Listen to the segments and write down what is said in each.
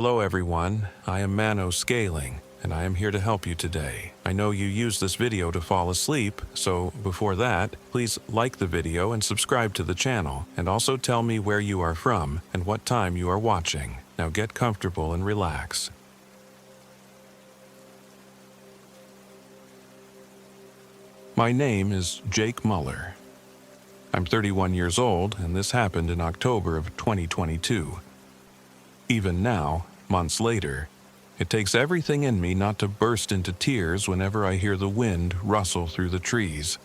Hello everyone, I am MANO Scaling, and I am here to help you today. I know you use this video to fall asleep, so before that, please like the video and subscribe to the channel, and also tell me where you are from and what time you are watching. Now get comfortable and relax. My name is Jake Muller. I'm 31 years old, and this happened in October of 2022. Even now, months later, it takes everything in me not to burst into tears whenever I hear the wind rustle through the trees.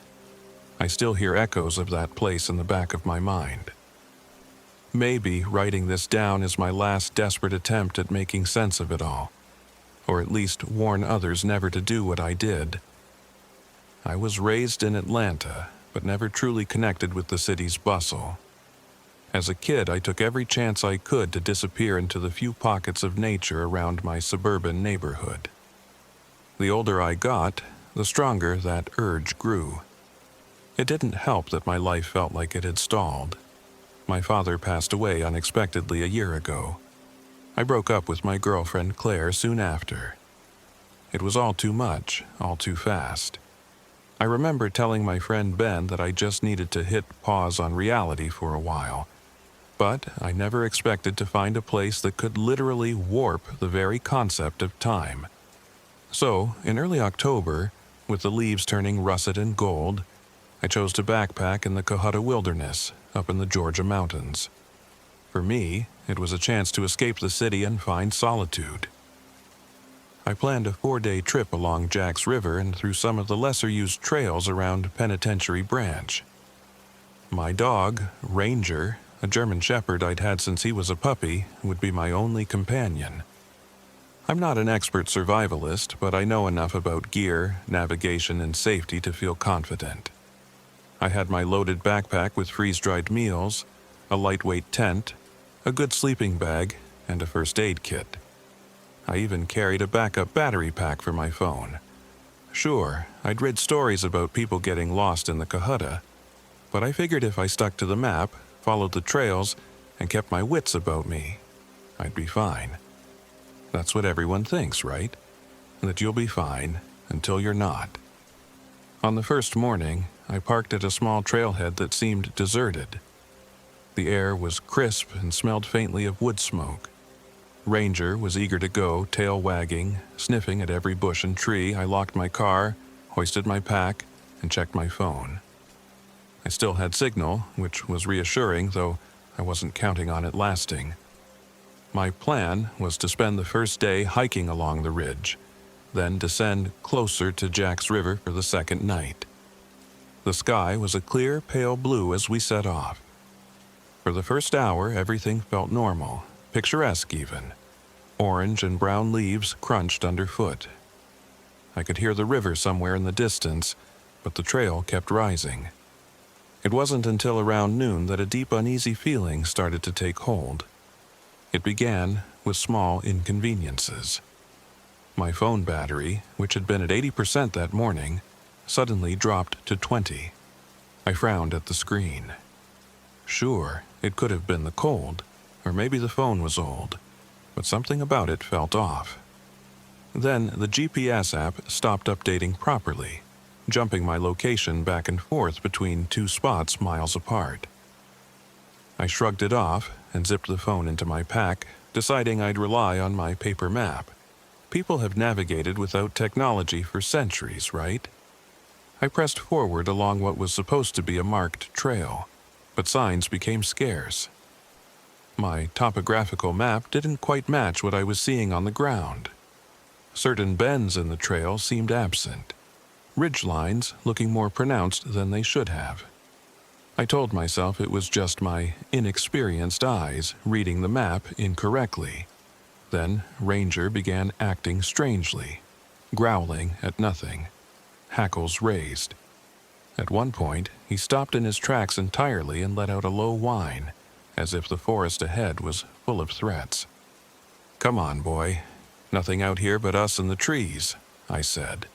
I still hear echoes of that place in the back of my mind. Maybe writing this down is my last desperate attempt at making sense of it all, or at least warn others never to do what I did. I was raised in Atlanta, but never truly connected with the city's bustle. As a kid, I took every chance I could to disappear into the few pockets of nature around my suburban neighborhood. The older I got, the stronger that urge grew. It didn't help that my life felt like it had stalled. My father passed away unexpectedly a year ago. I broke up with my girlfriend Claire soon after. It was all too much, all too fast. I remember telling my friend Ben that I just needed to hit pause on reality for a while. But I never expected to find a place that could literally warp the very concept of time. So, in early October, with the leaves turning russet and gold, I chose to backpack in the Cohutta Wilderness, up in the Georgia mountains. For me, it was a chance to escape the city and find solitude. I planned a 4-day trip along Jack's River and through some of the lesser-used trails around Penitentiary Branch. My dog, Ranger, a German Shepherd I'd had since he was a puppy, would be my only companion. I'm not an expert survivalist, but I know enough about gear, navigation, and safety to feel confident. I had my loaded backpack with freeze-dried meals, a lightweight tent, a good sleeping bag, and a first aid kit. I even carried a backup battery pack for my phone. Sure, I'd read stories about people getting lost in the Cohutta, but I figured if I stuck to the map, followed the trails, and kept my wits about me, I'd be fine. That's what everyone thinks, right? That you'll be fine until you're not. On the first morning, I parked at a small trailhead that seemed deserted. The air was crisp and smelled faintly of wood smoke. Ranger was eager to go, tail wagging, sniffing at every bush and tree. I locked my car, hoisted my pack, and checked my phone. I still had signal, which was reassuring, though I wasn't counting on it lasting. My plan was to spend the first day hiking along the ridge, then descend closer to Jack's River for the second night. The sky was a clear, pale blue as we set off. For the first hour, everything felt normal, picturesque even. Orange and brown leaves crunched underfoot. I could hear the river somewhere in the distance, but the trail kept rising. It wasn't until around noon that a deep uneasy feeling started to take hold. It began with small inconveniences. My phone battery, which had been at 80% that morning, suddenly dropped to 20. I frowned at the screen. Sure, it could have been the cold, or maybe the phone was old, but something about it felt off. Then the GPS app stopped updating properly, jumping my location back and forth between two spots miles apart. I shrugged it off and zipped the phone into my pack, deciding I'd rely on my paper map. People have navigated without technology for centuries, right? I pressed forward along what was supposed to be a marked trail, but signs became scarce. My topographical map didn't quite match what I was seeing on the ground. Certain bends in the trail seemed absent, ridgelines looking more pronounced than they should have. I told myself it was just my inexperienced eyes reading the map incorrectly. Then Ranger began acting strangely, growling at nothing, hackles raised. At one point, he stopped in his tracks entirely and let out a low whine, as if the forest ahead was full of threats. "Come on, boy. Nothing out here but us and the trees," I said,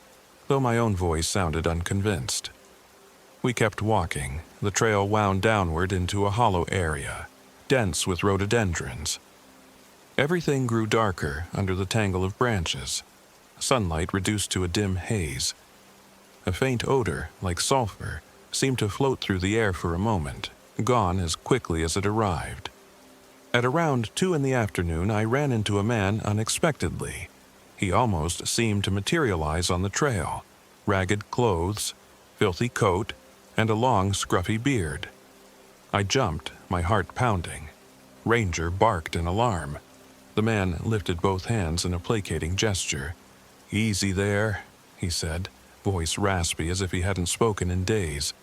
though my own voice sounded unconvinced. We kept walking. The trail wound downward into a hollow area, dense with rhododendrons. Everything grew darker under the tangle of branches, sunlight reduced to a dim haze. A faint odor, like sulfur, seemed to float through the air for a moment, gone as quickly as it arrived. At around 2 in the afternoon, I ran into a man unexpectedly. He almost seemed to materialize on the trail. Ragged clothes, filthy coat, and a long, scruffy beard. I jumped, my heart pounding. Ranger barked in alarm. The man lifted both hands in a placating gesture. "Easy there," he said, voice raspy as if he hadn't spoken in days.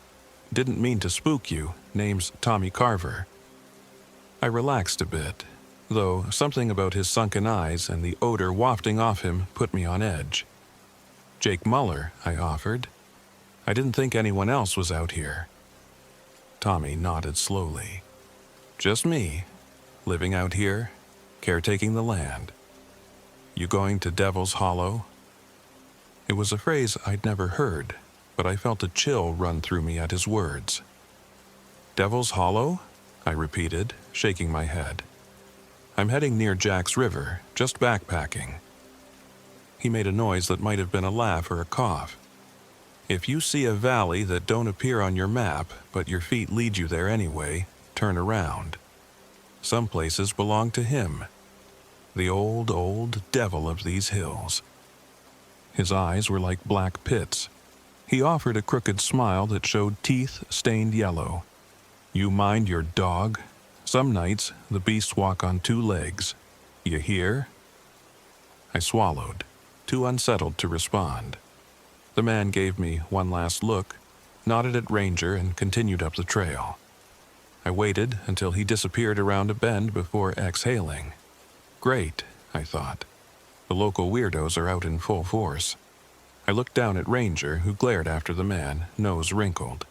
"Didn't mean to spook you. Name's Tommy Carver." I relaxed a bit, though something about his sunken eyes and the odor wafting off him put me on edge. "Jake Muller," I offered. "I didn't think anyone else was out here." Tommy nodded slowly. "Just me, living out here, caretaking the land." "You going to Devil's Hollow?" It was a phrase I'd never heard, but I felt a chill run through me at his words. "Devil's Hollow?" I repeated, shaking my head. "I'm heading near Jack's River, just backpacking." He made a noise that might have been a laugh or a cough. "If you see a valley that don't appear on your map, but your feet lead you there anyway, turn around. Some places belong to him, the old, old devil of these hills." His eyes were like black pits. He offered a crooked smile that showed teeth stained yellow. "You mind your dog? Some nights the beasts walk on 2 legs. You hear?" I swallowed, too unsettled to respond. The man gave me one last look, nodded at Ranger, and continued up the trail. I waited until he disappeared around a bend before exhaling. Great, I thought. The local weirdos are out in full force. I looked down at Ranger, who glared after the man, nose wrinkled.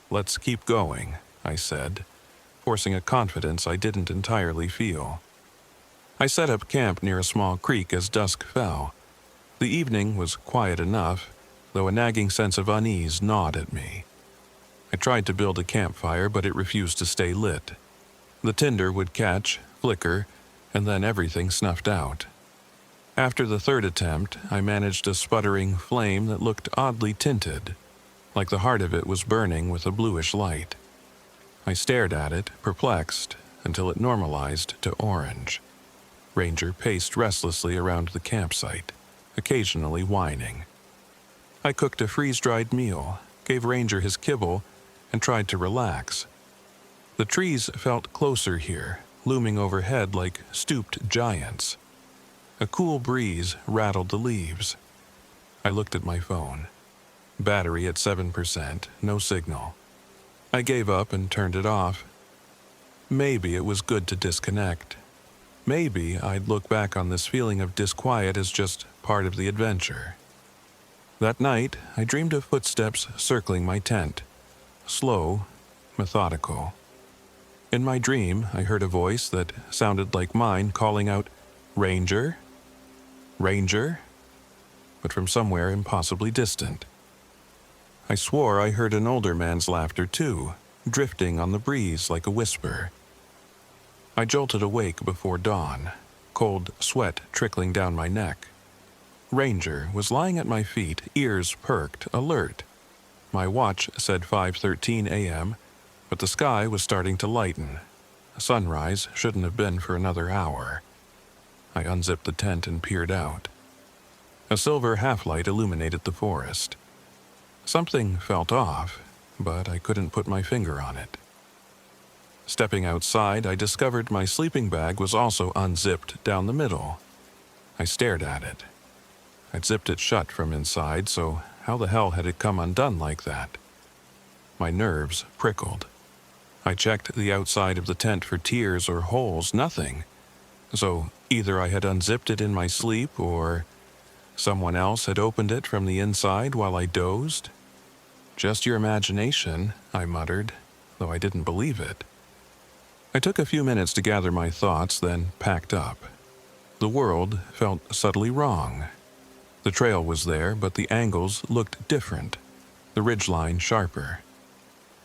"Let's keep going," I said, forcing a confidence I didn't entirely feel. I set up camp near a small creek as dusk fell. The evening was quiet enough, though a nagging sense of unease gnawed at me. I tried to build a campfire, but it refused to stay lit. The tinder would catch, flicker, and then everything snuffed out. After the 3rd attempt, I managed a sputtering flame that looked oddly tinted, like the heart of it was burning with a bluish light. I stared at it, perplexed, until it normalized to orange. Ranger paced restlessly around the campsite, occasionally whining. I cooked a freeze-dried meal, gave Ranger his kibble, and tried to relax. The trees felt closer here, looming overhead like stooped giants. A cool breeze rattled the leaves. I looked at my phone. Battery at 7%, no signal. I gave up and turned it off. Maybe it was good to disconnect. Maybe I'd look back on this feeling of disquiet as just part of the adventure. That night, I dreamed of footsteps circling my tent. Slow, methodical. In my dream, I heard a voice that sounded like mine calling out, "Ranger? Ranger?" but from somewhere impossibly distant. I swore I heard an older man's laughter too, drifting on the breeze like a whisper. I jolted awake before dawn, cold sweat trickling down my neck. Ranger was lying at my feet, ears perked, alert. My watch said 5:13 a.m., but the sky was starting to lighten. Sunrise shouldn't have been for another hour. I unzipped the tent and peered out. A silver half-light illuminated the forest. Something felt off, but I couldn't put my finger on it. Stepping outside, I discovered my sleeping bag was also unzipped down the middle. I stared at it. I'd zipped it shut from inside, so how the hell had it come undone like that? My nerves prickled. I checked the outside of the tent for tears or holes, nothing. So either I had unzipped it in my sleep, or someone else had opened it from the inside while I dozed. "Just your imagination," I muttered, though I didn't believe it. I took a few minutes to gather my thoughts, then packed up. The world felt subtly wrong. The trail was there, but the angles looked different, the ridgeline sharper.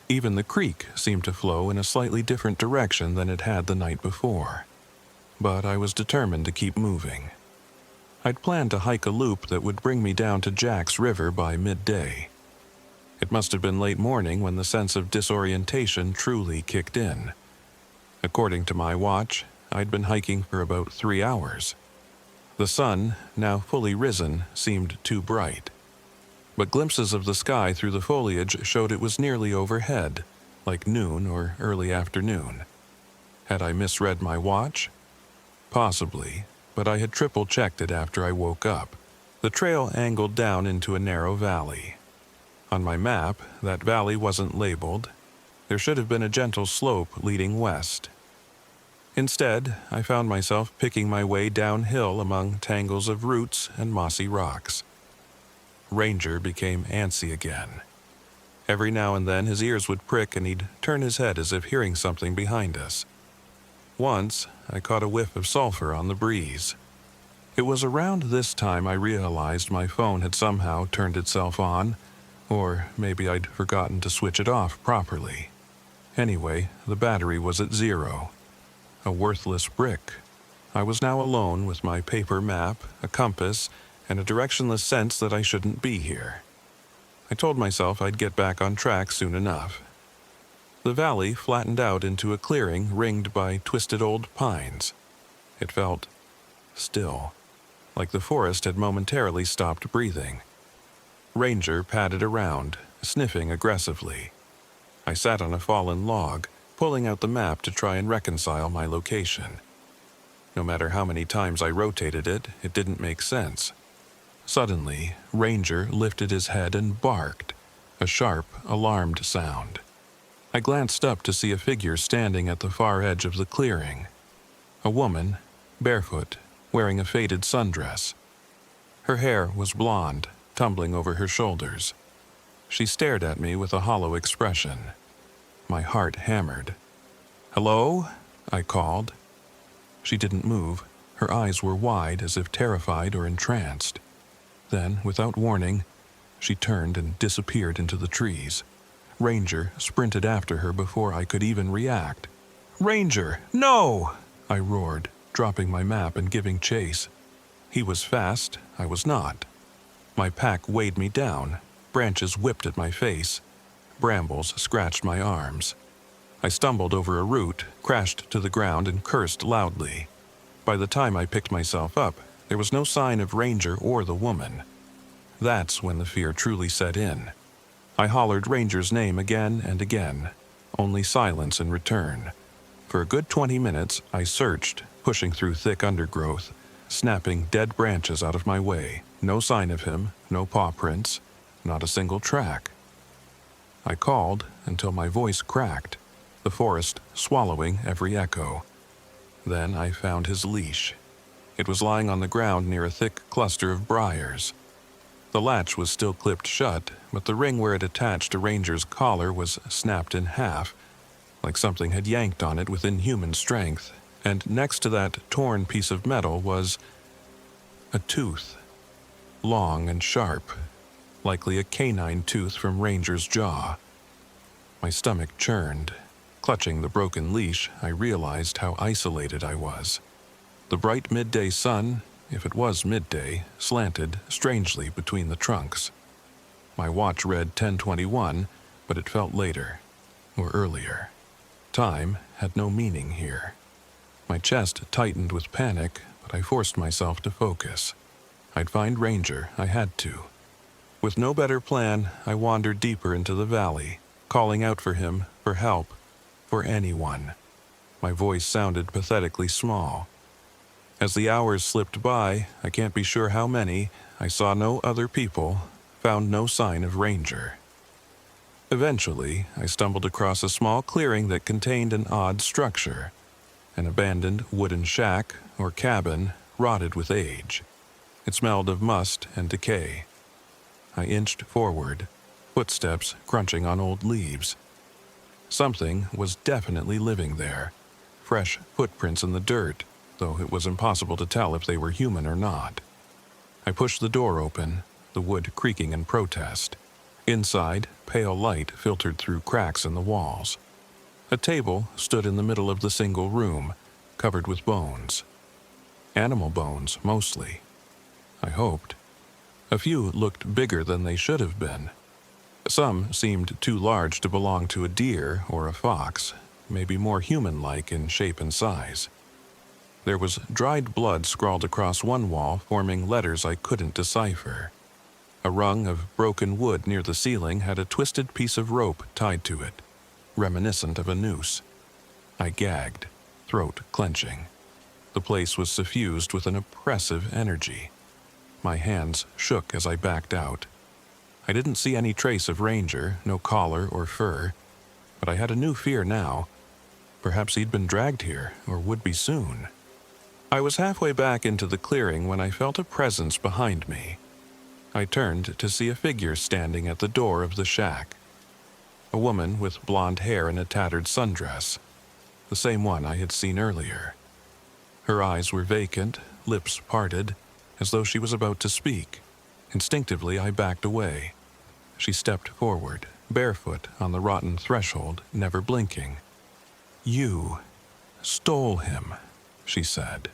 Even the creek seemed to flow in a slightly different direction than it had the night before. but I was determined to keep moving. I'd planned to hike a loop that would bring me down to Jack's River by midday. It must have been late morning when the sense of disorientation truly kicked in. According to my watch, I'd been hiking for about 3 hours. The sun, now fully risen, seemed too bright, but glimpses of the sky through the foliage showed it was nearly overhead, like noon or early afternoon. Had I misread my watch? Possibly, but I had triple-checked it after I woke up. The trail angled down into a narrow valley. On my map, that valley wasn't labeled. There should have been a gentle slope leading west. Instead, I found myself picking my way downhill among tangles of roots and mossy rocks. Ranger became antsy again. Every now and then his ears would prick and he'd turn his head as if hearing something behind us. Once, I caught a whiff of sulfur on the breeze. It was around this time I realized my phone had somehow turned itself on, or maybe I'd forgotten to switch it off properly. Anyway, the battery was at 0. A worthless brick. I was now alone with my paper map, a compass, and a directionless sense that I shouldn't be here. I told myself I'd get back on track soon enough. The valley flattened out into a clearing ringed by twisted old pines. It felt still, like the forest had momentarily stopped breathing. Ranger padded around, sniffing aggressively. I sat on a fallen log, pulling out the map to try and reconcile my location. No matter how many times I rotated it, it didn't make sense. Suddenly, Ranger lifted his head and barked, a sharp, alarmed sound. I glanced up to see a figure standing at the far edge of the clearing. A woman, barefoot, wearing a faded sundress. Her hair was blonde, tumbling over her shoulders. She stared at me with a hollow expression. My heart hammered. "Hello?" I called. She didn't move. Her eyes were wide as if terrified or entranced. Then, without warning, she turned and disappeared into the trees. Ranger sprinted after her before I could even react. "Ranger, no!" I roared, dropping my map and giving chase. He was fast, I was not. My pack weighed me down. Branches whipped at my face. Brambles scratched my arms. I stumbled over a root, crashed to the ground, and cursed loudly. By the time I picked myself up, there was no sign of Ranger or the woman. That's when the fear truly set in. I hollered Ranger's name again and again, only silence in return. For a good 20 minutes, I searched, pushing through thick undergrowth, snapping dead branches out of my way. No sign of him, no paw prints, not a single track. I called until my voice cracked, the forest swallowing every echo. Then I found his leash. It was lying on the ground near a thick cluster of briars. The latch was still clipped shut, but the ring where it attached to Ranger's collar was snapped in half, like something had yanked on it with inhuman strength, and next to that torn piece of metal was a tooth, long and sharp, likely a canine tooth from Ranger's jaw. My stomach churned. Clutching the broken leash, I realized how isolated I was. The bright midday sun, if it was midday, slanted strangely between the trunks. My watch read 10:21, but it felt later, or earlier. Time had no meaning here. My chest tightened with panic, but I forced myself to focus. I'd find Ranger, I had to. With no better plan, I wandered deeper into the valley, calling out for him, for help, for anyone. My voice sounded pathetically small. As the hours slipped by, I can't be sure how many, I saw no other people, found no sign of Ranger. Eventually, I stumbled across a small clearing that contained an odd structure, an abandoned wooden shack or cabin rotted with age. It smelled of must and decay. I inched forward, footsteps crunching on old leaves. Something was definitely living there, fresh footprints in the dirt, though it was impossible to tell if they were human or not. I pushed the door open, the wood creaking in protest. Inside, pale light filtered through cracks in the walls. A table stood in the middle of the single room, covered with bones. Animal bones, mostly. I hoped. A few looked bigger than they should have been. Some seemed too large to belong to a deer or a fox, maybe more human-like in shape and size. There was dried blood scrawled across one wall, forming letters I couldn't decipher. A rung of broken wood near the ceiling had a twisted piece of rope tied to it, reminiscent of a noose. I gagged, throat clenching. The place was suffused with an oppressive energy. My hands shook as I backed out. I didn't see any trace of Ranger, no collar or fur, but I had a new fear now. Perhaps he'd been dragged here, or would be soon. I was halfway back into the clearing when I felt a presence behind me. I turned to see a figure standing at the door of the shack. A woman with blonde hair and a tattered sundress, the same one I had seen earlier. Her eyes were vacant, lips parted, as though she was about to speak. Instinctively, I backed away. She stepped forward, barefoot on the rotten threshold, never blinking. "You stole him," she said.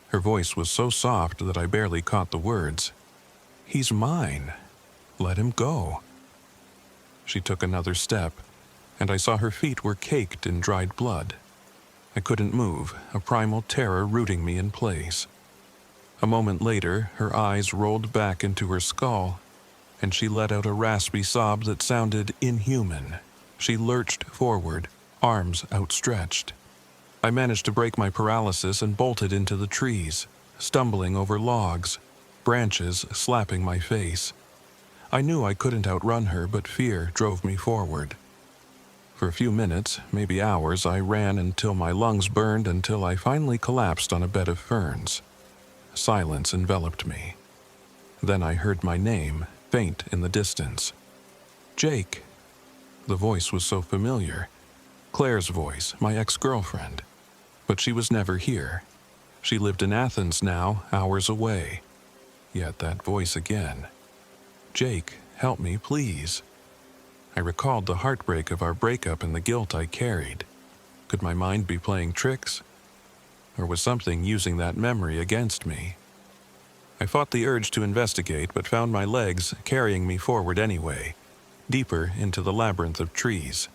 Her voice was so soft that I barely caught the words. "He's mine. Let him go." She took another step, and I saw her feet were caked in dried blood. I couldn't move, a primal terror rooting me in place. A moment later, her eyes rolled back into her skull, and she let out a raspy sob that sounded inhuman. She lurched forward, arms outstretched. I managed to break my paralysis and bolted into the trees, stumbling over logs, branches slapping my face. I knew I couldn't outrun her, but fear drove me forward. For a few minutes, maybe hours, I ran until my lungs burned, until I finally collapsed on a bed of ferns. Silence enveloped me. Then I heard my name, faint in the distance. "Jake." The voice was so familiar. Claire's voice, my ex-girlfriend. But she was never here. She lived in Athens now, hours away. Yet that voice again. "Jake, help me, please." I recalled the heartbreak of our breakup and the guilt I carried. Could my mind be playing tricks? Or was something using that memory against me? I fought the urge to investigate, but found my legs carrying me forward anyway, deeper into the labyrinth of trees.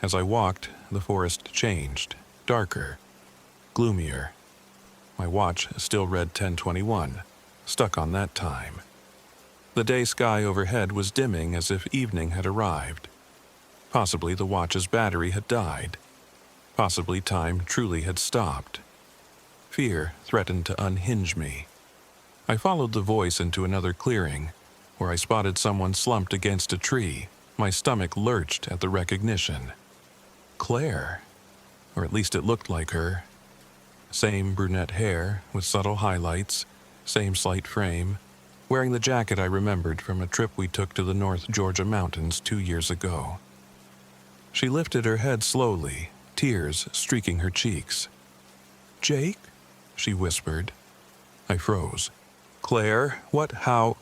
As I walked, the forest changed, darker, gloomier. My watch still read 10:21, stuck on that time. The day sky overhead was dimming as if evening had arrived. Possibly the watch's battery had died. Possibly time truly had stopped. Fear threatened to unhinge me. I followed the voice into another clearing, where I spotted someone slumped against a tree. My stomach lurched at the recognition. Claire. Or at least it looked like her. Same brunette hair, with subtle highlights, same slight frame, wearing the jacket I remembered from a trip we took to the North Georgia mountains 2 years ago. She lifted her head slowly, tears streaking her cheeks. "Jake?" she whispered. I froze. "Claire, what, how?"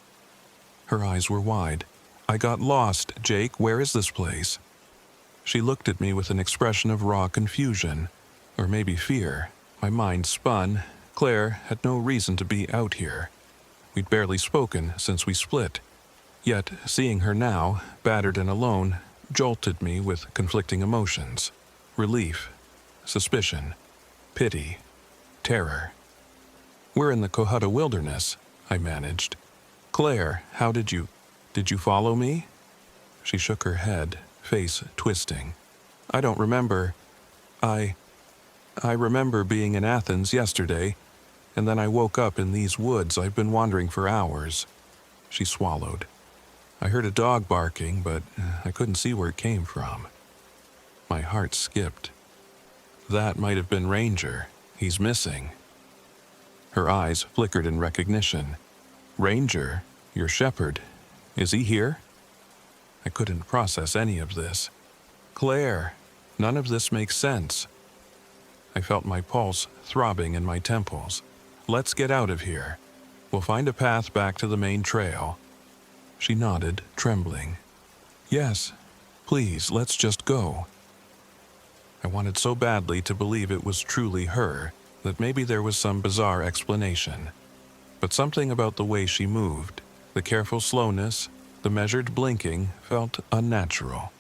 Her eyes were wide. "I got lost, Jake. Where is this place?" She looked at me with an expression of raw confusion, or maybe fear. My mind spun. Claire had no reason to be out here. We'd barely spoken since we split. Yet, seeing her now, battered and alone, jolted me with conflicting emotions. Relief, suspicion, pity, terror. "We're in the Cohutta Wilderness," I managed. "Claire, how did you follow me?" She shook her head, face twisting. "I don't remember. I remember being in Athens yesterday, and then I woke up in these woods. I've been wandering for hours." She swallowed. I heard a dog barking, but I couldn't see where it came from. My heart skipped. That might have been Ranger. He's missing. Her eyes flickered in recognition. "Ranger, your shepherd. Is he here?" I couldn't process any of this. "Claire, none of this makes sense." I felt my pulse throbbing in my temples. "Let's get out of here. We'll find a path back to the main trail." She nodded, trembling. "Yes, please, let's just go." I wanted so badly to believe it was truly her, that maybe there was some bizarre explanation. But something about the way she moved, the careful slowness, the measured blinking, felt unnatural.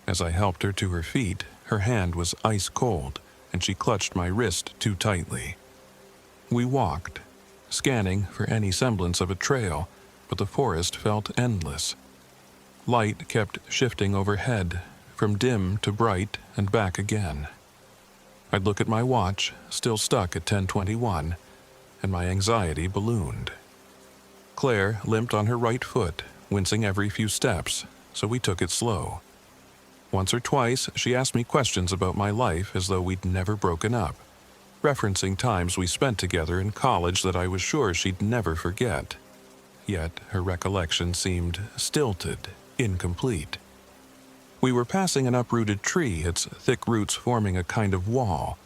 As I helped her to her feet, her hand was ice cold, and she clutched my wrist too tightly. We walked, scanning for any semblance of a trail, but the forest felt endless. Light kept shifting overhead, from dim to bright and back again. I'd look at my watch, still stuck at 10:21, and my anxiety ballooned. Claire limped on her right foot, wincing every few steps, so we took it slow. Once or twice, she asked me questions about my life as though we'd never broken up, referencing times we spent together in college that I was sure she'd never forget. Yet her recollection seemed stilted, incomplete. We were passing an uprooted tree, its thick roots forming a kind of wall,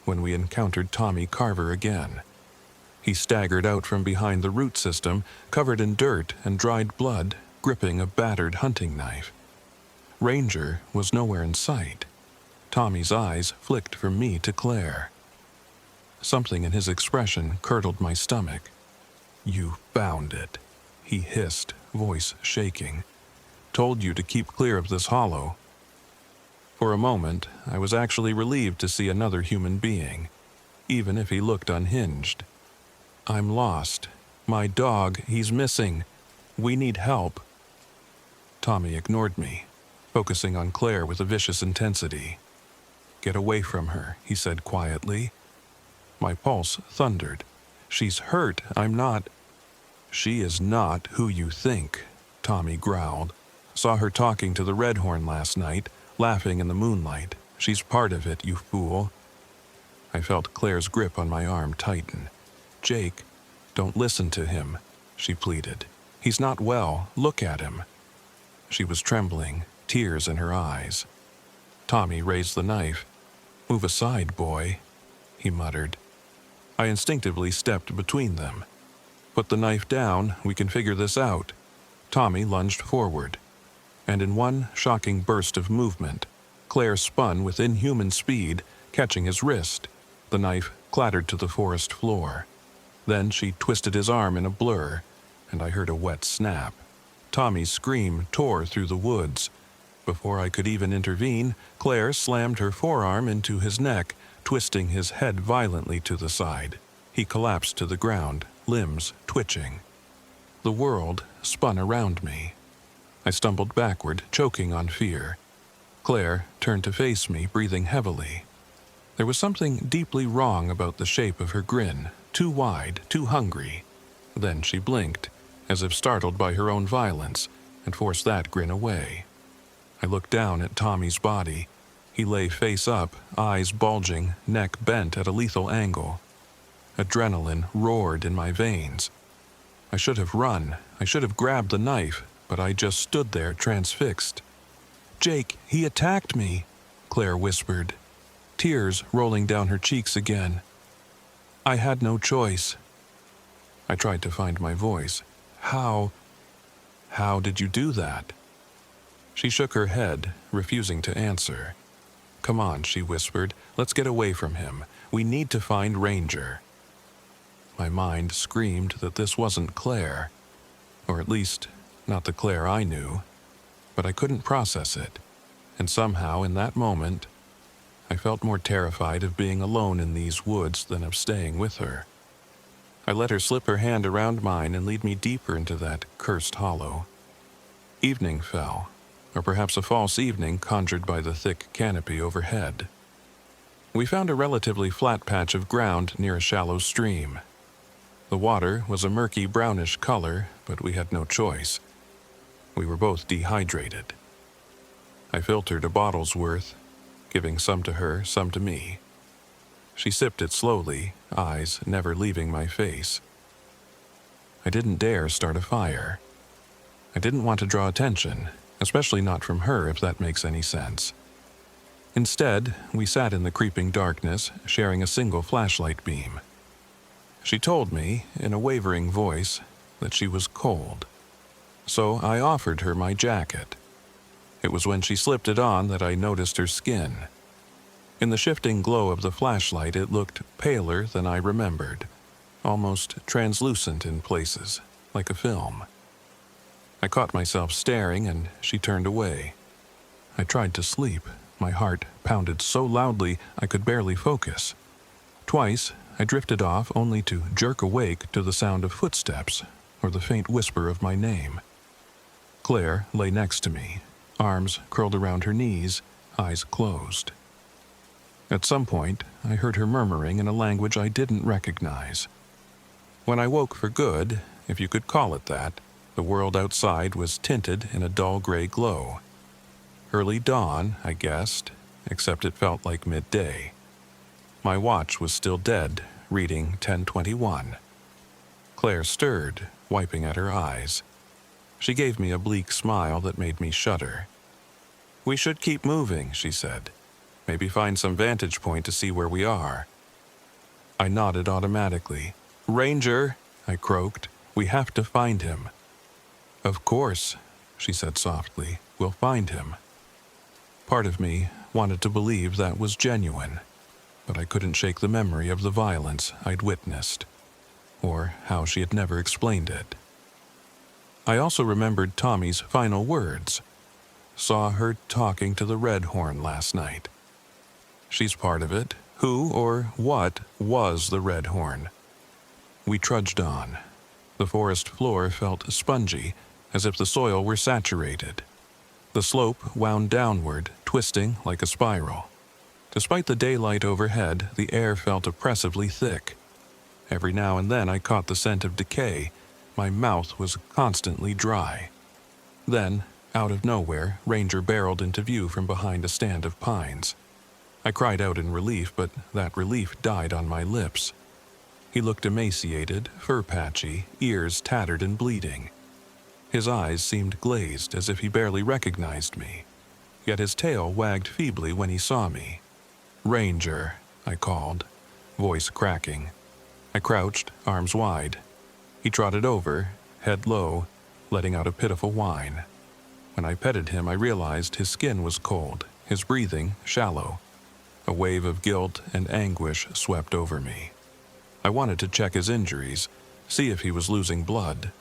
when we encountered Tommy Carver again. He staggered out from behind the root system, covered in dirt and dried blood, gripping a battered hunting knife. Ranger was nowhere in sight. Tommy's eyes flicked from me to Claire. Something in his expression curdled my stomach. "You found it," he hissed, voice shaking. "Told you to keep clear of this hollow." For a moment, I was actually relieved to see another human being, even if he looked unhinged. "I'm lost. My dog, he's missing. We need help." Tommy ignored me, focusing on Claire with a vicious intensity. "Get away from her," he said quietly. My pulse thundered. "She's hurt. I'm not—" "She is not who you think," Tommy growled. "Saw her talking to the Redhorn last night, laughing in the moonlight. She's part of it, you fool." I felt Claire's grip on my arm tighten. "Jake, don't listen to him," she pleaded. "He's not well. Look at him." She was trembling, tears in her eyes. Tommy raised the knife. "Move aside, boy," he muttered. I instinctively stepped between them. "Put the knife down, we can figure this out." Tommy lunged forward, and in one shocking burst of movement, Claire spun with inhuman speed, catching his wrist. The knife clattered to the forest floor. Then she twisted his arm in a blur, and I heard a wet snap. Tommy's scream tore through the woods. Before I could even intervene, Claire slammed her forearm into his neck, twisting his head violently to the side. He collapsed to the ground, limbs twitching. The world spun around me. I stumbled backward, choking on fear. Claire turned to face me, breathing heavily. There was something deeply wrong about the shape of her grin, too wide, too hungry. Then she blinked, as if startled by her own violence, and forced that grin away. I looked down at Tommy's body. He lay face up, eyes bulging, neck bent at a lethal angle. Adrenaline roared in my veins. I should have run. I should have grabbed the knife, but I just stood there transfixed. "Jake, he attacked me," Claire whispered, tears rolling down her cheeks again. "I had no choice." I tried to find my voice. How did you do that?" She shook her head, refusing to answer. "Come on," she whispered. "Let's get away from him. We need to find Ranger." My mind screamed that this wasn't Claire, or at least not the Claire I knew, but I couldn't process it, and somehow in that moment, I felt more terrified of being alone in these woods than of staying with her. I let her slip her hand around mine and lead me deeper into that cursed hollow. Evening fell, or perhaps a false evening conjured by the thick canopy overhead. We found a relatively flat patch of ground near a shallow stream. The water was a murky brownish color, but we had no choice. We were both dehydrated. I filtered a bottle's worth, giving some to her, some to me. She sipped it slowly, eyes never leaving my face. I didn't dare start a fire. I didn't want to draw attention, especially not from her, if that makes any sense. Instead, we sat in the creeping darkness, sharing a single flashlight beam. She told me, in a wavering voice, that she was cold. So I offered her my jacket. It was when she slipped it on that I noticed her skin. In the shifting glow of the flashlight, it looked paler than I remembered, almost translucent in places, like a film. I caught myself staring, and she turned away. I tried to sleep. My heart pounded so loudly I could barely focus. Twice, I drifted off only to jerk awake to the sound of footsteps or the faint whisper of my name. Claire lay next to me, arms curled around her knees, eyes closed. At some point, I heard her murmuring in a language I didn't recognize. When I woke for good, if you could call it that, the world outside was tinted in a dull gray glow. Early dawn, I guessed, except it felt like midday. My watch was still dead, reading 10:21. Claire stirred, wiping at her eyes. She gave me a bleak smile that made me shudder. "We should keep moving," she said. "Maybe find some vantage point to see where we are." I nodded automatically. "Ranger," I croaked, "we have to find him." "Of course," she said softly, "we'll find him." Part of me wanted to believe that was genuine, but I couldn't shake the memory of the violence I'd witnessed, or how she had never explained it. I also remembered Tommy's final words. "Saw her talking to the Red Horn last night." She's part of it. Who or what was the Red Horn? We trudged on. The forest floor felt spongy, as if the soil were saturated. The slope wound downward, twisting like a spiral. Despite the daylight overhead, the air felt oppressively thick. Every now and then I caught the scent of decay. My mouth was constantly dry. Then, out of nowhere, Ranger barreled into view from behind a stand of pines. I cried out in relief, but that relief died on my lips. He looked emaciated, fur-patchy, ears tattered and bleeding. His eyes seemed glazed, as if he barely recognized me. Yet his tail wagged feebly when he saw me. "Ranger," I called, voice cracking. I crouched, arms wide. He trotted over, head low, letting out a pitiful whine. When I petted him, I realized his skin was cold, his breathing shallow. A wave of guilt and anguish swept over me. I wanted to check his injuries, see if he was losing blood.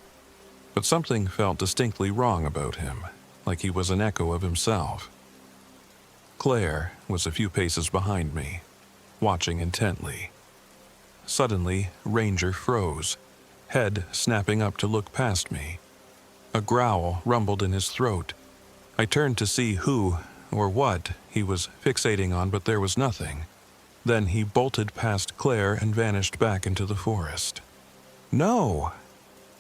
But something felt distinctly wrong about him, like he was an echo of himself. Claire was a few paces behind me, watching intently. Suddenly, Ranger froze, head snapping up to look past me. A growl rumbled in his throat. I turned to see who, or what, he was fixating on, but there was nothing. Then he bolted past Claire and vanished back into the forest. "No!"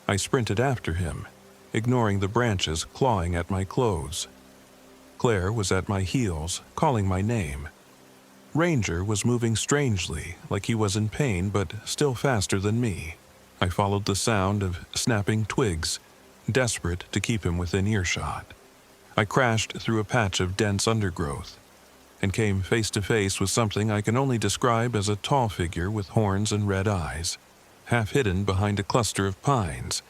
I sprinted after him, ignoring the branches clawing at my clothes. Claire was at my heels, calling my name. Ranger was moving strangely, like he was in pain, but still faster than me. I followed the sound of snapping twigs, desperate to keep him within earshot. I crashed through a patch of dense undergrowth and came face to face with something I can only describe as a tall figure with horns and red eyes, half hidden behind a cluster of pines.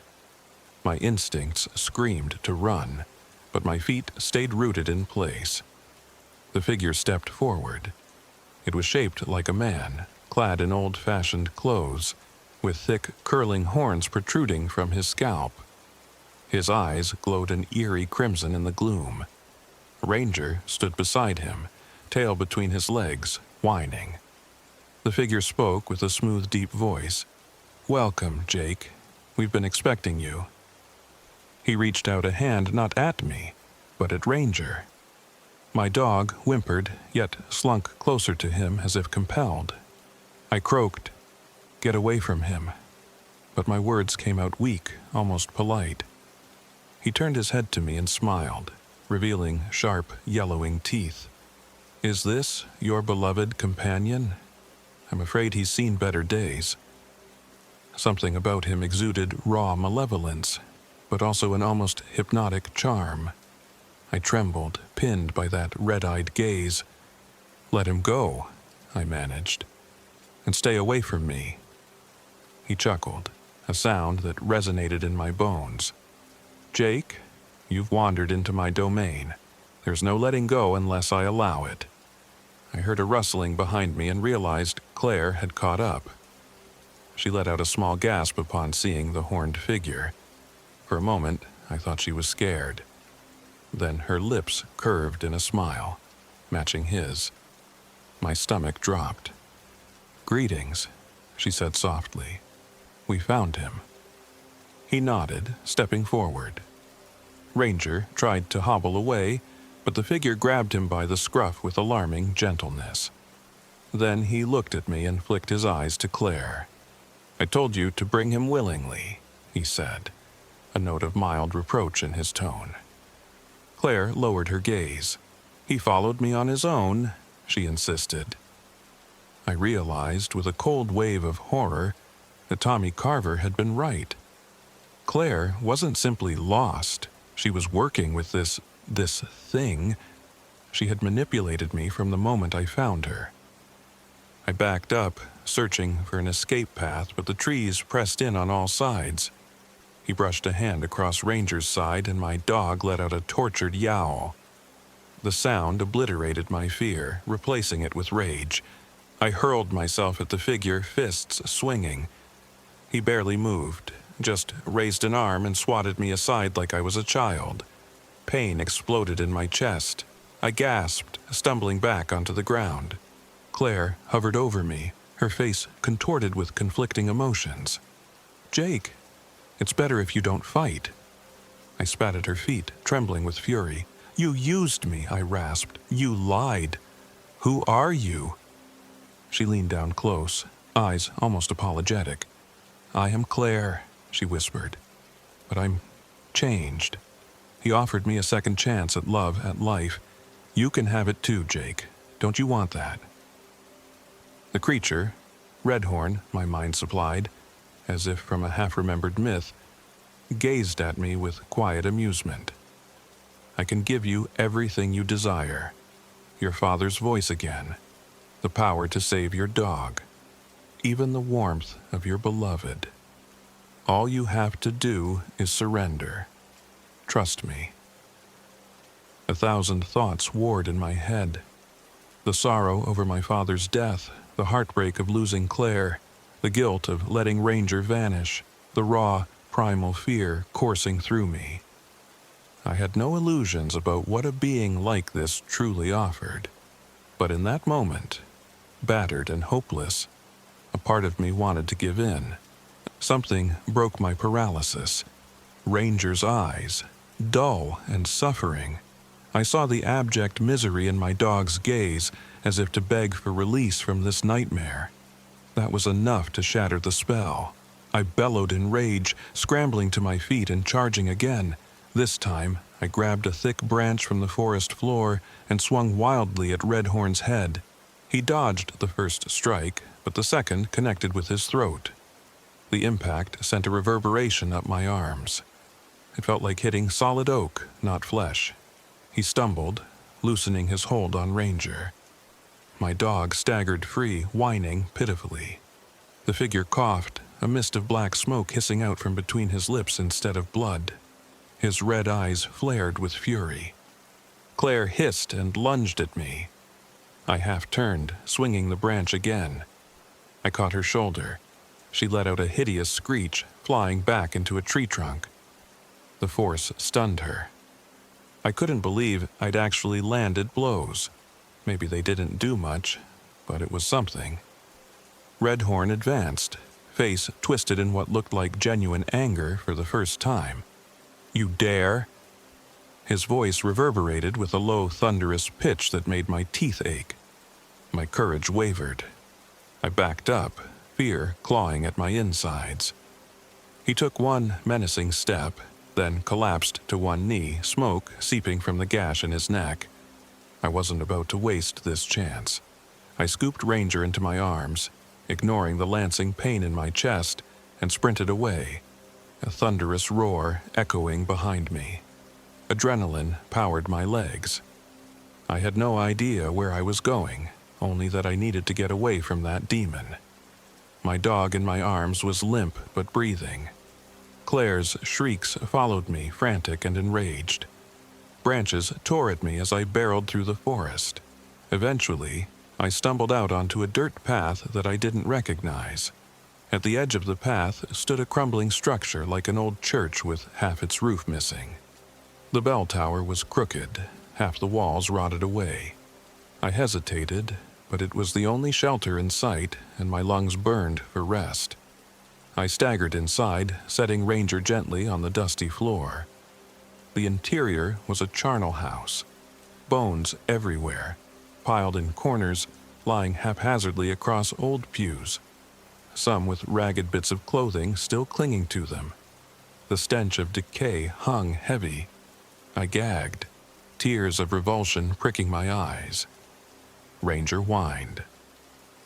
My instincts screamed to run, but my feet stayed rooted in place. The figure stepped forward. It was shaped like a man, clad in old-fashioned clothes, with thick, curling horns protruding from his scalp. His eyes glowed an eerie crimson in the gloom. Ranger stood beside him, tail between his legs, whining. The figure spoke with a smooth, deep voice. "Welcome, Jake. We've been expecting you." He reached out a hand not at me, but at Ranger. My dog whimpered, yet slunk closer to him as if compelled. I croaked, "Get away from him," but my words came out weak, almost polite. He turned his head to me and smiled, revealing sharp, yellowing teeth. "Is this your beloved companion? I'm afraid he's seen better days." Something about him exuded raw malevolence, but also an almost hypnotic charm. I trembled, pinned by that red-eyed gaze. "Let him go," I managed, "and stay away from me." He chuckled, a sound that resonated in my bones. "Jake, you've wandered into my domain. There's no letting go unless I allow it." I heard a rustling behind me and realized Claire had caught up. She let out a small gasp upon seeing the horned figure. For a moment, I thought she was scared. Then her lips curved in a smile, matching his. My stomach dropped. "Greetings," she said softly. "We found him." He nodded, stepping forward. Ranger tried to hobble away, but the figure grabbed him by the scruff with alarming gentleness. Then he looked at me and flicked his eyes to Claire. "I told you to bring him willingly," he said, a note of mild reproach in his tone. Claire lowered her gaze. "He followed me on his own," she insisted. I realized with a cold wave of horror that Tommy Carver had been right. Claire wasn't simply lost. She was working with this thing. She had manipulated me from the moment I found her. I backed up, searching for an escape path, but the trees pressed in on all sides. He brushed a hand across Ranger's side, and my dog let out a tortured yowl. The sound obliterated my fear, replacing it with rage. I hurled myself at the figure, fists swinging. He barely moved, just raised an arm and swatted me aside like I was a child. Pain exploded in my chest. I gasped, stumbling back onto the ground. Claire hovered over me, her face contorted with conflicting emotions. "Jake, it's better if you don't fight." I spat at her feet, trembling with fury. "You used me," I rasped. "You lied. Who are you?" She leaned down close, eyes almost apologetic. "I am Claire," she whispered. "But I'm changed. He offered me a second chance at love, at life. You can have it too, Jake. Don't you want that?" The creature, Redhorn, my mind supplied, as if from a half-remembered myth, gazed at me with quiet amusement. "I can give you everything you desire. Your father's voice again. The power to save your dog. Even the warmth of your beloved. All you have to do is surrender. Trust me." 1,000 thoughts warred in my head. The sorrow over my father's death, the heartbreak of losing Claire, the guilt of letting Ranger vanish, the raw, primal fear coursing through me. I had no illusions about what a being like this truly offered. But in that moment, battered and hopeless, a part of me wanted to give in. Something broke my paralysis. Ranger's eyes, dull and suffering. I saw the abject misery in my dog's gaze, as if to beg for release from this nightmare. That was enough to shatter the spell. I bellowed in rage, scrambling to my feet and charging again. This time, I grabbed a thick branch from the forest floor and swung wildly at Redhorn's head. He dodged the first strike, but the second connected with his throat. The impact sent a reverberation up my arms. It felt like hitting solid oak, not flesh. He stumbled, loosening his hold on Ranger. My dog staggered free, whining pitifully. The figure coughed, a mist of black smoke hissing out from between his lips instead of blood. His red eyes flared with fury. Claire hissed and lunged at me. I half-turned, swinging the branch again. I caught her shoulder. She let out a hideous screech, flying back into a tree trunk. The force stunned her. I couldn't believe I'd actually landed blows. Maybe they didn't do much, but it was something. Redhorn advanced, face twisted in what looked like genuine anger for the first time. "You dare?" His voice reverberated with a low, thunderous pitch that made my teeth ache. My courage wavered. I backed up, fear clawing at my insides. He took one menacing step, then collapsed to one knee, smoke seeping from the gash in his neck. I wasn't about to waste this chance. I scooped Ranger into my arms, ignoring the lancing pain in my chest, and sprinted away, a thunderous roar echoing behind me. Adrenaline powered my legs. I had no idea where I was going, only that I needed to get away from that demon. My dog in my arms was limp but breathing. Claire's shrieks followed me, frantic and enraged. Branches tore at me as I barreled through the forest. Eventually, I stumbled out onto a dirt path that I didn't recognize. At the edge of the path stood a crumbling structure like an old church with half its roof missing. The bell tower was crooked, half the walls rotted away. I hesitated, but it was the only shelter in sight, and my lungs burned for rest. I staggered inside, setting Ranger gently on the dusty floor. The interior was a charnel house. Bones everywhere, piled in corners, lying haphazardly across old pews, some with ragged bits of clothing still clinging to them. The stench of decay hung heavy. I gagged, tears of revulsion pricking my eyes. Ranger whined.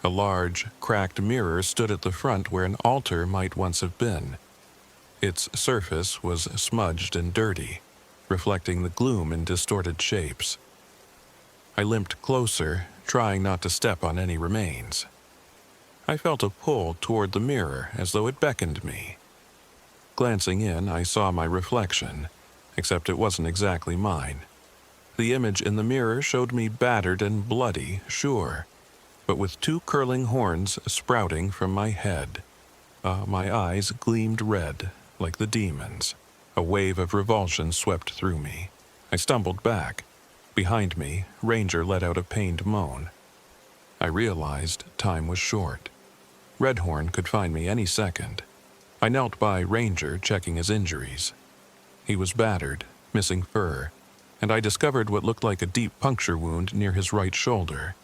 A large, cracked mirror stood at the front where an altar might once have been. Its surface was smudged and dirty, reflecting the gloom in distorted shapes. I limped closer, trying not to step on any remains. I felt a pull toward the mirror as though it beckoned me. Glancing in, I saw my reflection, except it wasn't exactly mine. The image in the mirror showed me battered and bloody, sure, but with two curling horns sprouting from my head. My eyes gleamed red, like the demon's. A wave of revulsion swept through me. I stumbled back. Behind me, Ranger let out a pained moan. I realized time was short. Redhorn could find me any second. I knelt by Ranger, checking his injuries. He was battered, missing fur, and I discovered what looked like a deep puncture wound near his right shoulder.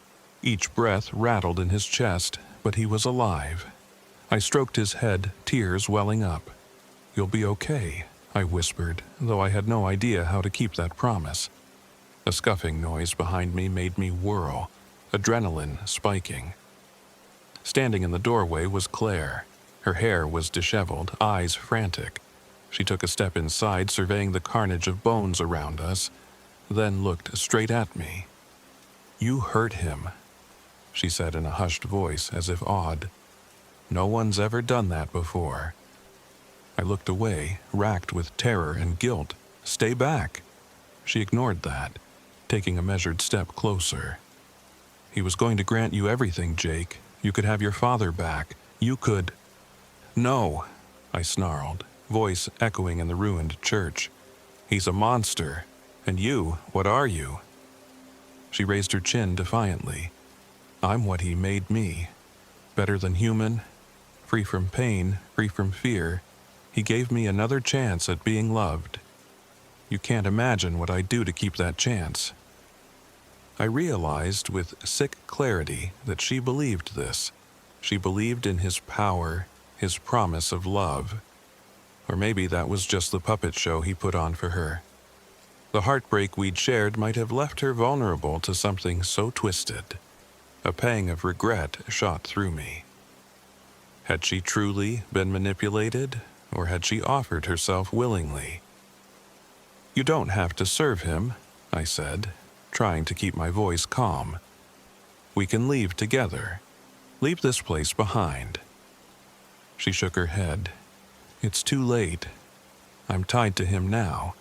Each breath rattled in his chest, but he was alive. I stroked his head, tears welling up. "You'll be okay," I whispered, though I had no idea how to keep that promise. A scuffing noise behind me made me whirl, adrenaline spiking. Standing in the doorway was Claire. Her hair was disheveled, eyes frantic. She took a step inside, surveying the carnage of bones around us, then looked straight at me. "You hurt him," she said in a hushed voice, as if awed. "No one's ever done that before." I looked away, racked with terror and guilt. "Stay back." She ignored that, taking a measured step closer. "He was going to grant you everything, Jake. You could have your father back. You could—" "No," I snarled, voice echoing in the ruined church. "He's a monster. And you, what are you?" She raised her chin defiantly. "I'm what he made me. Better than human, free from pain, free from fear. He gave me another chance at being loved. You can't imagine what I'd do to keep that chance." I realized with sick clarity that she believed this. She believed in his power, his promise of love. Or maybe that was just the puppet show he put on for her. The heartbreak we'd shared might have left her vulnerable to something so twisted. A pang of regret shot through me. Had she truly been manipulated, or had she offered herself willingly? "You don't have to serve him," I said, trying to keep my voice calm. "We can leave together. Leave this place behind." She shook her head. "It's too late. I'm tied to him now."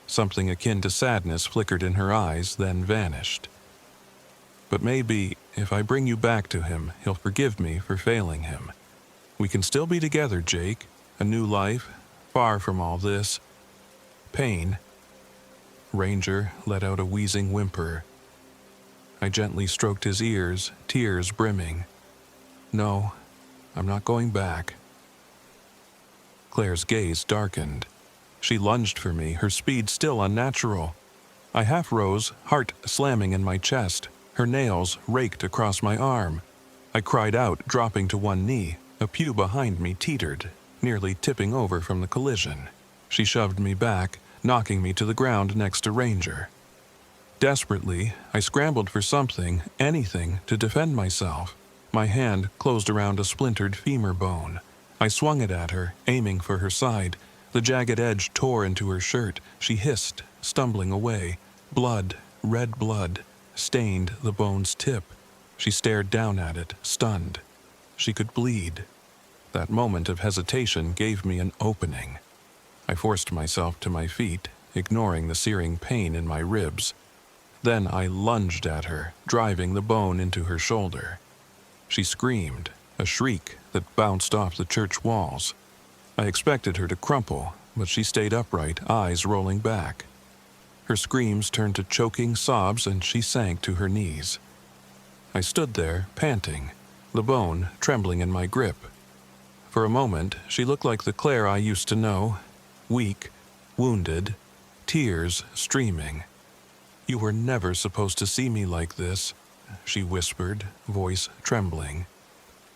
Something akin to sadness flickered in her eyes, then vanished. "But maybe, if I bring you back to him, he'll forgive me for failing him. We can still be together, Jake. A new life, far from all this pain." Ranger let out a wheezing whimper. I gently stroked his ears, tears brimming. "No, I'm not going back." Claire's gaze darkened. She lunged for me, her speed still unnatural. I half rose, heart slamming in my chest. Her nails raked across my arm. I cried out, dropping to one knee. A pew behind me teetered, nearly tipping over from the collision. She shoved me back, knocking me to the ground next to Ranger. Desperately, I scrambled for something, anything, to defend myself. My hand closed around a splintered femur bone. I swung it at her, aiming for her side. The jagged edge tore into her shirt. She hissed, stumbling away. Blood, red blood, stained the bone's tip. She stared down at it, stunned. She could bleed. That moment of hesitation gave me an opening. I forced myself to my feet, ignoring the searing pain in my ribs. Then I lunged at her, driving the bone into her shoulder. She screamed, a shriek that bounced off the church walls. I expected her to crumple, but she stayed upright, eyes rolling back. Her screams turned to choking sobs and she sank to her knees. I stood there, panting, the bone trembling in my grip. For a moment, she looked like the Claire I used to know, weak, wounded, tears streaming. "You were never supposed to see me like this," she whispered, voice trembling.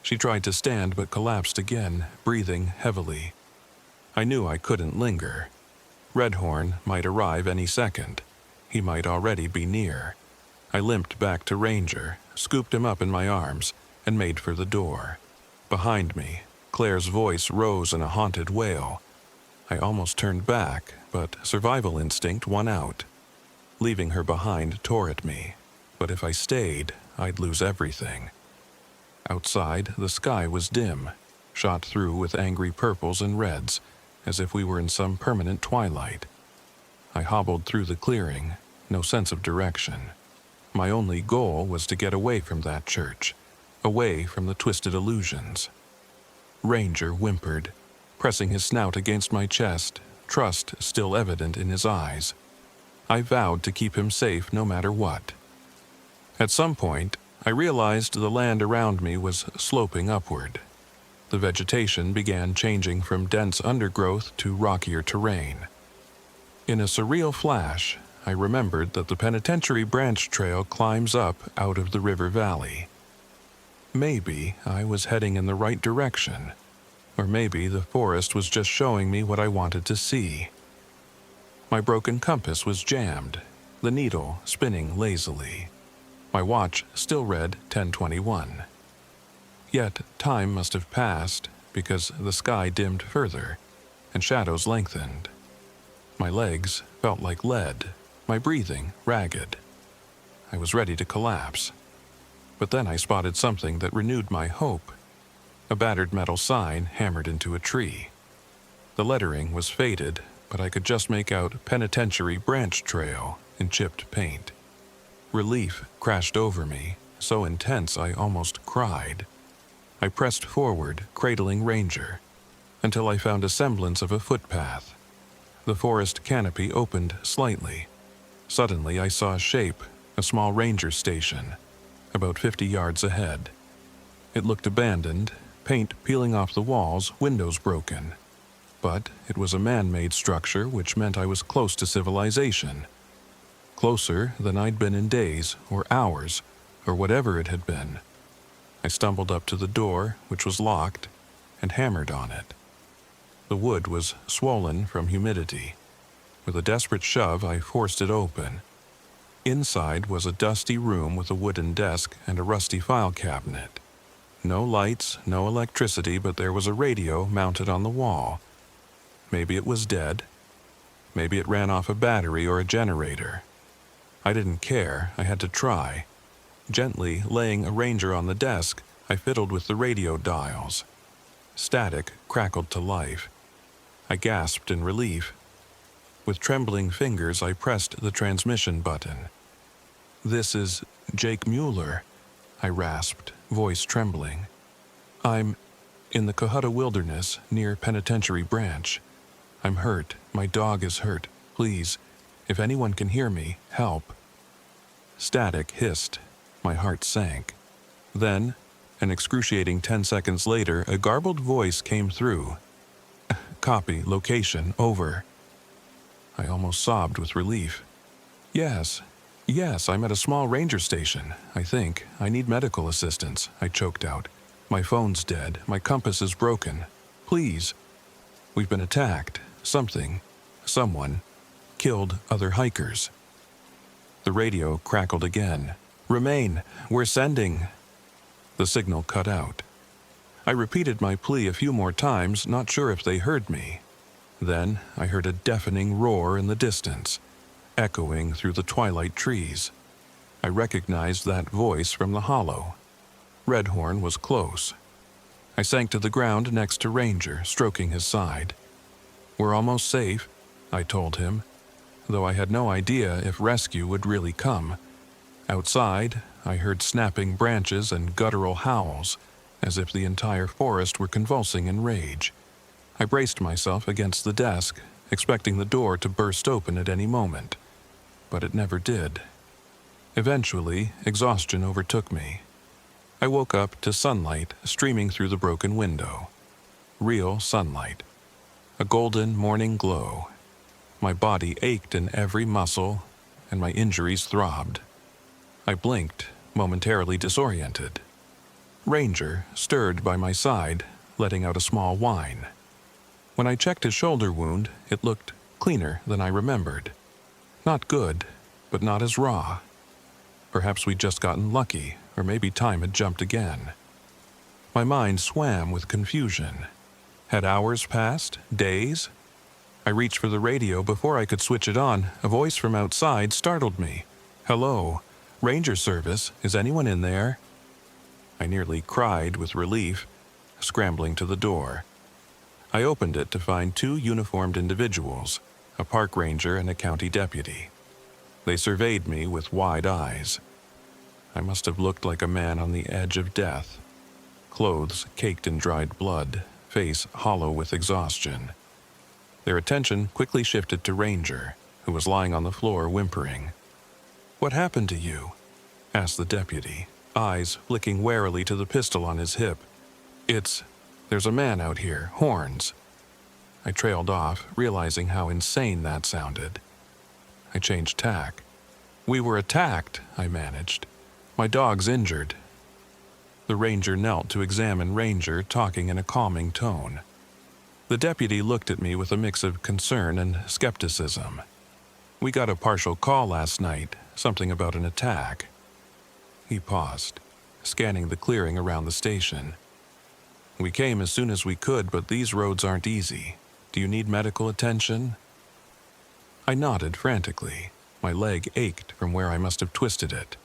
She tried to stand but collapsed again, breathing heavily. I knew I couldn't linger. Redhorn might arrive any second. He might already be near. I limped back to Ranger, scooped him up in my arms, and made for the door. Behind me, Claire's voice rose in a haunted wail. I almost turned back, but survival instinct won out. Leaving her behind tore at me, but if I stayed, I'd lose everything. Outside, the sky was dim, shot through with angry purples and reds, as if we were in some permanent twilight. I hobbled through the clearing, no sense of direction. My only goal was to get away from that church, away from the twisted illusions. Ranger whimpered, pressing his snout against my chest, trust still evident in his eyes. I vowed to keep him safe no matter what. At some point, I realized the land around me was sloping upward. The vegetation began changing from dense undergrowth to rockier terrain. In a surreal flash, I remembered that the penitentiary branch trail climbs up out of the river valley. Maybe I was heading in the right direction, or maybe the forest was just showing me what I wanted to see. My broken compass was jammed, the needle spinning lazily. My watch still read 10:21. Yet time must have passed because the sky dimmed further and shadows lengthened. My legs felt like lead, my breathing ragged. I was ready to collapse. But then I spotted something that renewed my hope. A battered metal sign hammered into a tree. The lettering was faded, but I could just make out Penitentiary Branch Trail in chipped paint. Relief crashed over me, so intense I almost cried. I pressed forward, cradling Ranger, until I found a semblance of a footpath. The forest canopy opened slightly. Suddenly I saw a shape, a small ranger station, about 50 yards ahead. It looked abandoned, paint peeling off the walls, windows broken. But it was a man-made structure, which meant I was close to civilization. Closer than I'd been in days, or hours, or whatever it had been. I stumbled up to the door, which was locked, and hammered on it. The wood was swollen from humidity. With a desperate shove, I forced it open. Inside was a dusty room with a wooden desk and a rusty file cabinet. No lights, no electricity, but there was a radio mounted on the wall. Maybe it was dead. Maybe it ran off a battery or a generator. I didn't care, I had to try. Gently laying a Ranger on the desk, I fiddled with the radio dials. Static crackled to life. I gasped in relief. With trembling fingers, I pressed the transmission button. "This is Jake Mueller," I rasped, voice trembling. "I'm in the Cohutta Wilderness, near Penitentiary Branch. I'm hurt. My dog is hurt. Please, if anyone can hear me, help." Static hissed. My heart sank. Then, an excruciating 10 seconds later, a garbled voice came through. "Copy, location, over." I almost sobbed with relief. Yes, I'm at a small ranger station, I think. I need medical assistance," I choked out. "My phone's dead. My compass is broken. Please. We've been attacked. Someone, killed other hikers." The radio crackled again. "Remain. We're sending." The signal cut out. I repeated my plea a few more times, not sure if they heard me. Then I heard a deafening roar in the distance, echoing through the twilight trees. I recognized that voice from the hollow. Redhorn was close. I sank to the ground next to Ranger, stroking his side. "We're almost safe," I told him. though I had no idea if rescue would really come. Outside, I heard snapping branches and guttural howls, as if the entire forest were convulsing in rage. I braced myself against the desk, expecting the door to burst open at any moment, but it never did. Eventually, exhaustion overtook me. I woke up to sunlight streaming through the broken window. Real sunlight. A golden morning glow. My body ached in every muscle, and my injuries throbbed. I blinked, momentarily disoriented. Ranger stirred by my side, letting out a small whine. When I checked his shoulder wound, it looked cleaner than I remembered. Not good, but not as raw. Perhaps we'd just gotten lucky, or maybe time had jumped again. My mind swam with confusion. Had hours passed? Days? I reached for the radio before I could switch it on. A voice from outside startled me. "Hello, Ranger Service, is anyone in there?" I nearly cried with relief, scrambling to the door. I opened it to find two uniformed individuals, a park ranger and a county deputy. They surveyed me with wide eyes. I must have looked like a man on the edge of death. Clothes caked in dried blood, face hollow with exhaustion. Their attention quickly shifted to Ranger, who was lying on the floor whimpering. "What happened to you?" asked the deputy, eyes flicking warily to the pistol on his hip. There's a man out here, horns." I trailed off, realizing how insane that sounded. I changed tack. "We were attacked," I managed. "My dog's injured." The ranger knelt to examine Ranger, talking in a calming tone. The deputy looked at me with a mix of concern and skepticism. "We got a partial call last night, something about an attack." He paused, scanning the clearing around the station. "We came as soon as we could, but these roads aren't easy. Do you need medical attention?" I nodded frantically. My leg ached from where I must have twisted it.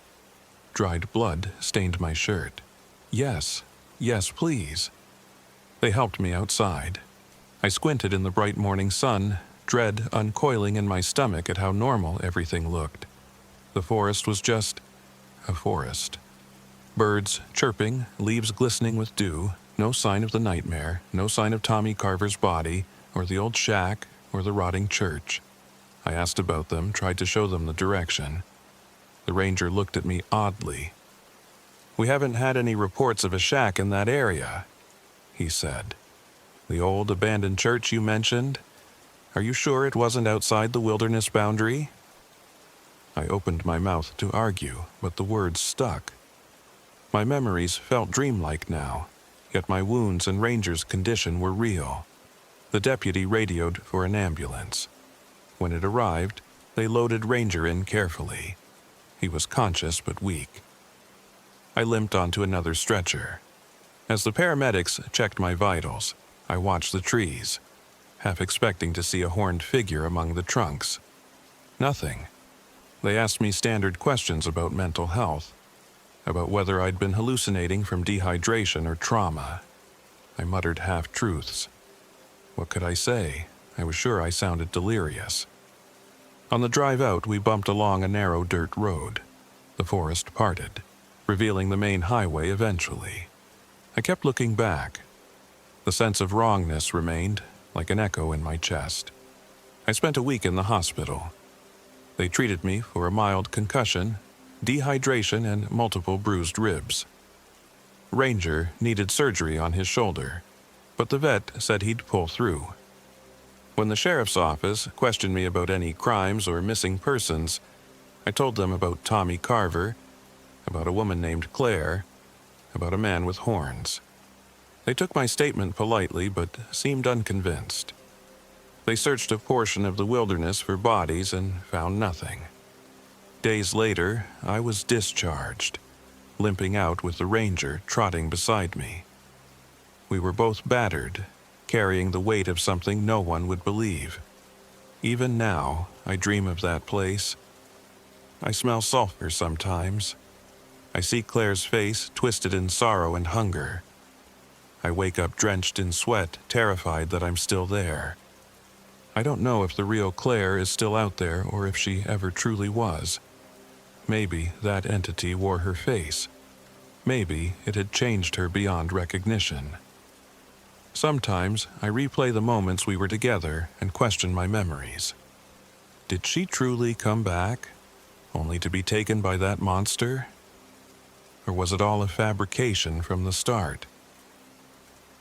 Dried blood stained my shirt. Yes, please." They helped me outside. I squinted in the bright morning sun, dread uncoiling in my stomach at how normal everything looked. The forest was just a forest. Birds chirping, leaves glistening with dew, no sign of the nightmare, no sign of Tommy Carver's body, or the old shack, or the rotting church. I asked about them, tried to show them the direction. The ranger looked at me oddly. "We haven't had any reports of a shack in that area," he said. "The old abandoned church you mentioned? Are you sure it wasn't outside the wilderness boundary?" I opened my mouth to argue, but the words stuck. My memories felt dreamlike now, yet my wounds and Ranger's condition were real. The deputy radioed for an ambulance. When it arrived, they loaded Ranger in carefully. He was conscious but weak. I limped onto another stretcher. As the paramedics checked my vitals, I watched the trees, half expecting to see a horned figure among the trunks. Nothing. They asked me standard questions about mental health, about whether I'd been hallucinating from dehydration or trauma. I muttered half-truths. What could I say? I was sure I sounded delirious. On the drive out, we bumped along a narrow dirt road. The forest parted, revealing the main highway eventually. I kept looking back. The sense of wrongness remained, like an echo in my chest. I spent a week in the hospital. They treated me for a mild concussion, dehydration, and multiple bruised ribs. Ranger needed surgery on his shoulder, but the vet said he'd pull through. When the sheriff's office questioned me about any crimes or missing persons, I told them about Tommy Carver, about a woman named Claire, about a man with horns. They took my statement politely, but seemed unconvinced. They searched a portion of the wilderness for bodies and found nothing. Days later, I was discharged, limping out with the ranger trotting beside me. We were both battered, carrying the weight of something no one would believe. Even now, I dream of that place. I smell sulfur sometimes. I see Claire's face twisted in sorrow and hunger. I wake up drenched in sweat, terrified that I'm still there. I don't know if the real Claire is still out there or if she ever truly was. Maybe that entity wore her face. Maybe it had changed her beyond recognition. Sometimes I replay the moments we were together and question my memories. Did she truly come back, only to be taken by that monster? Or was it all a fabrication from the start?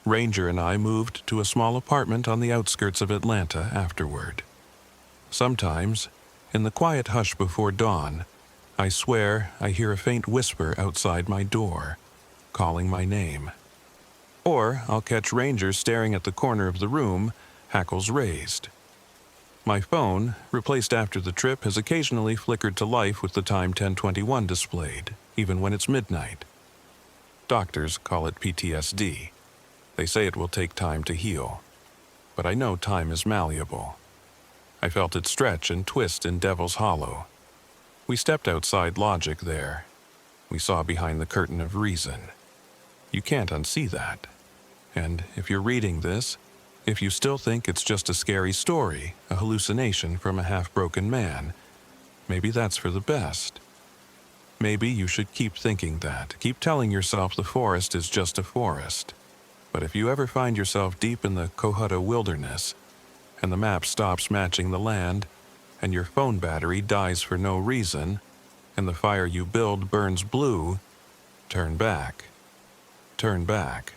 Ranger and I moved to a small apartment on the outskirts of Atlanta afterward. Sometimes, in the quiet hush before dawn, I swear I hear a faint whisper outside my door, calling my name. Or I'll catch Ranger staring at the corner of the room, hackles raised. My phone, replaced after the trip, has occasionally flickered to life with the time 10:21 displayed, even when it's midnight. Doctors call it PTSD. They say it will take time to heal. But I know time is malleable. I felt it stretch and twist in Devil's Hollow. We stepped outside logic there. We saw behind the curtain of reason. You can't unsee that. And if you're reading this, if you still think it's just a scary story, a hallucination from a half-broken man, maybe that's for the best. Maybe you should keep thinking that. Keep telling yourself the forest is just a forest. But if you ever find yourself deep in the Cohutta wilderness, and the map stops matching the land, and your phone battery dies for no reason, and the fire you build burns blue, turn back. Turn back.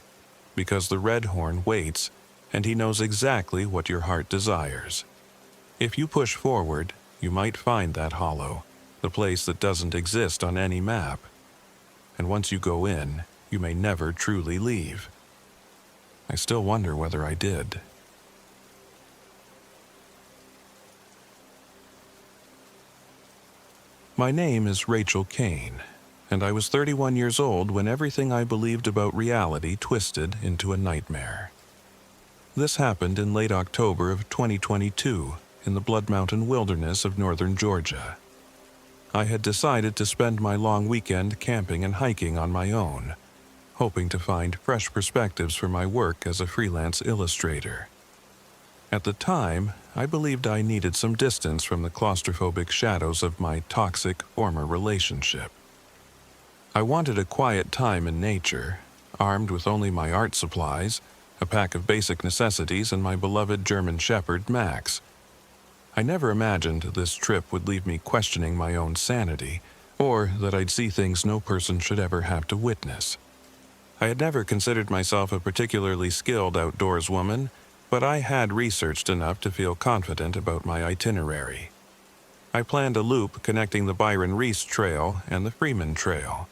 Because the red horn waits, and he knows exactly what your heart desires. If you push forward, you might find that hollow, the place that doesn't exist on any map. And once you go in, you may never truly leave. I still wonder whether I did. My name is Rachel Kane, and I was 31 years old when everything I believed about reality twisted into a nightmare. This happened in late October of 2022 in the Blood Mountain wilderness of northern Georgia. I had decided to spend my long weekend camping and hiking on my own, hoping to find fresh perspectives for my work as a freelance illustrator. At the time, I believed I needed some distance from the claustrophobic shadows of my toxic former relationship. I wanted a quiet time in nature, armed with only my art supplies, a pack of basic necessities, and my beloved German Shepherd, Max. I never imagined this trip would leave me questioning my own sanity, or that I'd see things no person should ever have to witness. I had never considered myself a particularly skilled outdoors woman, but I had researched enough to feel confident about my itinerary. I planned a loop connecting the Byron Reese Trail and the Freeman Trail,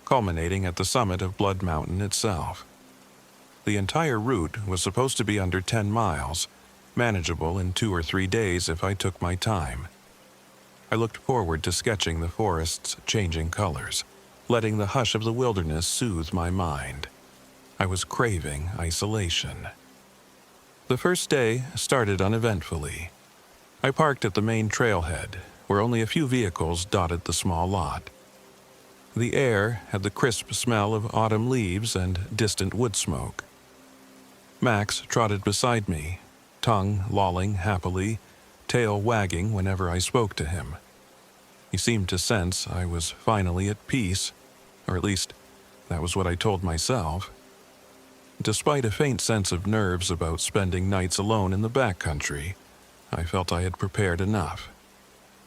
culminating at the summit of Blood Mountain itself. The entire route was supposed to be under 10 miles, manageable in 2 or 3 days if I took my time. I looked forward to sketching the forest's changing colors, letting the hush of the wilderness soothe my mind. I was craving isolation. The first day started uneventfully. I parked at the main trailhead, where only a few vehicles dotted the small lot. The air had the crisp smell of autumn leaves and distant wood smoke. Max trotted beside me, tongue lolling happily, tail wagging whenever I spoke to him. He seemed to sense I was finally at peace, or at least that was what I told myself. Despite a faint sense of nerves about spending nights alone in the backcountry, I felt I had prepared enough.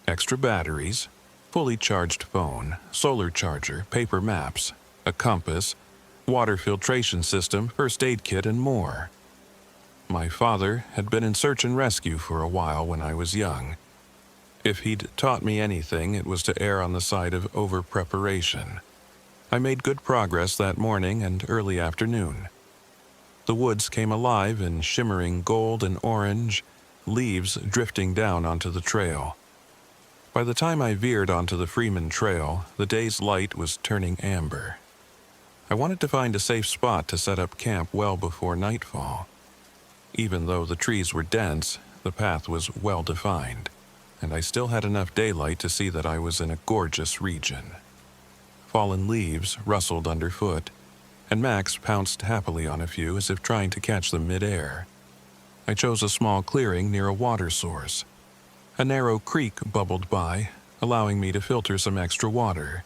Extra batteries, fully charged phone, solar charger, paper maps, a compass, water filtration system, first aid kit, and more. My father had been in search and rescue for a while when I was young. If he'd taught me anything, it was to err on the side of over-preparation. I made good progress that morning and early afternoon. The woods came alive in shimmering gold and orange, leaves drifting down onto the trail. By the time I veered onto the Freeman Trail, the day's light was turning amber. I wanted to find a safe spot to set up camp well before nightfall. Even though the trees were dense, the path was well defined, and I still had enough daylight to see that I was in a gorgeous region. Fallen leaves rustled underfoot, and Max pounced happily on a few as if trying to catch them mid-air. I chose a small clearing near a water source. A narrow creek bubbled by, allowing me to filter some extra water.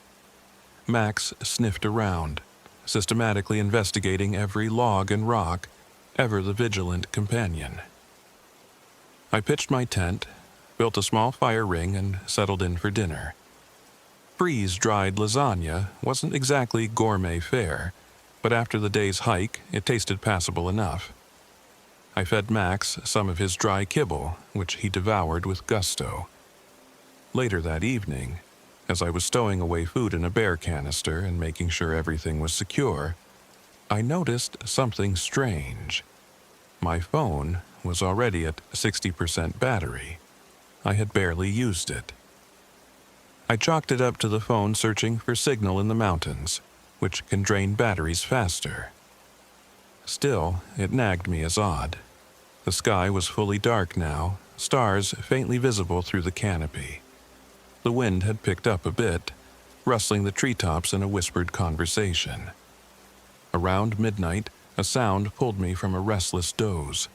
Max sniffed around, systematically investigating every log and rock, ever the vigilant companion. I pitched my tent, built a small fire ring, and settled in for dinner. Freeze-dried lasagna wasn't exactly gourmet fare, but after the day's hike, it tasted passable enough. I fed Max some of his dry kibble, which he devoured with gusto. Later that evening, as I was stowing away food in a bear canister and making sure everything was secure, I noticed something strange. My phone was already at 60% battery. I had barely used it. I chalked it up to the phone searching for signal in the mountains, which can drain batteries faster. Still, it nagged me as odd. The sky was fully dark now, stars faintly visible through the canopy. The wind had picked up a bit, rustling the treetops in a whispered conversation. Around midnight, a sound pulled me from a restless doze.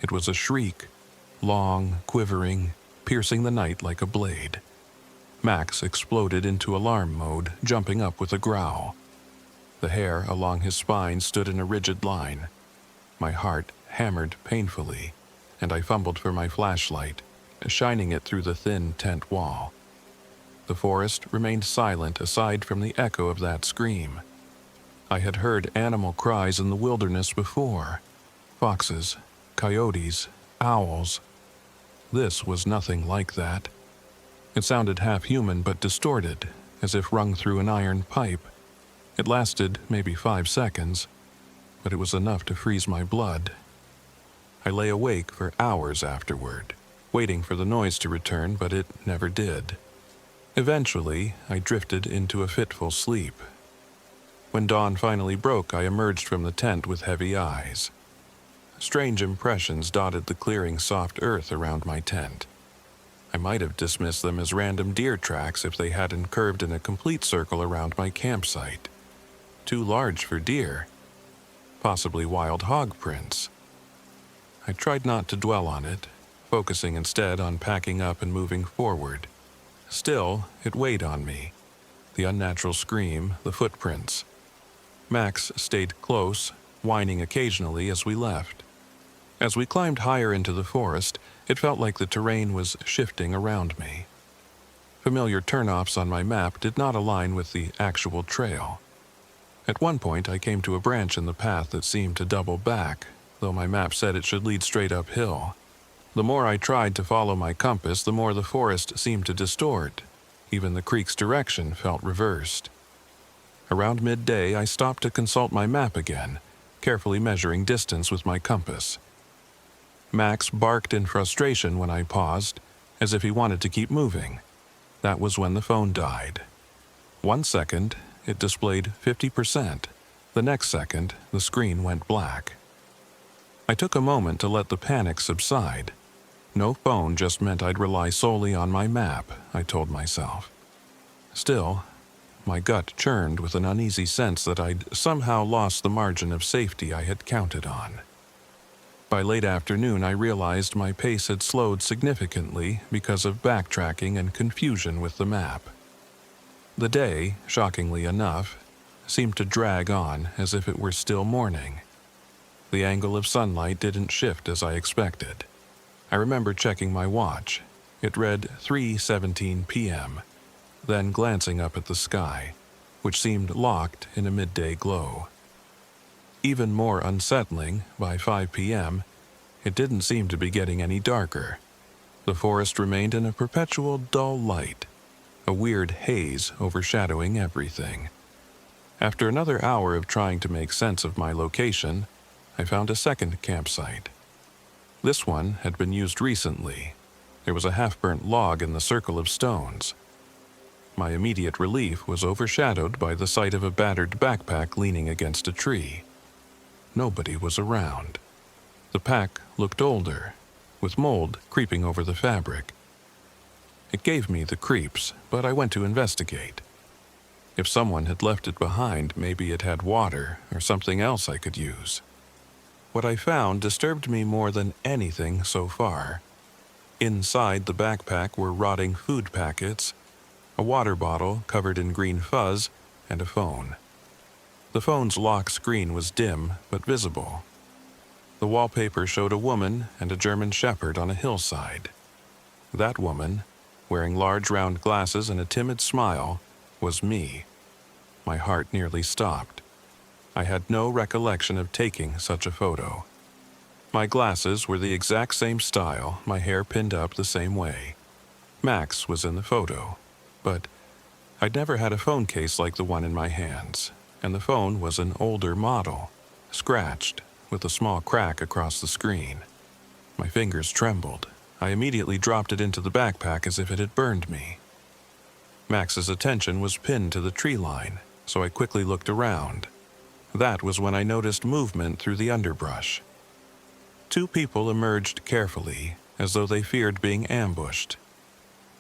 It was a shriek, long, quivering, piercing the night like a blade. Max exploded into alarm mode, jumping up with a growl. The hair along his spine stood in a rigid line. My heart hammered painfully, and I fumbled for my flashlight, shining it through the thin tent wall. The forest remained silent aside from the echo of that scream. I had heard animal cries in the wilderness before. Foxes, coyotes, owls. This was nothing like that. It sounded half human but distorted, as if rung through an iron pipe. It lasted maybe 5 seconds, but it was enough to freeze my blood. I lay awake for hours afterward, waiting for the noise to return, but it never did. Eventually, I drifted into a fitful sleep. When dawn finally broke, I emerged from the tent with heavy eyes. Strange impressions dotted the clearing soft earth around my tent. I might have dismissed them as random deer tracks if they hadn't curved in a complete circle around my campsite. Too large for deer. Possibly wild hog prints. I tried not to dwell on it, focusing instead on packing up and moving forward. Still, it weighed on me. The unnatural scream, the footprints. Max stayed close, whining occasionally as we left. As we climbed higher into the forest, it felt like the terrain was shifting around me. Familiar turnoffs on my map did not align with the actual trail. At one point, I came to a branch in the path that seemed to double back, though my map said it should lead straight uphill. The more I tried to follow my compass, the more the forest seemed to distort. Even the creek's direction felt reversed. Around midday, I stopped to consult my map again, carefully measuring distance with my compass. Max barked in frustration when I paused, as if he wanted to keep moving. That was when the phone died. 1 second, it displayed 50%. The next second, the screen went black. I took a moment to let the panic subside. No phone just meant I'd rely solely on my map, I told myself. Still, my gut churned with an uneasy sense that I'd somehow lost the margin of safety I had counted on. By late afternoon, I realized my pace had slowed significantly because of backtracking and confusion with the map. The day, shockingly enough, seemed to drag on as if it were still morning. The angle of sunlight didn't shift as I expected. I remember checking my watch. It read 3:17 p.m., then glancing up at the sky, which seemed locked in a midday glow. Even more unsettling, by 5 p.m., it didn't seem to be getting any darker. The forest remained in a perpetual dull light, a weird haze overshadowing everything. After another hour of trying to make sense of my location, I found a second campsite. This one had been used recently. There was a half-burnt log in the circle of stones. My immediate relief was overshadowed by the sight of a battered backpack leaning against a tree. Nobody was around. The pack looked older, with mold creeping over the fabric. It gave me the creeps, but I went to investigate. If someone had left it behind, maybe it had water or something else I could use. what I found disturbed me more than anything so far. Inside the backpack were rotting food packets, a water bottle covered in green fuzz, and a phone. The phone's lock screen was dim but visible. The wallpaper showed a woman and a German shepherd on a hillside. That woman, wearing large round glasses and a timid smile, was me. My heart nearly stopped. I had no recollection of taking such a photo. My glasses were the exact same style, my hair pinned up the same way. Max was in the photo, but I'd never had a phone case like the one in my hands, and the phone was an older model, scratched, with a small crack across the screen. My fingers trembled. I immediately dropped it into the backpack as if it had burned me. Max's attention was pinned to the tree line, so I quickly looked around. That was when I noticed movement through the underbrush. 2 people emerged carefully, as though they feared being ambushed.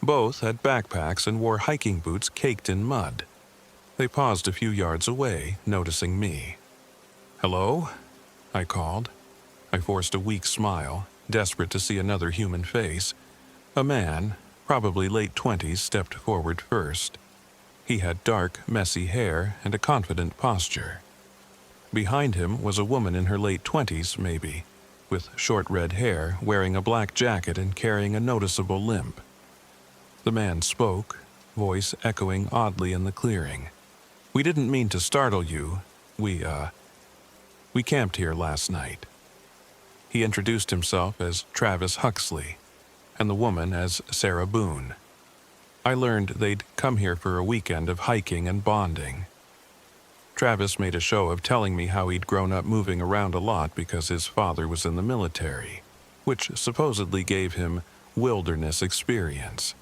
Both had backpacks and wore hiking boots caked in mud. They paused a few yards away, noticing me. "Hello?" I called. I forced a weak smile, desperate to see another human face. A man, probably late 20s, stepped forward first. He had dark, messy hair and a confident posture. Behind him was a woman in her late 20s, maybe, with short red hair, wearing a black jacket and carrying a noticeable limp. The man spoke, voice echoing oddly in the clearing. "We didn't mean to startle you. We camped here last night." He introduced himself as Travis Huxley, and the woman as Sarah Boone. I learned they'd come here for a weekend of hiking and bonding. Travis made a show of telling me how he'd grown up moving around a lot because his father was in the military, which supposedly gave him wilderness experience.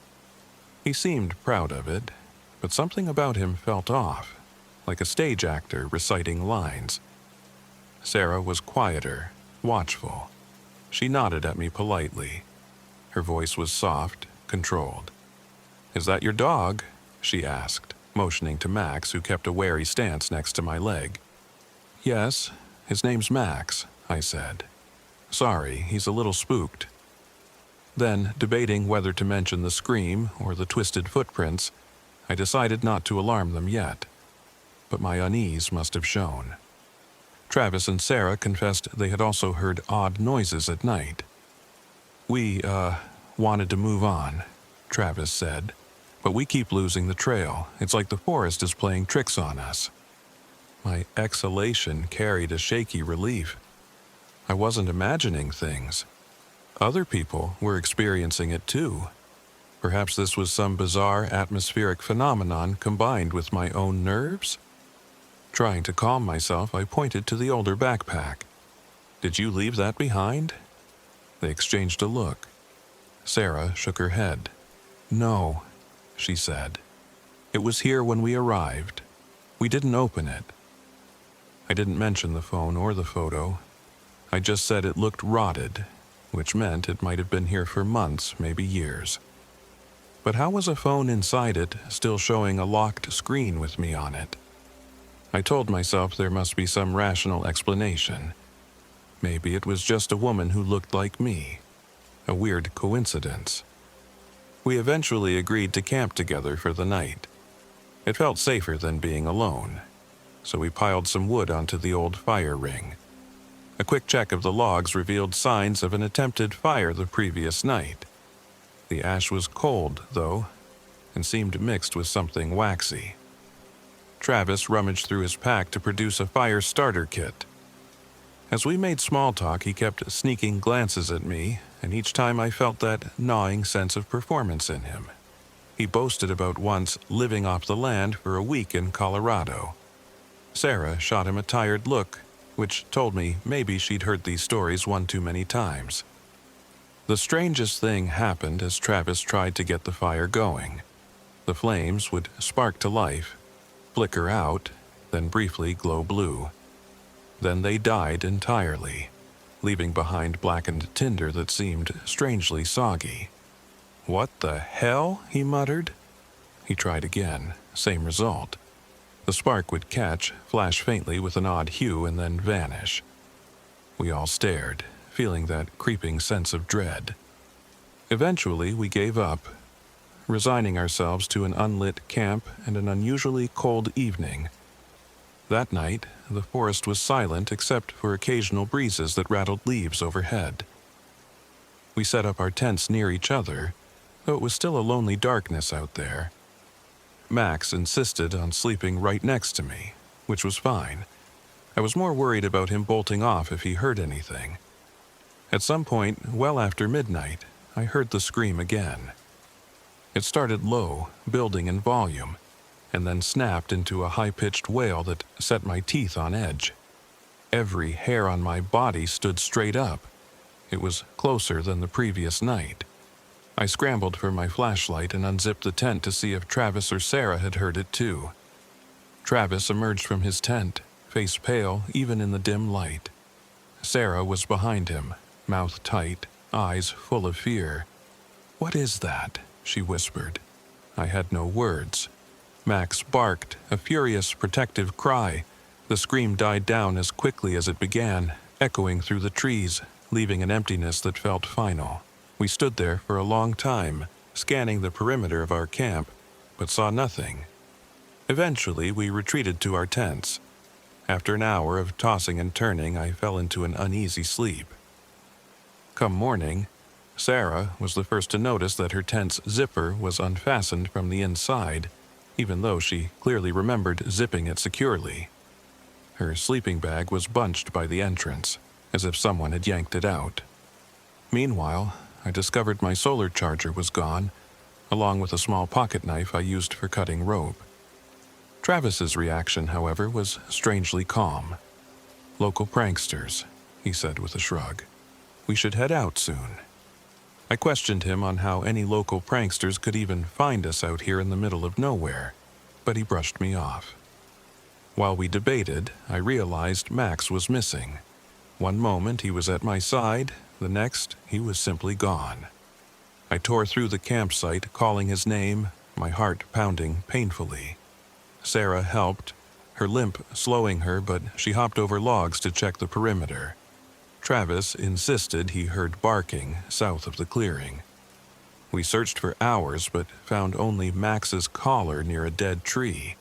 He seemed proud of it, but something about him felt off, like a stage actor reciting lines. Sarah was quieter, watchful. She nodded at me politely. Her voice was soft, controlled. "Is that your dog?" she asked, motioning to Max, who kept a wary stance next to my leg. "Yes, his name's Max," I said. "Sorry, he's a little spooked." Then, debating whether to mention the scream or the twisted footprints, I decided not to alarm them yet. But my unease must have shown. Travis and Sarah confessed they had also heard odd noises at night. "We, wanted to move on," Travis said, "but we keep losing the trail. It's like the forest is playing tricks on us." My exhalation carried a shaky relief. I wasn't imagining things. Other people were experiencing it too. Perhaps this was some bizarre atmospheric phenomenon combined with my own nerves? Trying to calm myself, I pointed to the older backpack. "Did you leave that behind?" They exchanged a look. Sarah shook her head. "No," she said. "It was here when we arrived. We didn't open it." I didn't mention the phone or the photo. I just said it looked rotted, which meant it might have been here for months, maybe years. But how was a phone inside it still showing a locked screen with me on it? I told myself there must be some rational explanation. Maybe it was just a woman who looked like me. A weird coincidence. We eventually agreed to camp together for the night. It felt safer than being alone, so we piled some wood onto the old fire ring. A quick check of the logs revealed signs of an attempted fire the previous night. The ash was cold, though, and seemed mixed with something waxy. Travis rummaged through his pack to produce a fire starter kit. As we made small talk, he kept sneaking glances at me, and each time I felt that gnawing sense of performance in him. He boasted about once living off the land for a week in Colorado. Sarah shot him a tired look, which told me maybe she'd heard these stories one too many times. The strangest thing happened as Travis tried to get the fire going. The flames would spark to life, flicker out, then briefly glow blue. Then they died entirely, leaving behind blackened tinder that seemed strangely soggy. "What the hell?" he muttered. He tried again, same result. The spark would catch, flash faintly with an odd hue, and then vanish. We all stared, feeling that creeping sense of dread. Eventually, we gave up, resigning ourselves to an unlit camp and an unusually cold evening. That night, the forest was silent except for occasional breezes that rattled leaves overhead. We set up our tents near each other, though it was still a lonely darkness out there. Max insisted on sleeping right next to me, which was fine. I was more worried about him bolting off if he heard anything. At some point, well after midnight, I heard the scream again. It started low, building in volume, and then snapped into a high-pitched wail that set my teeth on edge. Every hair on my body stood straight up. It was closer than the previous night. I scrambled for my flashlight and unzipped the tent to see if Travis or Sarah had heard it too. Travis emerged from his tent, face pale even in the dim light. Sarah was behind him, mouth tight, eyes full of fear. "What is that?" she whispered. I had no words. Max barked, a furious, protective cry. The scream died down as quickly as it began, echoing through the trees, leaving an emptiness that felt final. We stood there for a long time, scanning the perimeter of our camp, but saw nothing. Eventually, we retreated to our tents. After an hour of tossing and turning, I fell into an uneasy sleep. Come morning, Sarah was the first to notice that her tent's zipper was unfastened from the inside, even though she clearly remembered zipping it securely. Her sleeping bag was bunched by the entrance, as if someone had yanked it out. Meanwhile, I discovered my solar charger was gone, along with a small pocket knife I used for cutting rope. Travis's reaction, however, was strangely calm. "Local pranksters," he said with a shrug. "We should head out soon." I questioned him on how any local pranksters could even find us out here in the middle of nowhere, but he brushed me off. While we debated, I realized Max was missing. One moment he was at my side, the next he was simply gone. I tore through the campsite, calling his name, my heart pounding painfully. Sarah helped, her limp slowing her, but she hopped over logs to check the perimeter. Travis insisted he heard barking south of the clearing. We searched for hours but found only Max's collar near a dead tree.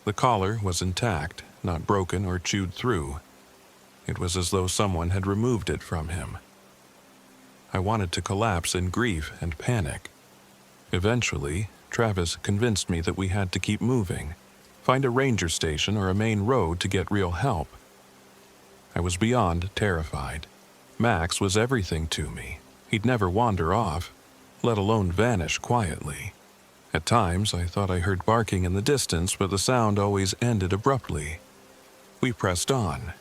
The collar was intact, not broken or chewed through. It was as though someone had removed it from him. I wanted to collapse in grief and panic. Eventually, Travis convinced me that we had to keep moving, find a ranger station or a main road to get real help. I was beyond terrified. Max was everything to me. He'd never wander off, let alone vanish quietly. At times, I thought I heard barking in the distance, but the sound always ended abruptly. We pressed on.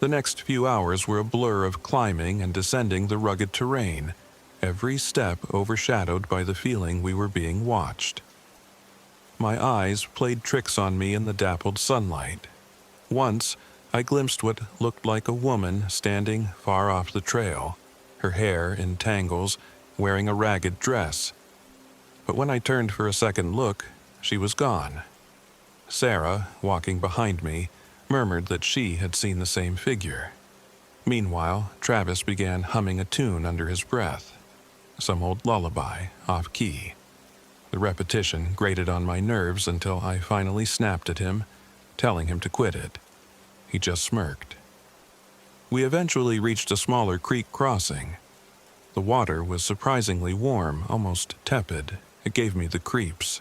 The next few hours were a blur of climbing and descending the rugged terrain, every step overshadowed by the feeling we were being watched. My eyes played tricks on me in the dappled sunlight. Once, I glimpsed what looked like a woman standing far off the trail, her hair in tangles, wearing a ragged dress. But when I turned for a second look, she was gone. Sarah, walking behind me, murmured that she had seen the same figure. Meanwhile, Travis began humming a tune under his breath, some old lullaby, off-key. The repetition grated on my nerves until I finally snapped at him, telling him to quit it. He just smirked. We eventually reached a smaller creek crossing. The water was surprisingly warm, almost tepid. It gave me the creeps.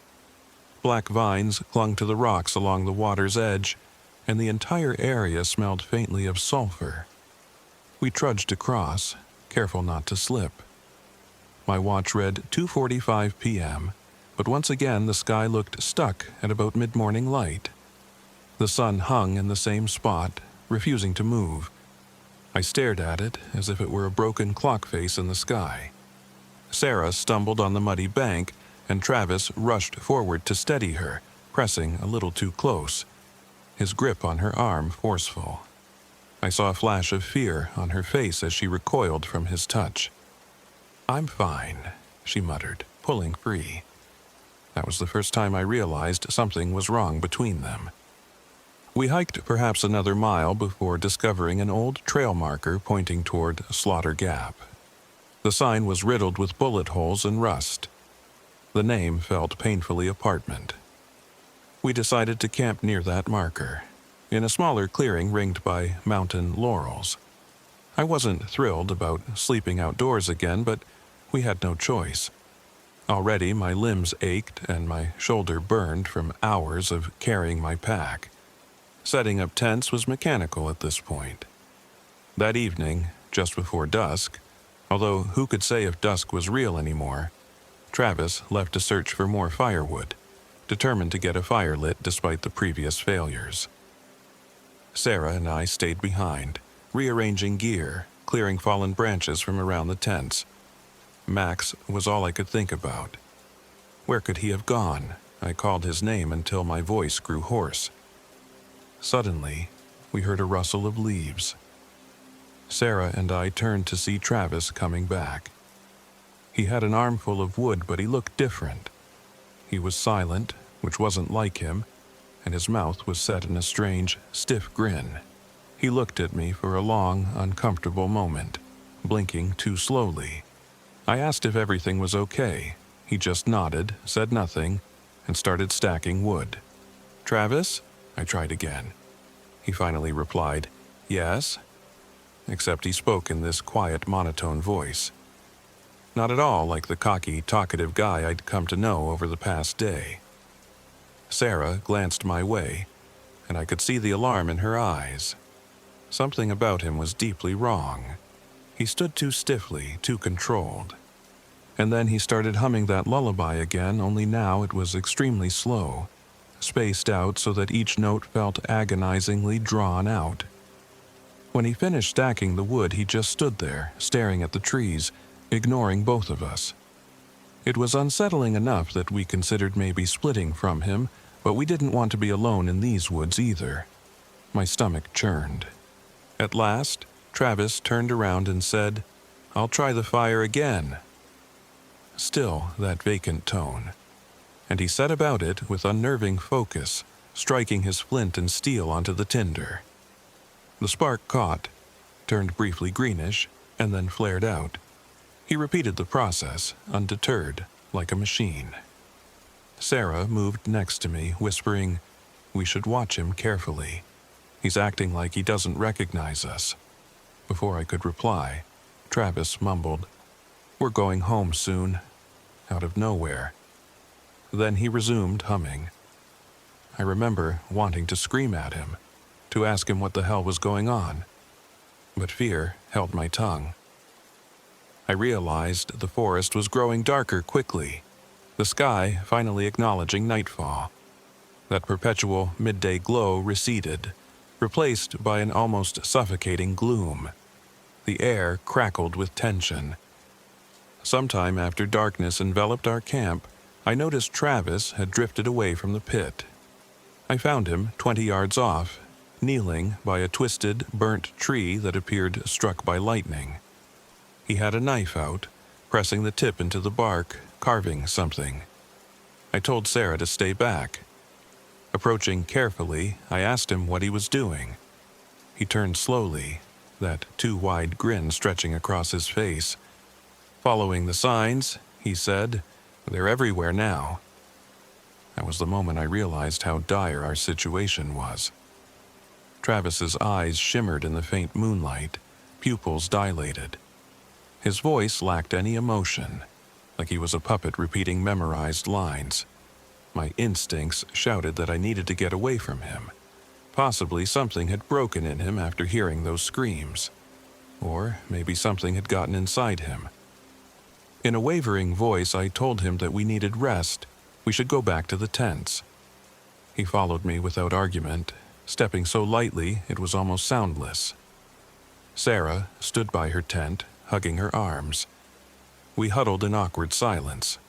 Black vines clung to the rocks along the water's edge, and the entire area smelled faintly of sulfur. We trudged across, careful not to slip. My watch read 2:45 p.m., but once again the sky looked stuck at about mid-morning light. The sun hung in the same spot, refusing to move. I stared at it as if it were a broken clock face in the sky. Sarah stumbled on the muddy bank, and Travis rushed forward to steady her, pressing a little too close, his grip on her arm forceful. I saw a flash of fear on her face as she recoiled from his touch. "I'm fine," she muttered, pulling free. That was the first time I realized something was wrong between them. We hiked perhaps another mile before discovering an old trail marker pointing toward Slaughter Gap. The sign was riddled with bullet holes and rust. The name felt painfully apartment. We decided to camp near that marker, in a smaller clearing ringed by mountain laurels. I wasn't thrilled about sleeping outdoors again, but we had no choice. Already my limbs ached and my shoulder burned from hours of carrying my pack. Setting up tents was mechanical at this point. That evening, just before dusk, although who could say if dusk was real anymore, Travis left to search for more firewood, determined to get a fire lit despite the previous failures. Sarah and I stayed behind, rearranging gear, clearing fallen branches from around the tents. Max was all I could think about. Where could he have gone? I called his name until my voice grew hoarse. Suddenly, we heard a rustle of leaves. Sarah and I turned to see Travis coming back. He had an armful of wood, but he looked different. He was silent, which wasn't like him, and his mouth was set in a strange, stiff grin. He looked at me for a long, uncomfortable moment, blinking too slowly. I asked if everything was okay. He just nodded, said nothing, and started stacking wood. "Travis?" I tried again. He finally replied, "Yes," except he spoke in this quiet, monotone voice. Not at all like the cocky, talkative guy I'd come to know over the past day. Sarah glanced my way, and I could see the alarm in her eyes. Something about him was deeply wrong. He stood too stiffly, too controlled. And then he started humming that lullaby again, only now it was extremely slow, spaced out so that each note felt agonizingly drawn out. When he finished stacking the wood, he just stood there, staring at the trees, ignoring both of us. It was unsettling enough that we considered maybe splitting from him, but we didn't want to be alone in these woods either. My stomach churned. At last, Travis turned around and said, "I'll try the fire again." Still that vacant tone. And he set about it with unnerving focus, striking his flint and steel onto the tinder. The spark caught, turned briefly greenish, and then flared out. He repeated the process, undeterred, like a machine. Sarah moved next to me, whispering, "We should watch him carefully. He's acting like he doesn't recognize us." Before I could reply, Travis mumbled, "We're going home soon," out of nowhere. Then he resumed humming. I remember wanting to scream at him, to ask him what the hell was going on, but fear held my tongue. I realized the forest was growing darker quickly, the sky finally acknowledging nightfall. That perpetual midday glow receded, replaced by an almost suffocating gloom. The air crackled with tension. Sometime after darkness enveloped our camp, I noticed Travis had drifted away from the pit. I found him 20 yards off, kneeling by a twisted, burnt tree that appeared struck by lightning. He had a knife out, pressing the tip into the bark, carving something. I told Sarah to stay back. Approaching carefully, I asked him what he was doing. He turned slowly, that too wide grin stretching across his face. "Following the signs," he said. "They're everywhere now." That was the moment I realized how dire our situation was. Travis's eyes shimmered in the faint moonlight, pupils dilated. His voice lacked any emotion, like he was a puppet repeating memorized lines. My instincts shouted that I needed to get away from him. Possibly something had broken in him after hearing those screams. Or maybe something had gotten inside him. In a wavering voice, I told him that we needed rest. We should go back to the tents. He followed me without argument, stepping so lightly it was almost soundless. Sarah stood by her tent, hugging her arms. We huddled in awkward silence.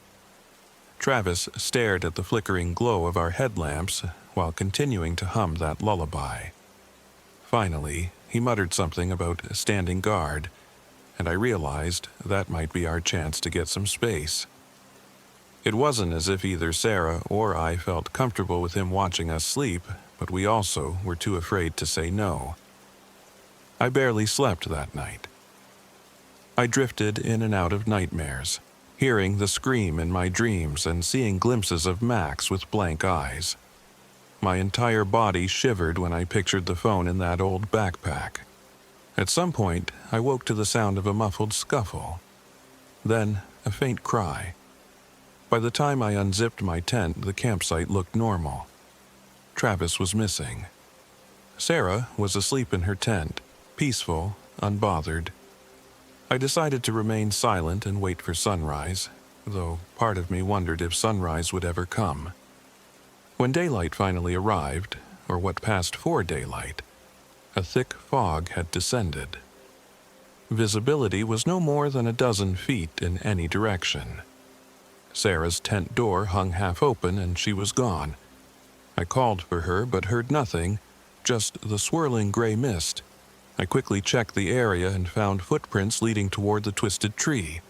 Travis stared at the flickering glow of our headlamps while continuing to hum that lullaby. Finally, he muttered something about standing guard, and I realized that might be our chance to get some space. It wasn't as if either Sarah or I felt comfortable with him watching us sleep, but we also were too afraid to say no. I barely slept that night. I drifted in and out of nightmares, hearing the scream in my dreams and seeing glimpses of Max with blank eyes. My entire body shivered when I pictured the phone in that old backpack. At some point, I woke to the sound of a muffled scuffle. Then, a faint cry. By the time I unzipped my tent, the campsite looked normal. Travis was missing. Sarah was asleep in her tent, peaceful, unbothered. I decided to remain silent and wait for sunrise, though part of me wondered if sunrise would ever come. When daylight finally arrived, or what passed for daylight, a thick fog had descended. Visibility was no more than a dozen feet in any direction. Sarah's tent door hung half open and she was gone. I called for her but heard nothing, just the swirling gray mist. I quickly checked the area and found footprints leading toward the twisted tree.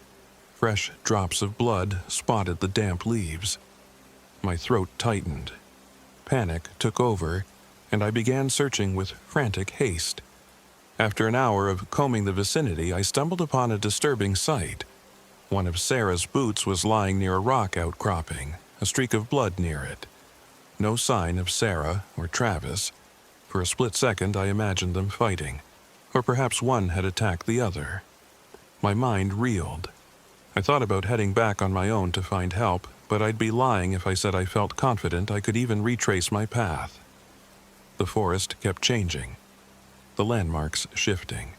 Fresh drops of blood spotted the damp leaves. My throat tightened. Panic took over, and I began searching with frantic haste. After an hour of combing the vicinity, I stumbled upon a disturbing sight. One of Sarah's boots was lying near a rock outcropping, a streak of blood near it. No sign of Sarah or Travis. For a split second, I imagined them fighting, or perhaps one had attacked the other. My mind reeled. I thought about heading back on my own to find help, but I'd be lying if I said I felt confident I could even retrace my path. The forest kept changing, the landmarks shifting.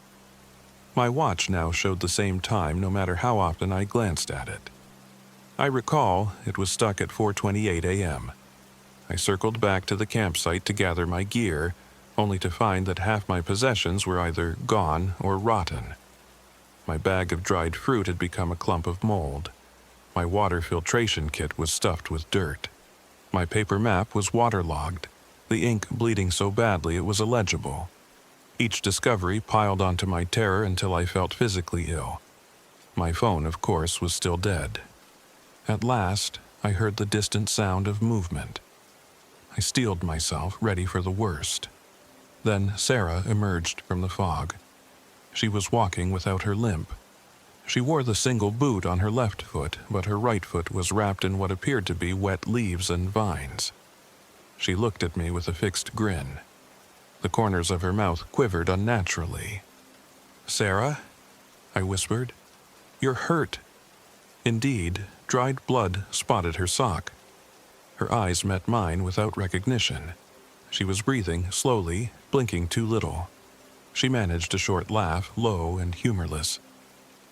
My watch now showed the same time no matter how often I glanced at it. I recall it was stuck at 4:28 a.m. I circled back to the campsite to gather my gear, only to find that half my possessions were either gone or rotten. My bag of dried fruit had become a clump of mold. My water filtration kit was stuffed with dirt. My paper map was waterlogged, the ink bleeding so badly it was illegible. Each discovery piled onto my terror until I felt physically ill. My phone, of course, was still dead. At last, I heard the distant sound of movement. I steeled myself, ready for the worst. Then Sarah emerged from the fog. She was walking without her limp. She wore the single boot on her left foot, but her right foot was wrapped in what appeared to be wet leaves and vines. She looked at me with a fixed grin. The corners of her mouth quivered unnaturally. "Sarah?" I whispered. "You're hurt." Indeed, dried blood spotted her sock. Her eyes met mine without recognition. She was breathing slowly, blinking too little. She managed a short laugh, low and humorless.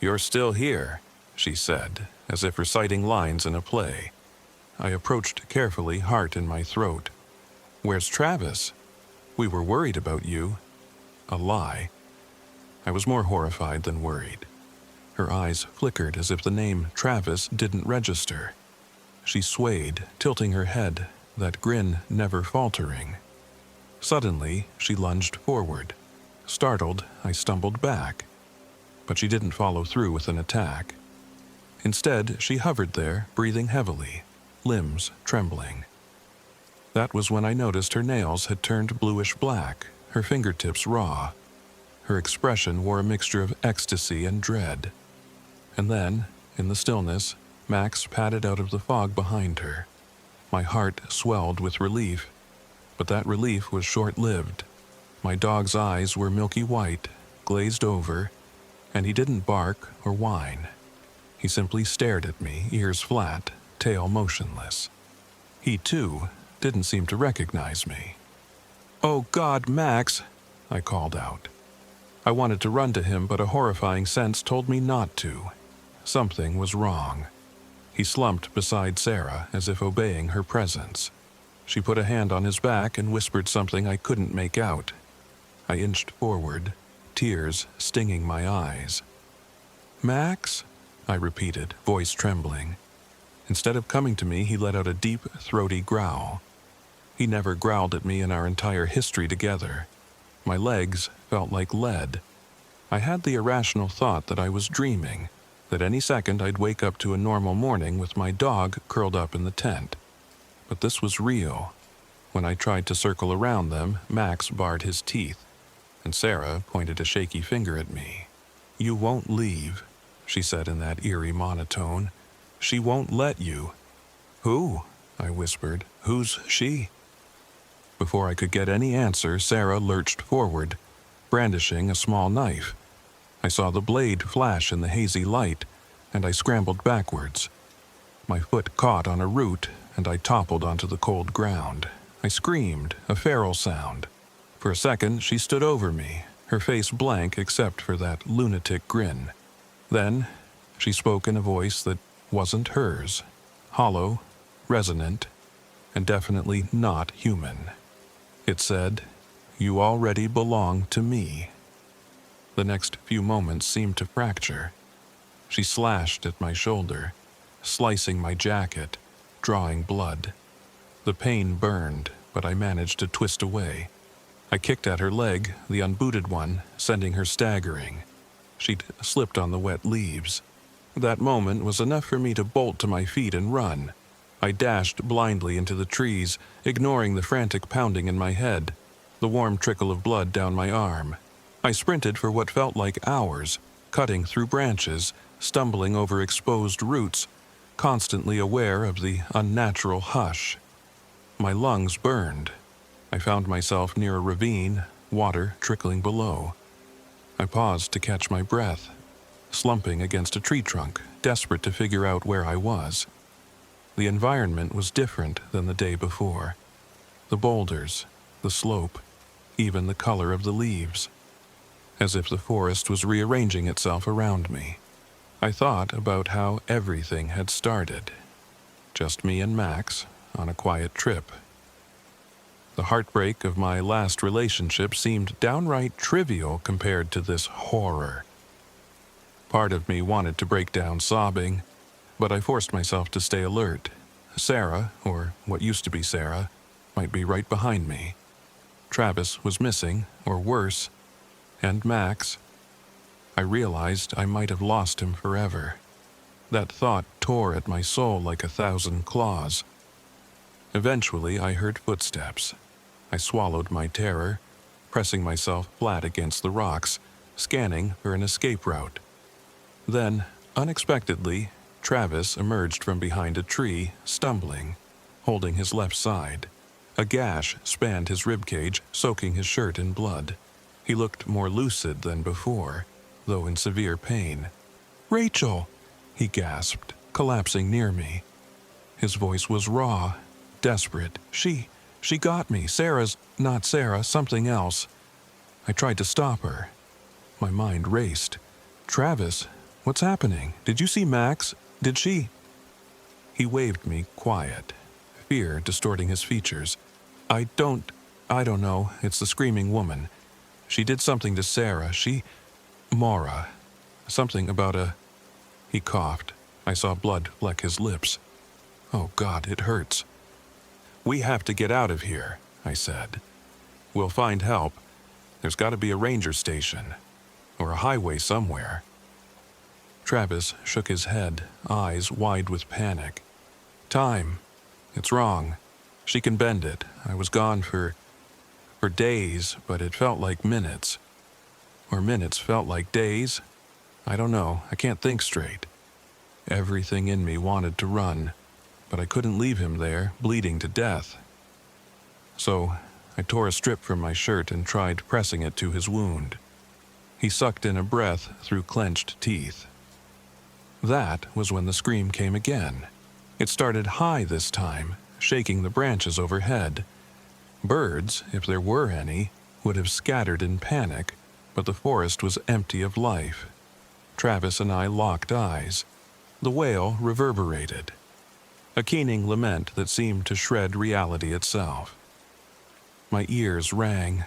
"You're still here," she said, as if reciting lines in a play. I approached carefully, heart in my throat. "Where's Travis? We were worried about you." A lie. I was more horrified than worried. Her eyes flickered as if the name Travis didn't register. She swayed, tilting her head, that grin never faltering. Suddenly, she lunged forward. Startled, I stumbled back. But she didn't follow through with an attack. Instead, she hovered there, breathing heavily, limbs trembling. That was when I noticed her nails had turned bluish black, her fingertips raw. Her expression wore a mixture of ecstasy and dread. And then, in the stillness, Max padded out of the fog behind her. My heart swelled with relief, but that relief was short-lived. My dog's eyes were milky white, glazed over, and he didn't bark or whine. He simply stared at me, ears flat, tail motionless. He, too, didn't seem to recognize me. "Oh God, Max!" I called out. I wanted to run to him, but a horrifying sense told me not to. Something was wrong. He slumped beside Sarah, as if obeying her presence. She put a hand on his back and whispered something I couldn't make out. I inched forward, tears stinging my eyes. "Max?" I repeated, voice trembling. Instead of coming to me, he let out a deep, throaty growl. He never growled at me in our entire history together. My legs felt like lead. I had the irrational thought that I was dreaming, that any second I'd wake up to a normal morning with my dog curled up in the tent. But this was real. When I tried to circle around them, Max barred his teeth, and Sarah pointed a shaky finger at me. "You won't leave," she said in that eerie monotone. "She won't let you." "Who?" I whispered. "Who's she?" Before I could get any answer, Sarah lurched forward, brandishing a small knife. I saw the blade flash in the hazy light, and I scrambled backwards. My foot caught on a root, and I toppled onto the cold ground. I screamed, a feral sound. For a second, she stood over me, her face blank except for that lunatic grin. Then, she spoke in a voice that wasn't hers, hollow, resonant, and definitely not human. It said, "You already belong to me." The next few moments seemed to fracture. She slashed at my shoulder, slicing my jacket, drawing blood. The pain burned, but I managed to twist away. I kicked at her leg, the unbooted one, sending her staggering. She'd slipped on the wet leaves. That moment was enough for me to bolt to my feet and run. I dashed blindly into the trees, ignoring the frantic pounding in my head, the warm trickle of blood down my arm. I sprinted for what felt like hours, cutting through branches, stumbling over exposed roots, constantly aware of the unnatural hush. My lungs burned. I found myself near a ravine, water trickling below. I paused to catch my breath, slumping against a tree trunk, desperate to figure out where I was. The environment was different than the day before. The boulders, the slope, even the color of the leaves. As if the forest was rearranging itself around me. I thought about how everything had started. Just me and Max on a quiet trip. The heartbreak of my last relationship seemed downright trivial compared to this horror. Part of me wanted to break down sobbing, but I forced myself to stay alert. Sarah, or what used to be Sarah, might be right behind me. Travis was missing, or worse, and Max. I realized I might have lost him forever. That thought tore at my soul like 1,000 claws. Eventually, I heard footsteps. I swallowed my terror, pressing myself flat against the rocks, scanning for an escape route. Then, unexpectedly, Travis emerged from behind a tree, stumbling, holding his left side. A gash spanned his ribcage, soaking his shirt in blood. He looked more lucid than before, though in severe pain. "Rachel!" he gasped, collapsing near me. His voice was raw, desperate. She got me. Sarah's not Sarah, something else." I tried to stop her. My mind raced. "Travis, what's happening? Did you see Max? Did she?" He waved me quiet, fear distorting his features. I don't know. It's the screaming woman. She did something to Sarah. Maura. Something about a..." He coughed. I saw blood fleck his lips. "Oh God, it hurts." "We have to get out of here," I said. "We'll find help. There's got to be a ranger station, or a highway somewhere." Travis shook his head, eyes wide with panic. "Time. It's wrong. She can bend it. I was gone for days, but it felt like minutes. Or minutes felt like days. I don't know. I can't think straight." Everything in me wanted to run, but I couldn't leave him there, bleeding to death. So I tore a strip from my shirt and tried pressing it to his wound. He sucked in a breath through clenched teeth. That was when the scream came again. It started high this time, shaking the branches overhead. Birds, if there were any, would have scattered in panic, but the forest was empty of life. Travis and I locked eyes. The wail reverberated. A keening lament that seemed to shred reality itself. My ears rang.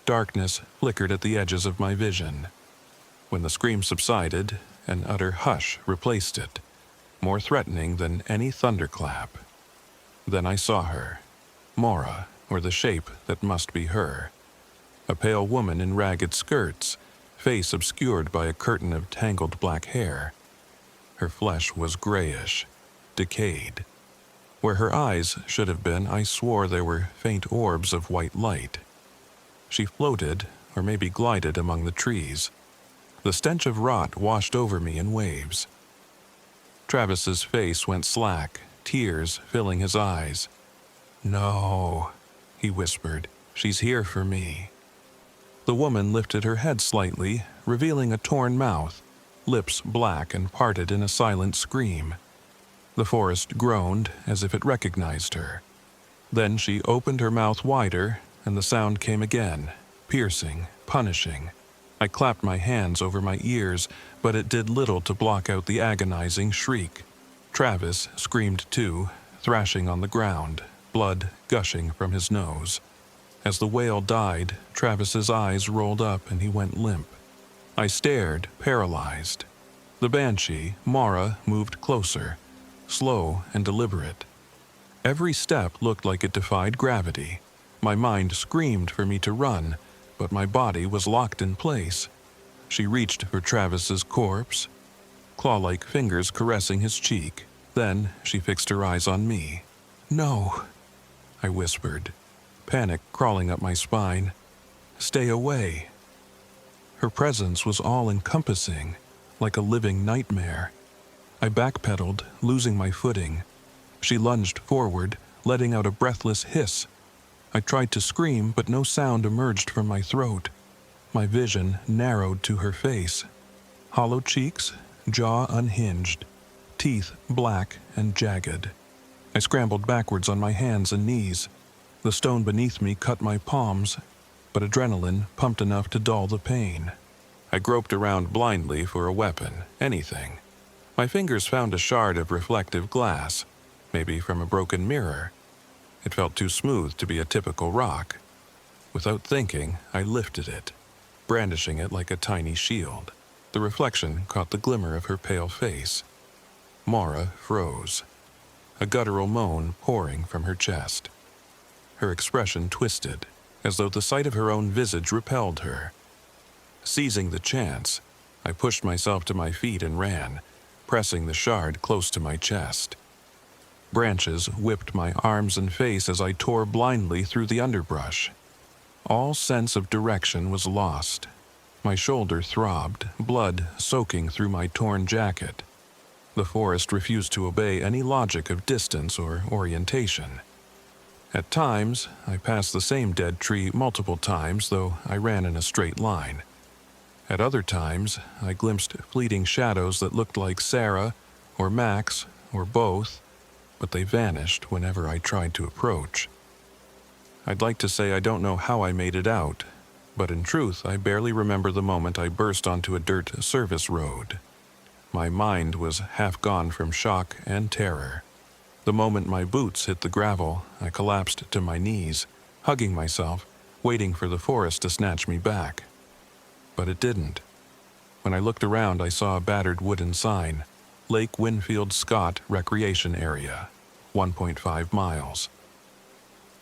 Darkness flickered at the edges of my vision. When the scream subsided, an utter hush replaced it, more threatening than any thunderclap. Then I saw her, Maura, or the shape that must be her. A pale woman in ragged skirts, face obscured by a curtain of tangled black hair. Her flesh was grayish, decayed. Where her eyes should have been, I swore there were faint orbs of white light. She floated, or maybe glided among the trees. The stench of rot washed over me in waves. Travis's face went slack, tears filling his eyes. "No," he whispered. "She's here for me." The woman lifted her head slightly, revealing a torn mouth, lips black and parted in a silent scream. The forest groaned as if it recognized her. Then she opened her mouth wider, and the sound came again, piercing, punishing. I clapped my hands over my ears, but it did little to block out the agonizing shriek. Travis screamed too, thrashing on the ground, blood gushing from his nose. As the wail died, Travis's eyes rolled up and he went limp. I stared, paralyzed. The banshee, Mara, moved closer, slow and deliberate. Every step looked like it defied gravity. My mind screamed for me to run, but my body was locked in place. She reached for Travis's corpse, claw-like fingers caressing his cheek. Then she fixed her eyes on me. "No," I whispered, panic crawling up my spine. "Stay away." Her presence was all-encompassing, like a living nightmare. I backpedaled, losing my footing. She lunged forward, letting out a breathless hiss. I tried to scream, but no sound emerged from my throat. My vision narrowed to her face. Hollow cheeks, jaw unhinged, teeth black and jagged. I scrambled backwards on my hands and knees. The stone beneath me cut my palms, but adrenaline pumped enough to dull the pain. I groped around blindly for a weapon, anything. My fingers found a shard of reflective glass, maybe from a broken mirror. It felt too smooth to be a typical rock. Without thinking, I lifted it, brandishing it like a tiny shield. The reflection caught the glimmer of her pale face. Mara froze, a guttural moan pouring from her chest. Her expression twisted, as though the sight of her own visage repelled her. Seizing the chance, I pushed myself to my feet and ran, pressing the shard close to my chest. Branches whipped my arms and face as I tore blindly through the underbrush. All sense of direction was lost. My shoulder throbbed, blood soaking through my torn jacket. The forest refused to obey any logic of distance or orientation. At times, I passed the same dead tree multiple times, though I ran in a straight line. At other times, I glimpsed fleeting shadows that looked like Sarah, or Max, or both, but they vanished whenever I tried to approach. I'd like to say I don't know how I made it out, but in truth I barely remember the moment I burst onto a dirt service road. My mind was half gone from shock and terror. The moment my boots hit the gravel, I collapsed to my knees, hugging myself, waiting for the forest to snatch me back. But it didn't. When I looked around, I saw a battered wooden sign, Lake Winfield Scott Recreation Area, 1.5 miles.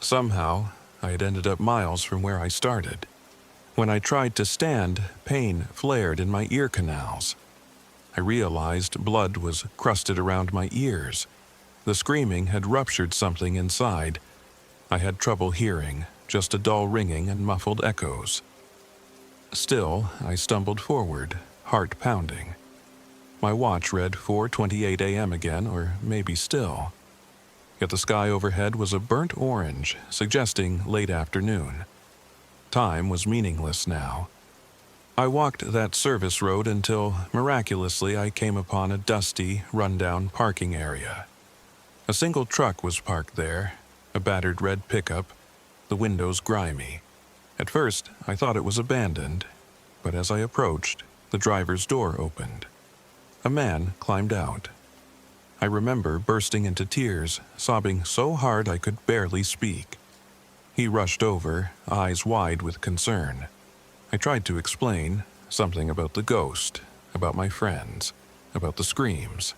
Somehow, I had ended up miles from where I started. When I tried to stand, pain flared in my ear canals. I realized blood was crusted around my ears. The screaming had ruptured something inside. I had trouble hearing, just a dull ringing and muffled echoes. Still, I stumbled forward, heart pounding. My watch read 4:28 a.m. again, or maybe still. Yet the sky overhead was a burnt orange, suggesting late afternoon. Time was meaningless now. I walked that service road until, miraculously, I came upon a dusty, run-down parking area. A single truck was parked there, a battered red pickup, the windows grimy. At first, I thought it was abandoned, but as I approached, the driver's door opened. A man climbed out. I remember bursting into tears, sobbing so hard I could barely speak. He rushed over, eyes wide with concern. I tried to explain, something about the ghost, about my friends, about the screams.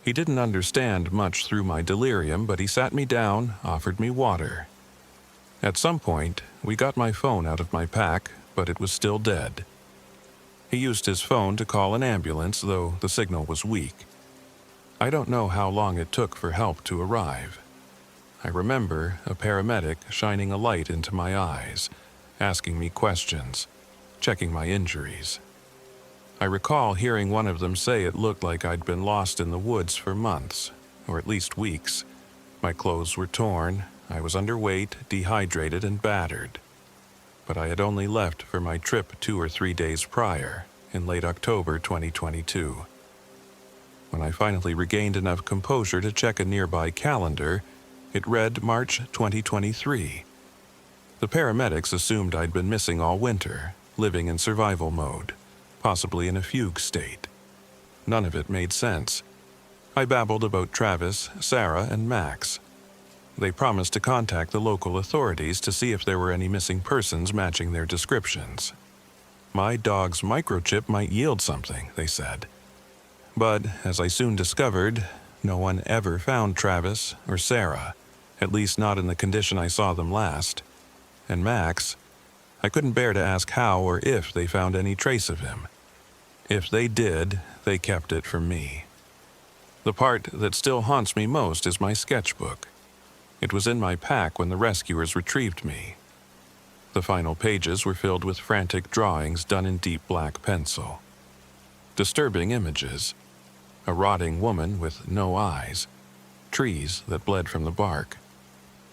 He didn't understand much through my delirium, but he sat me down, offered me water. At some point, we got my phone out of my pack, but it was still dead. He used his phone to call an ambulance, though the signal was weak. I don't know how long it took for help to arrive. I remember a paramedic shining a light into my eyes, asking me questions, checking my injuries. I recall hearing one of them say it looked like I'd been lost in the woods for months, or at least weeks. My clothes were torn, I was underweight, dehydrated, and battered. But I had only left for my trip 2 or 3 days prior, in late October 2022. When I finally regained enough composure to check a nearby calendar, it read March 2023. The paramedics assumed I'd been missing all winter, living in survival mode, possibly in a fugue state. None of it made sense. I babbled about Travis, Sarah, and Max. They promised to contact the local authorities to see if there were any missing persons matching their descriptions. My dog's microchip might yield something, they said. But, as I soon discovered, no one ever found Travis or Sarah, at least not in the condition I saw them last. And Max, I couldn't bear to ask how or if they found any trace of him. If they did, they kept it from me. The part that still haunts me most is my sketchbook. It was in my pack when the rescuers retrieved me. The final pages were filled with frantic drawings done in deep black pencil. Disturbing images. A rotting woman with no eyes. Trees that bled from the bark.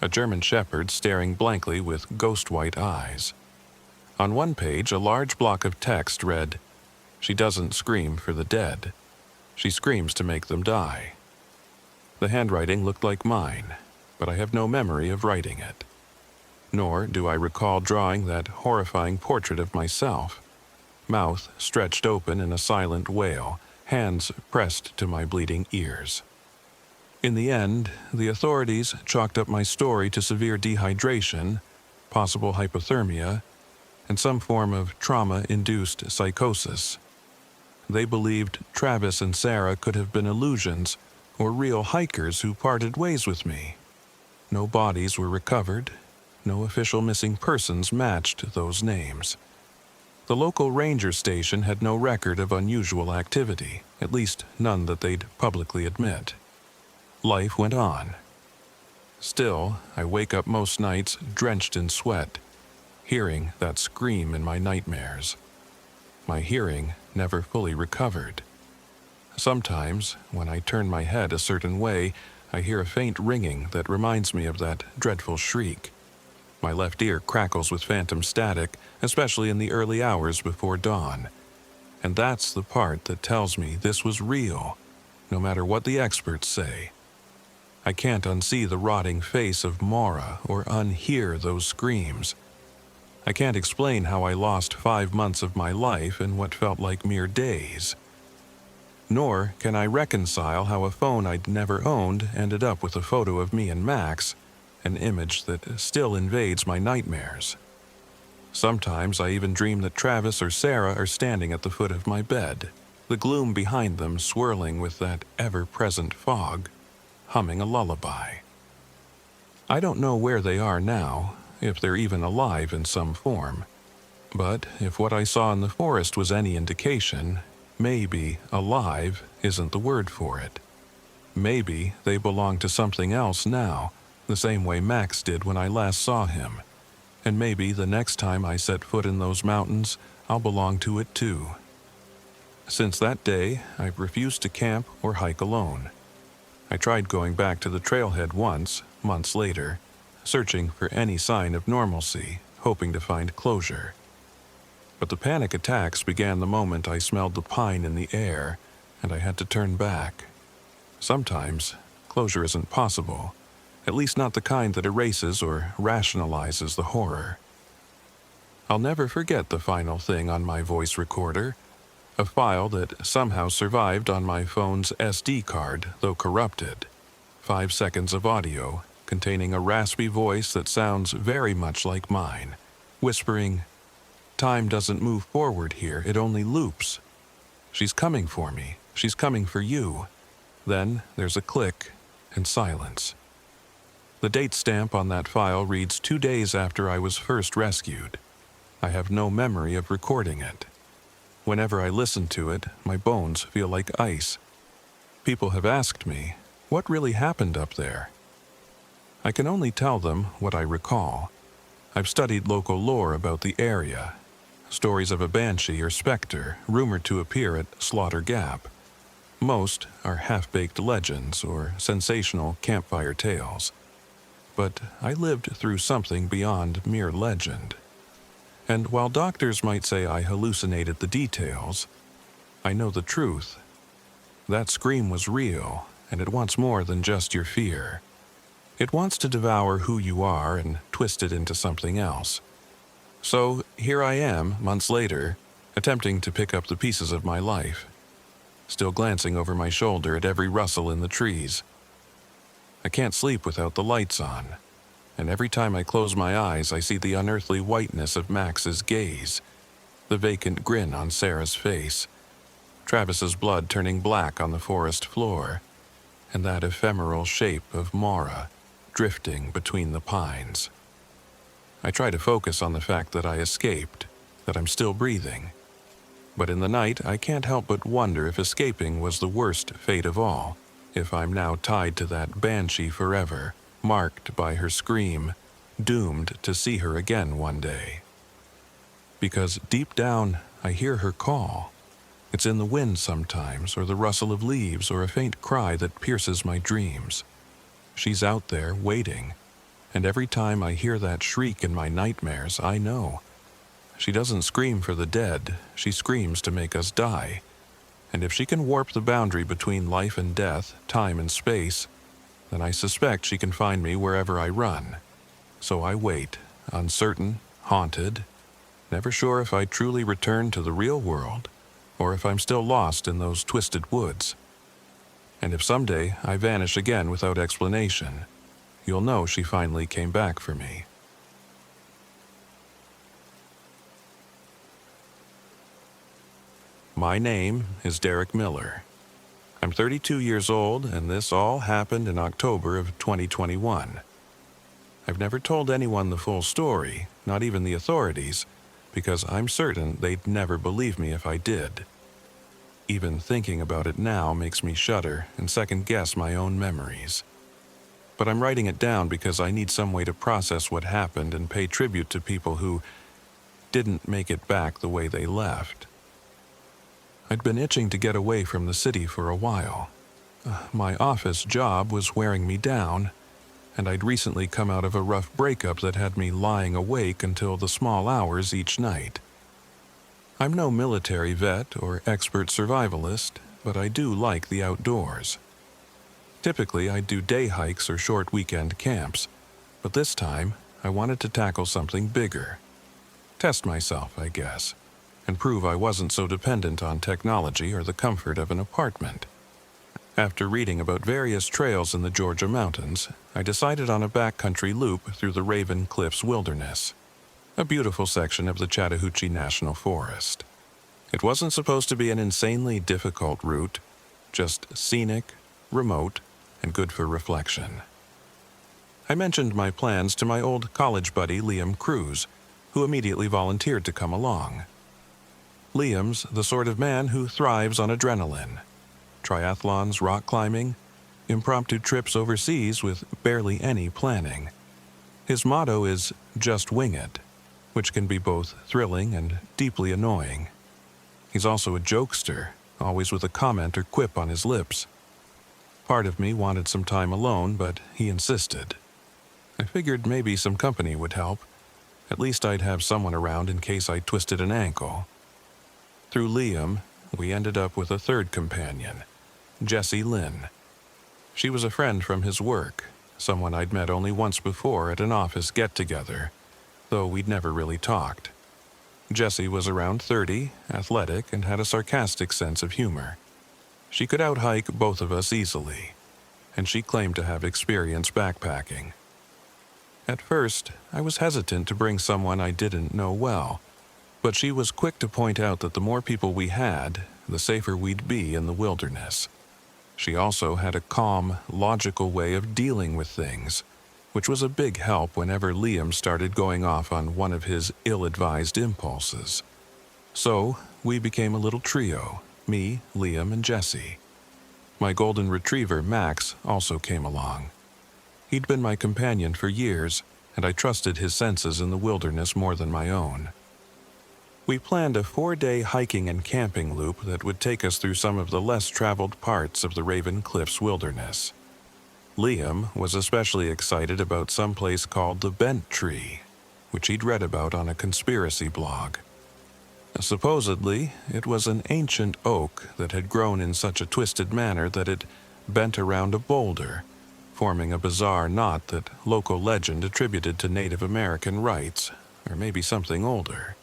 A German shepherd staring blankly with ghost-white eyes. On one page, a large block of text read, "She doesn't scream for the dead. She screams to make them die." The handwriting looked like mine, but I have no memory of writing it. Nor do I recall drawing that horrifying portrait of myself, mouth stretched open in a silent wail, hands pressed to my bleeding ears. In the end, the authorities chalked up my story to severe dehydration, possible hypothermia, and some form of trauma-induced psychosis. They believed Travis and Sarah could have been illusions or real hikers who parted ways with me. No bodies were recovered. No official missing persons matched those names. The local ranger station had no record of unusual activity, at least none that they'd publicly admit. Life went on. Still, I wake up most nights drenched in sweat, hearing that scream in my nightmares. My hearing never fully recovered. Sometimes, when I turn my head a certain way, I hear a faint ringing that reminds me of that dreadful shriek. My left ear crackles with phantom static, especially in the early hours before dawn. And that's the part that tells me this was real, no matter what the experts say. I can't unsee the rotting face of Maura or unhear those screams. I can't explain how I lost 5 months of my life in what felt like mere days. Nor can I reconcile how a phone I'd never owned ended up with a photo of me and Max, an image that still invades my nightmares. Sometimes I even dream that Travis or Sarah are standing at the foot of my bed, the gloom behind them swirling with that ever-present fog, humming a lullaby. I don't know where they are now, if they're even alive in some form. But if what I saw in the forest was any indication, maybe alive isn't the word for it. Maybe they belong to something else now, the same way Max did when I last saw him. And maybe the next time I set foot in those mountains, I'll belong to it too. Since that day, I've refused to camp or hike alone. I tried going back to the trailhead once, months later, searching for any sign of normalcy, hoping to find closure. But the panic attacks began the moment I smelled the pine in the air, and I had to turn back. Sometimes, closure isn't possible, at least not the kind that erases or rationalizes the horror. I'll never forget the final thing on my voice recorder, a file that somehow survived on my phone's SD card, though corrupted. 5 seconds of audio containing a raspy voice that sounds very much like mine, whispering, "Time doesn't move forward here, it only loops. She's coming for me, she's coming for you." Then there's a click and silence. The date stamp on that file reads 2 days after I was first rescued. I have no memory of recording it. Whenever I listen to it, my bones feel like ice. People have asked me, what really happened up there? I can only tell them what I recall. I've studied local lore about the area. Stories of a banshee or specter rumored to appear at Slaughter Gap. Most are half-baked legends or sensational campfire tales. But I lived through something beyond mere legend. And while doctors might say I hallucinated the details, I know the truth. That scream was real, and it wants more than just your fear. It wants to devour who you are and twist it into something else. So here I am, months later, attempting to pick up the pieces of my life, still glancing over my shoulder at every rustle in the trees. I can't sleep without the lights on, and every time I close my eyes I see the unearthly whiteness of Max's gaze, the vacant grin on Sarah's face, Travis's blood turning black on the forest floor, and that ephemeral shape of Mara drifting between the pines. I try to focus on the fact that I escaped, that I'm still breathing. But in the night, I can't help but wonder if escaping was the worst fate of all, if I'm now tied to that banshee forever, marked by her scream, doomed to see her again one day. Because deep down, I hear her call. It's in the wind sometimes, or the rustle of leaves, or a faint cry that pierces my dreams. She's out there, waiting, and every time I hear that shriek in my nightmares, I know. She doesn't scream for the dead, she screams to make us die. And if she can warp the boundary between life and death, time and space, then I suspect she can find me wherever I run. So I wait, uncertain, haunted, never sure if I truly return to the real world, or if I'm still lost in those twisted woods. And if someday I vanish again without explanation, you'll know she finally came back for me. My name is Derek Miller. I'm 32 years old, and this all happened in October of 2021. I've never told anyone the full story, not even the authorities, because I'm certain they'd never believe me if I did. Even thinking about it now makes me shudder and second-guess my own memories. But I'm writing it down because I need some way to process what happened and pay tribute to people who didn't make it back the way they left. I'd been itching to get away from the city for a while. My office job was wearing me down, and I'd recently come out of a rough breakup that had me lying awake until the small hours each night. I'm no military vet or expert survivalist, but I do like the outdoors. Typically, I'd do day hikes or short weekend camps, but this time, I wanted to tackle something bigger. Test myself, I guess, and prove I wasn't so dependent on technology or the comfort of an apartment. After reading about various trails in the Georgia mountains, I decided on a backcountry loop through the Raven Cliffs Wilderness, a beautiful section of the Chattahoochee National Forest. It wasn't supposed to be an insanely difficult route, just scenic, remote, and good for reflection. I mentioned my plans to my old college buddy Liam Cruz, who immediately volunteered to come along. Liam's the sort of man who thrives on adrenaline. Triathlons, rock climbing, impromptu trips overseas with barely any planning. His motto is, "Just wing it," which can be both thrilling and deeply annoying. He's also a jokester, always with a comment or quip on his lips. Part of me wanted some time alone, but he insisted. I figured maybe some company would help. At least I'd have someone around in case I twisted an ankle. Through Liam, we ended up with a third companion, Jessie Lynn. She was a friend from his work, someone I'd met only once before at an office get-together, though we'd never really talked. Jessie was around 30, athletic, and had a sarcastic sense of humor. She could out-hike both of us easily, and she claimed to have experience backpacking. At first, I was hesitant to bring someone I didn't know well, but she was quick to point out that the more people we had, the safer we'd be in the wilderness. She also had a calm, logical way of dealing with things, which was a big help whenever Liam started going off on one of his ill-advised impulses. So, we became a little trio, me, Liam, and Jessie. My golden retriever, Max, also came along. He'd been my companion for years, and I trusted his senses in the wilderness more than my own. We planned a 4-day hiking and camping loop that would take us through some of the less traveled parts of the Raven Cliffs wilderness. Liam was especially excited about some place called the Bent Tree, which he'd read about on a conspiracy blog. Supposedly, it was an ancient oak that had grown in such a twisted manner that it bent around a boulder, forming a bizarre knot that local legend attributed to Native American rites, or maybe something older.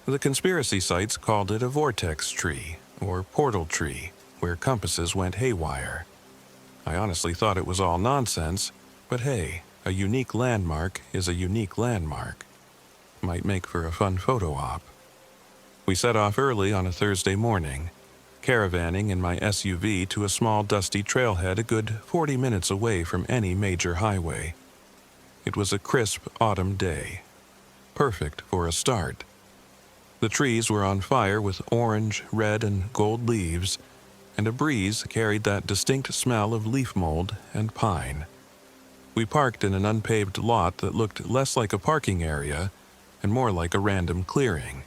The conspiracy sites called it a vortex tree, or portal tree, where compasses went haywire. I honestly thought it was all nonsense, but hey, a unique landmark is a unique landmark. Might make for a fun photo op. We set off early on a Thursday morning, caravanning in my SUV to a small dusty trailhead a good 40 minutes away from any major highway. It was a crisp autumn day, perfect for a start. The trees were on fire with orange, red, and gold leaves, and a breeze carried that distinct smell of leaf mold and pine. We parked in an unpaved lot that looked less like a parking area and more like a random clearing.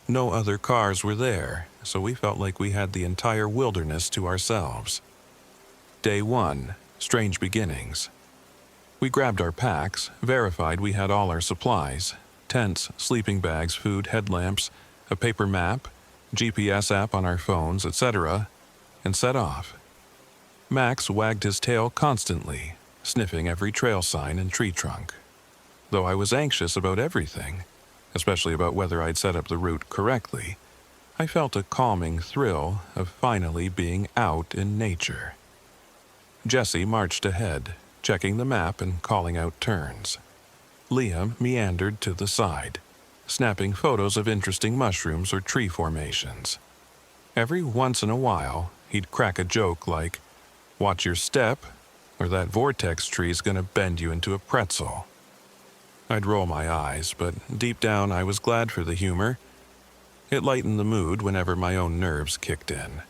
No other cars were there, so we felt like we had the entire wilderness to ourselves. Day 1, strange beginnings. We grabbed our packs, verified we had all our supplies, tents, sleeping bags, food, headlamps, a paper map, GPS app on our phones, etc., and set off. Max wagged his tail constantly, sniffing every trail sign and tree trunk. Though I was anxious about everything, especially about whether I'd set up the route correctly, I felt a calming thrill of finally being out in nature. Jesse marched ahead, checking the map and calling out turns. Liam meandered to the side, snapping photos of interesting mushrooms or tree formations. Every once in a while, he'd crack a joke like, "Watch your step, or that vortex tree's gonna bend you into a pretzel." I'd roll my eyes, but deep down I was glad for the humor. It lightened the mood whenever my own nerves kicked in.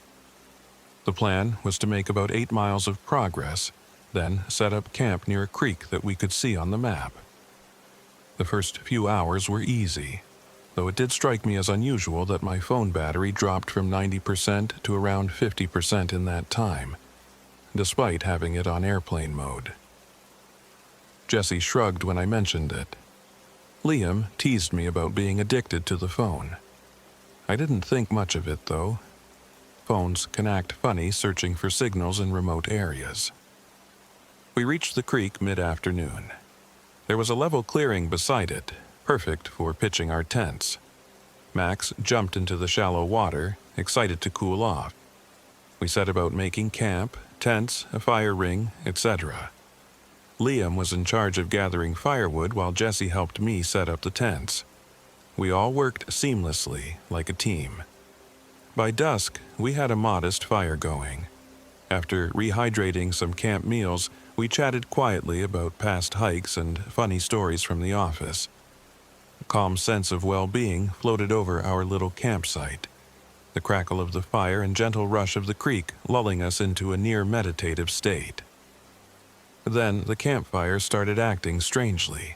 The plan was to make about 8 miles of progress, then set up camp near a creek that we could see on the map. The first few hours were easy, though it did strike me as unusual that my phone battery dropped from 90% to around 50% in that time, despite having it on airplane mode. Jesse shrugged when I mentioned it. Liam teased me about being addicted to the phone. I didn't think much of it, though. Phones can act funny searching for signals in remote areas. We reached the creek mid-afternoon. There was a level clearing beside it, perfect for pitching our tents. Max jumped into the shallow water, excited to cool off. We set about making camp, tents, a fire ring, etc. Liam was in charge of gathering firewood while Jesse helped me set up the tents. We all worked seamlessly, like a team. By dusk, we had a modest fire going. After rehydrating some camp meals, we chatted quietly about past hikes and funny stories from the office. A calm sense of well-being floated over our little campsite, the crackle of the fire and gentle rush of the creek lulling us into a near-meditative state. Then the campfire started acting strangely.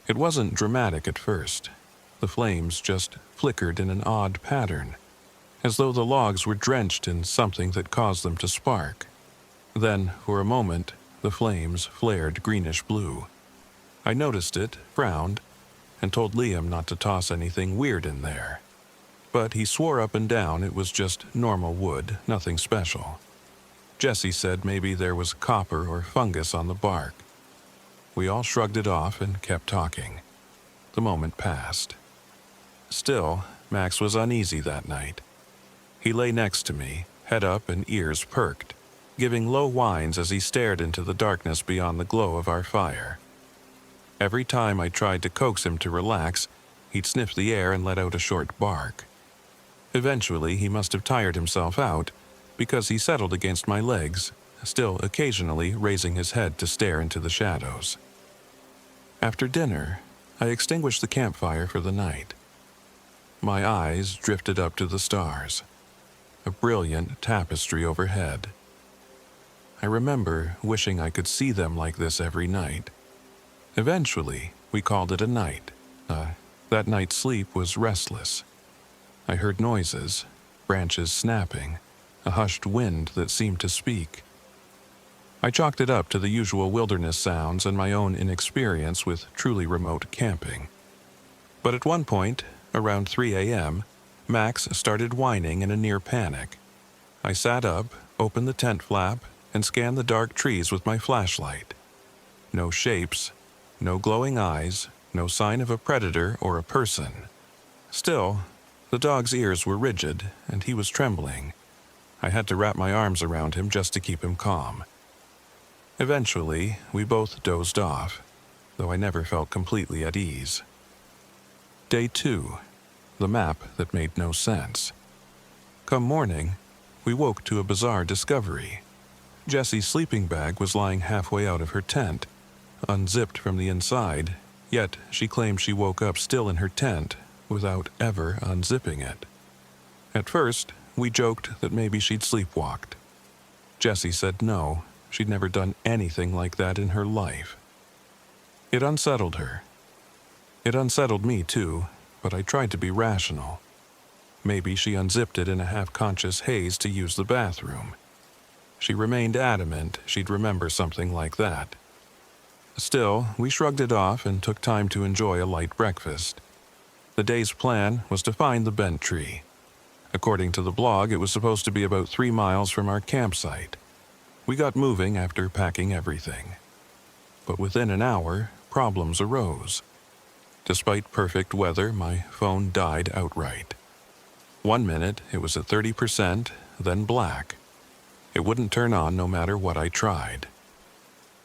It wasn't dramatic at first. The flames just flickered in an odd pattern, as though the logs were drenched in something that caused them to spark. Then, for a moment, the flames flared greenish-blue. I noticed it, frowned, and told Liam not to toss anything weird in there. But he swore up and down it was just normal wood, nothing special. Jesse said maybe there was copper or fungus on the bark. We all shrugged it off and kept talking. The moment passed. Still, Max was uneasy that night. He lay next to me, head up and ears perked, giving low whines as he stared into the darkness beyond the glow of our fire. Every time I tried to coax him to relax, he'd sniff the air and let out a short bark. Eventually, he must have tired himself out, because he settled against my legs, still occasionally raising his head to stare into the shadows. After dinner, I extinguished the campfire for the night. My eyes drifted up to the stars. a brilliant tapestry overhead. I remember wishing I could see them like this every night. Eventually, we called it a night. That night's sleep was restless. I heard noises, branches snapping, a hushed wind that seemed to speak. I chalked it up to the usual wilderness sounds and my own inexperience with truly remote camping. But at one point, around 3 a.m., Max started whining in a near panic. I sat up, opened the tent flap, and scanned the dark trees with my flashlight. No shapes, no glowing eyes, no sign of a predator or a person. Still, the dog's ears were rigid, and he was trembling. I had to wrap my arms around him just to keep him calm. Eventually, we both dozed off, though I never felt completely at ease. Day 2. The map that made no sense. Come morning, we woke to a bizarre discovery. Jessie's sleeping bag was lying halfway out of her tent, unzipped from the inside, yet she claimed she woke up still in her tent without ever unzipping it. At first, we joked that maybe she'd sleepwalked. Jessie said no, she'd never done anything like that in her life. It unsettled her. It unsettled me too, but I tried to be rational. Maybe she unzipped it in a half-conscious haze to use the bathroom. She remained adamant she'd remember something like that. Still, we shrugged it off and took time to enjoy a light breakfast. The day's plan was to find the bent tree. According to the blog, it was supposed to be about 3 miles from our campsite. We got moving after packing everything. But within an hour, problems arose. Despite perfect weather, my phone died outright. 1 minute, it was at 30%, then black. It wouldn't turn on no matter what I tried.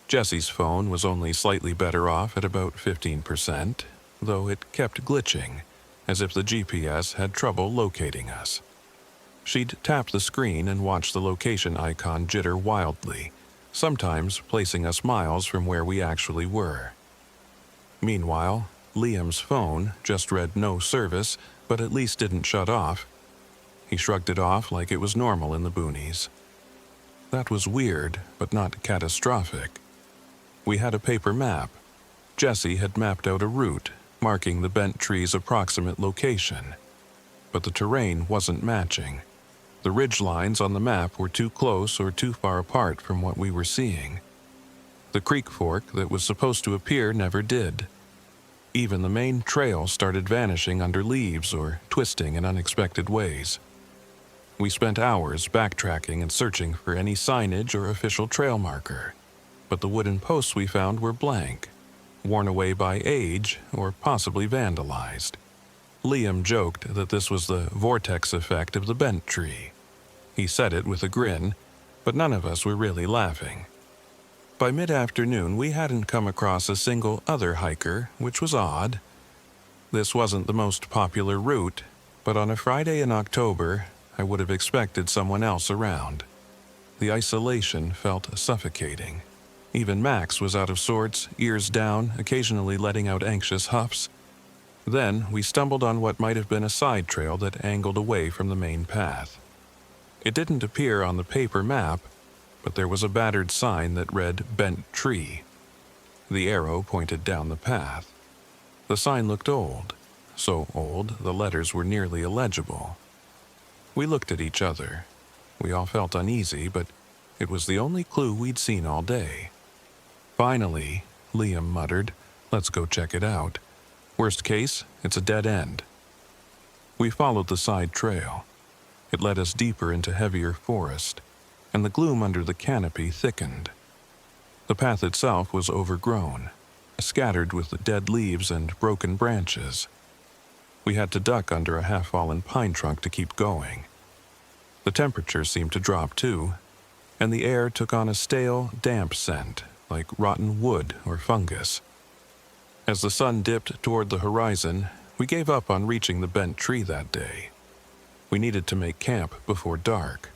Jessie's phone was only slightly better off at about 15%, though it kept glitching, as if the GPS had trouble locating us. She'd tap the screen and watch the location icon jitter wildly, sometimes placing us miles from where we actually were. Meanwhile, Liam's phone just read no service, but at least didn't shut off. He shrugged it off like it was normal in the boonies. That was weird, but not catastrophic. We had a paper map. Jessie had mapped out a route, marking the bent tree's approximate location. But the terrain wasn't matching. The ridge lines on the map were too close or too far apart from what we were seeing. The creek fork that was supposed to appear never did. Even the main trail started vanishing under leaves or twisting in unexpected ways. We spent hours backtracking and searching for any signage or official trail marker, but the wooden posts we found were blank, worn away by age or possibly vandalized. Liam joked that this was the vortex effect of the bent tree. He said it with a grin, but none of us were really laughing. By mid-afternoon, we hadn't come across a single other hiker, which was odd. This wasn't the most popular route, but on a Friday in October, I would have expected someone else around. The isolation felt suffocating. Even Max was out of sorts, ears down, occasionally letting out anxious huffs. Then we stumbled on what might have been a side trail that angled away from the main path. It didn't appear on the paper map, but there was a battered sign that read "Bent Tree." The arrow pointed down the path. The sign looked old, so old the letters were nearly illegible. We looked at each other. We all felt uneasy, but it was the only clue we'd seen all day. Finally, Liam muttered, "Let's go check it out. Worst case, it's a dead end." We followed the side trail. It led us deeper into heavier forest, and the gloom under the canopy thickened. The path itself was overgrown, scattered with dead leaves and broken branches. We had to duck under a half-fallen pine trunk to keep going. The temperature seemed to drop too, and the air took on a stale, damp scent, like rotten wood or fungus. As the sun dipped toward the horizon, we gave up on reaching the bent tree that day. We needed to make camp before dark.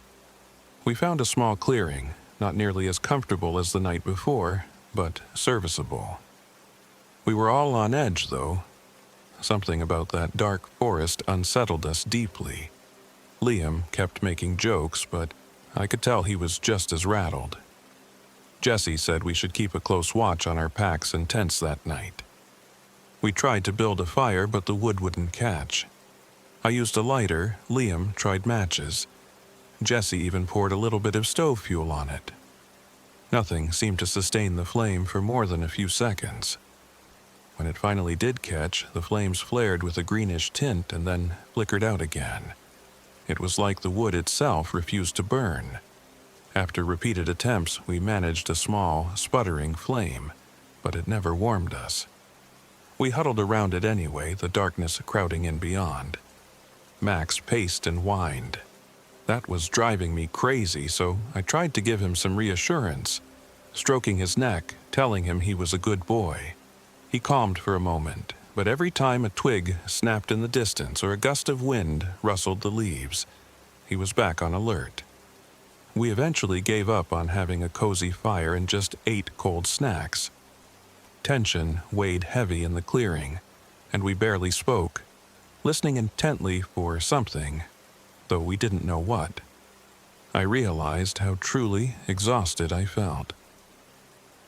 We found a small clearing, not nearly as comfortable as the night before, but serviceable. We were all on edge, though. Something about that dark forest unsettled us deeply. Liam kept making jokes, but I could tell he was just as rattled. Jesse said we should keep a close watch on our packs and tents that night. We tried to build a fire, but the wood wouldn't catch. I used a lighter, Liam tried matches. Jesse even poured a little bit of stove fuel on it. Nothing seemed to sustain the flame for more than a few seconds. When it finally did catch, the flames flared with a greenish tint and then flickered out again. It was like the wood itself refused to burn. After repeated attempts, we managed a small, sputtering flame, but it never warmed us. We huddled around it anyway, the darkness crowding in beyond. Max paced and whined. That was driving me crazy, so I tried to give him some reassurance, stroking his neck, telling him he was a good boy. He calmed for a moment, but every time a twig snapped in the distance or a gust of wind rustled the leaves, he was back on alert. We eventually gave up on having a cozy fire and just ate cold snacks. Tension weighed heavy in the clearing, and we barely spoke, listening intently for something, though we didn't know what. I realized how truly exhausted I felt.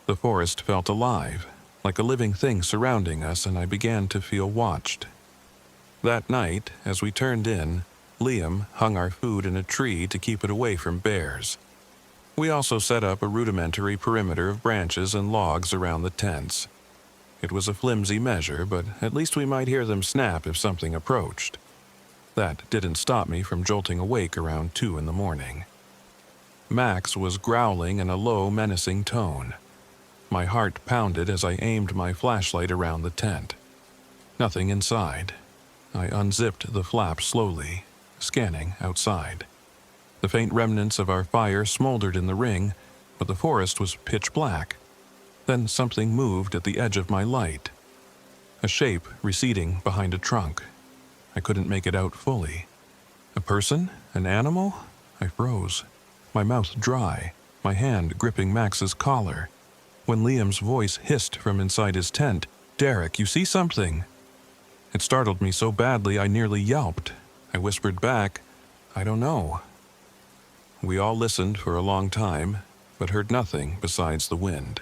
The forest felt alive, like a living thing surrounding us, and I began to feel watched. That night, as we turned in, Liam hung our food in a tree to keep it away from bears. We also set up a rudimentary perimeter of branches and logs around the tents. It was a flimsy measure, but at least we might hear them snap if something approached. That didn't stop me from jolting awake around 2 in the morning. Max was growling in a low, menacing tone. My heart pounded as I aimed my flashlight around the tent. Nothing inside. I unzipped the flap slowly, scanning outside. The faint remnants of our fire smoldered in the ring, but the forest was pitch black. Then something moved at the edge of my light. A shape receding behind a trunk. I couldn't make it out fully. A person? An animal? I froze, my mouth dry, my hand gripping Max's collar. When Liam's voice hissed from inside his tent, "Derek, you see something?" It startled me so badly I nearly yelped. I whispered back, "I don't know." We all listened for a long time, but heard nothing besides the wind.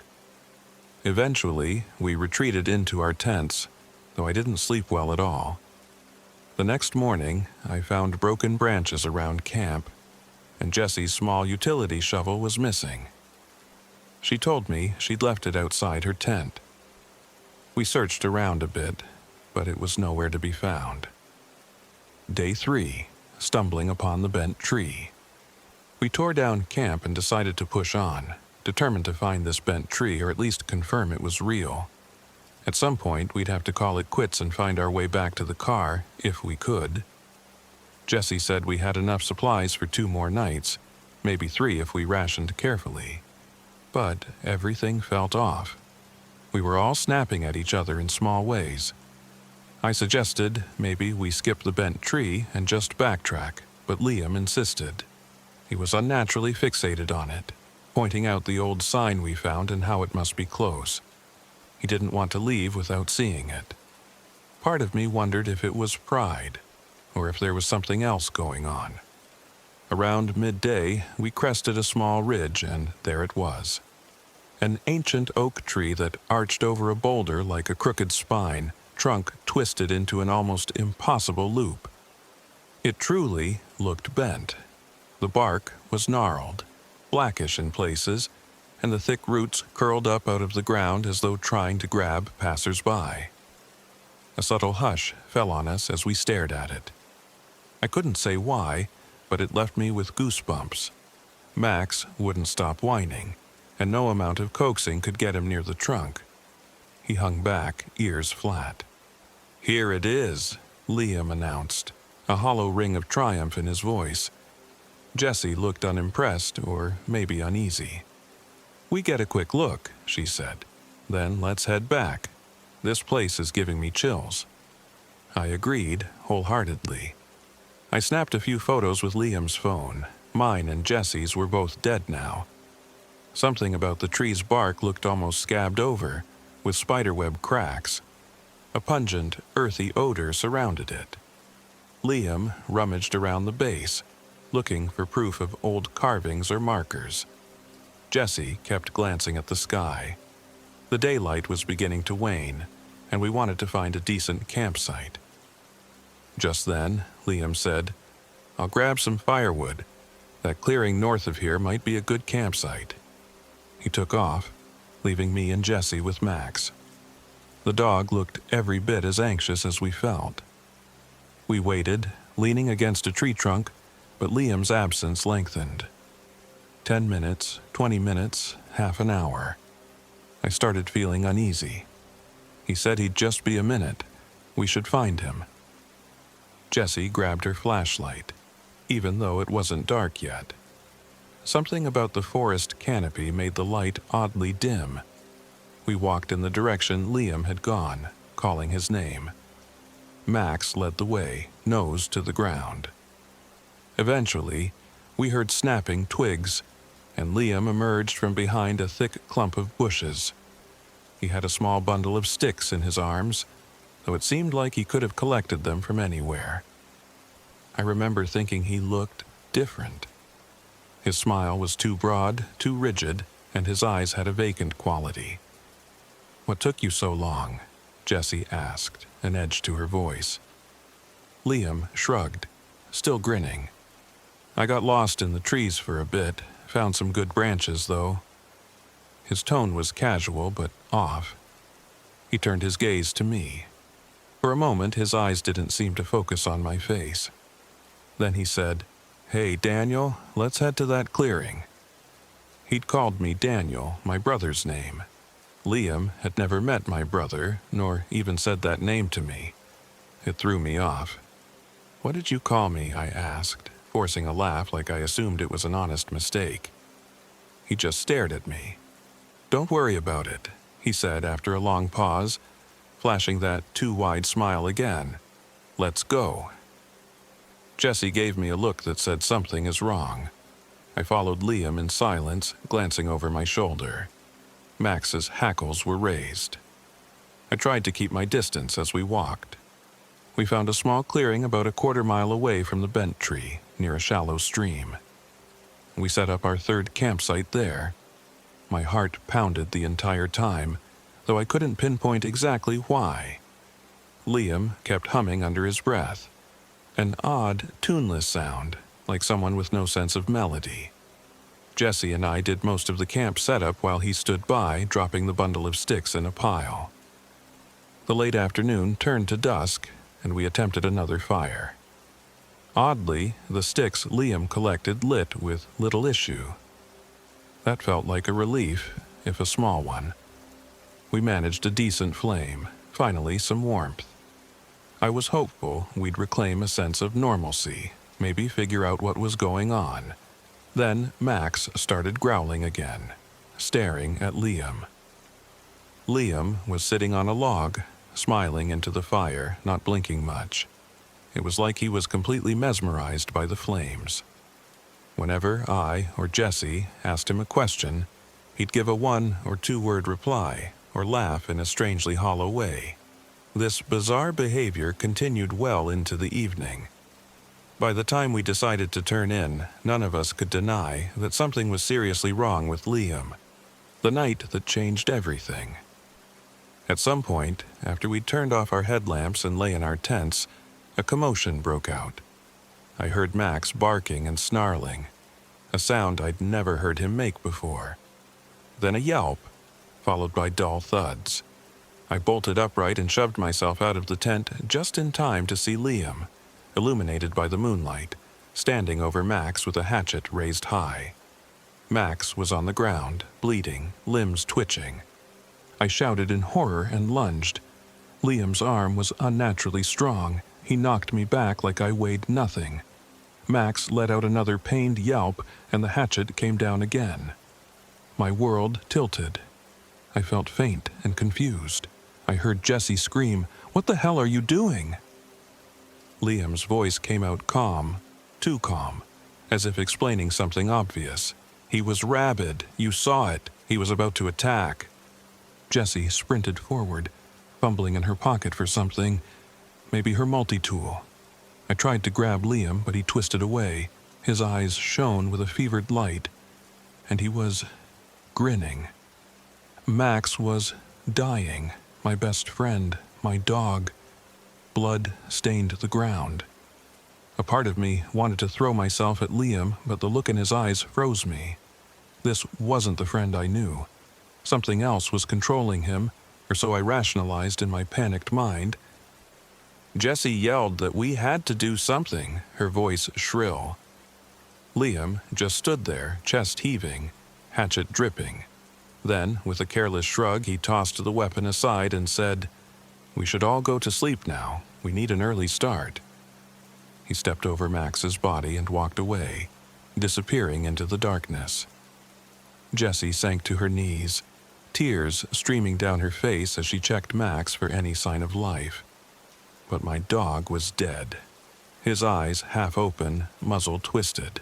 Eventually, we retreated into our tents, though I didn't sleep well at all. The next morning, I found broken branches around camp, and Jessie's small utility shovel was missing. She told me she'd left it outside her tent. We searched around a bit, but it was nowhere to be found. Day 3, stumbling upon the bent tree. We tore down camp and decided to push on, determined to find this bent tree or at least confirm it was real. At some point, we'd have to call it quits and find our way back to the car, if we could. Jessie said we had enough supplies for 2 more nights, maybe 3 if we rationed carefully. But everything felt off. We were all snapping at each other in small ways. I suggested maybe we skip the bent tree and just backtrack, but Liam insisted. He was unnaturally fixated on it, pointing out the old sign we found and how it must be close. He didn't want to leave without seeing it. Part of me wondered if it was pride, or if there was something else going on. Around midday, we crested a small ridge, and there it was. An ancient oak tree that arched over a boulder like a crooked spine, trunk twisted into an almost impossible loop. It truly looked bent. The bark was gnarled, blackish in places, and the thick roots curled up out of the ground as though trying to grab passers-by. A subtle hush fell on us as we stared at it. I couldn't say why, but it left me with goosebumps. Max wouldn't stop whining, and no amount of coaxing could get him near the trunk. He hung back, ears flat. "Here it is," Liam announced, a hollow ring of triumph in his voice. Jessie looked unimpressed, or maybe uneasy. "We get a quick look," she said. "Then let's head back. This place is giving me chills." I agreed wholeheartedly. I snapped a few photos with Liam's phone. Mine and Jessie's were both dead now. Something about the tree's bark looked almost scabbed over, with spiderweb cracks. A pungent, earthy odor surrounded it. Liam rummaged around the base, looking for proof of old carvings or markers. Jesse kept glancing at the sky. The daylight was beginning to wane, and we wanted to find a decent campsite. Just then, Liam said, "I'll grab some firewood. That clearing north of here might be a good campsite." He took off, leaving me and Jesse with Max. The dog looked every bit as anxious as we felt. We waited, leaning against a tree trunk, but Liam's absence lengthened. 10 minutes, 20 minutes, half an hour. I started feeling uneasy. He said he'd just be a minute. We should find him. Jessie grabbed her flashlight, even though it wasn't dark yet. Something about the forest canopy made the light oddly dim. We walked in the direction Liam had gone, calling his name. Max led the way, nose to the ground. Eventually, we heard snapping twigs, and Liam emerged from behind a thick clump of bushes. He had a small bundle of sticks in his arms, though it seemed like he could have collected them from anywhere. I remember thinking he looked different. His smile was too broad, too rigid, and his eyes had a vacant quality. "What took you so long?" Jessie asked, an edge to her voice. Liam shrugged, still grinning. "I got lost in the trees for a bit, found some good branches, though." His tone was casual but off. He turned his gaze to me. For a moment, his eyes didn't seem to focus on my face. Then he said, "Hey, Daniel, let's head to that clearing." He'd called me Daniel, my brother's name. Liam had never met my brother, nor even said that name to me. It threw me off. "What did you call me?" I asked, forcing a laugh like I assumed it was an honest mistake. He just stared at me. "Don't worry about it," he said after a long pause, flashing that too wide smile again. "Let's go." Jessie gave me a look that said something is wrong. I followed Liam in silence, glancing over my shoulder. Max's hackles were raised. I tried to keep my distance as we walked. We found a small clearing about a quarter-mile away from the bent tree, near a shallow stream. We set up our third campsite there. My heart pounded the entire time, though I couldn't pinpoint exactly why. Liam kept humming under his breath, an odd, tuneless sound, like someone with no sense of melody. Jessie and I did most of the camp setup while he stood by, dropping the bundle of sticks in a pile. The late afternoon turned to dusk, and we attempted another fire. Oddly, the sticks Liam collected lit with little issue. That felt like a relief, if a small one. We managed a decent flame, finally some warmth. I was hopeful we'd reclaim a sense of normalcy, maybe figure out what was going on. Then Max started growling again, staring at Liam. Liam was sitting on a log, smiling into the fire, not blinking much. It was like he was completely mesmerized by the flames. Whenever I or Jessie asked him a question, he'd give a 1 or 2 word reply, or laugh in a strangely hollow way. This bizarre behavior continued well into the evening. By the time we decided to turn in, none of us could deny that something was seriously wrong with Liam. The night that changed everything. At some point, after we'd turned off our headlamps and lay in our tents, a commotion broke out. I heard Max barking and snarling, a sound I'd never heard him make before. Then a yelp, followed by dull thuds. I bolted upright and shoved myself out of the tent just in time to see Liam, illuminated by the moonlight, standing over Max with a hatchet raised high. Max was on the ground, bleeding, limbs twitching. I shouted in horror and lunged. Liam's arm was unnaturally strong. He knocked me back like I weighed nothing. Max let out another pained yelp, and the hatchet came down again. My world tilted. I felt faint and confused. I heard Jessie scream, "What the hell are you doing?" Liam's voice came out calm, too calm, as if explaining something obvious. "He was rabid. You saw it. He was about to attack." Jessie sprinted forward, fumbling in her pocket for something, maybe her multi-tool. I tried to grab Liam, but he twisted away. His eyes shone with a fevered light, and he was grinning. Max was dying, my best friend, my dog. Blood stained the ground. A part of me wanted to throw myself at Liam, but the look in his eyes froze me. This wasn't the friend I knew. Something else was controlling him, or so I rationalized in my panicked mind. Jessie yelled that we had to do something, her voice shrill. Liam just stood there, chest heaving, hatchet dripping. Then, with a careless shrug, he tossed the weapon aside and said, "We should all go to sleep now. We need an early start." He stepped over Max's body and walked away, disappearing into the darkness. Jessie sank to her knees, tears streaming down her face as she checked Max for any sign of life. But my dog was dead. His eyes half open, muzzle twisted.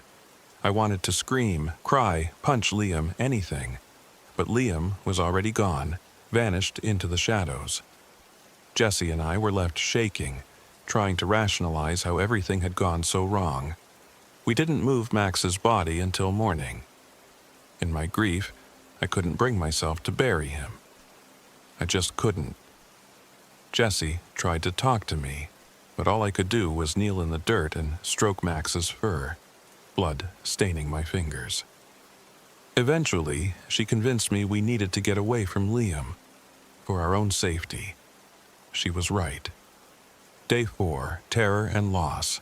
I wanted to scream, cry, punch Liam, anything. But Liam was already gone, vanished into the shadows. Jessie and I were left shaking, trying to rationalize how everything had gone so wrong. We didn't move Max's body until morning. In my grief, I couldn't bring myself to bury him. I just couldn't. Jessie tried to talk to me, but all I could do was kneel in the dirt and stroke Max's fur, blood staining my fingers. Eventually, she convinced me we needed to get away from Liam, for our own safety. She was right. Day 4, terror and loss.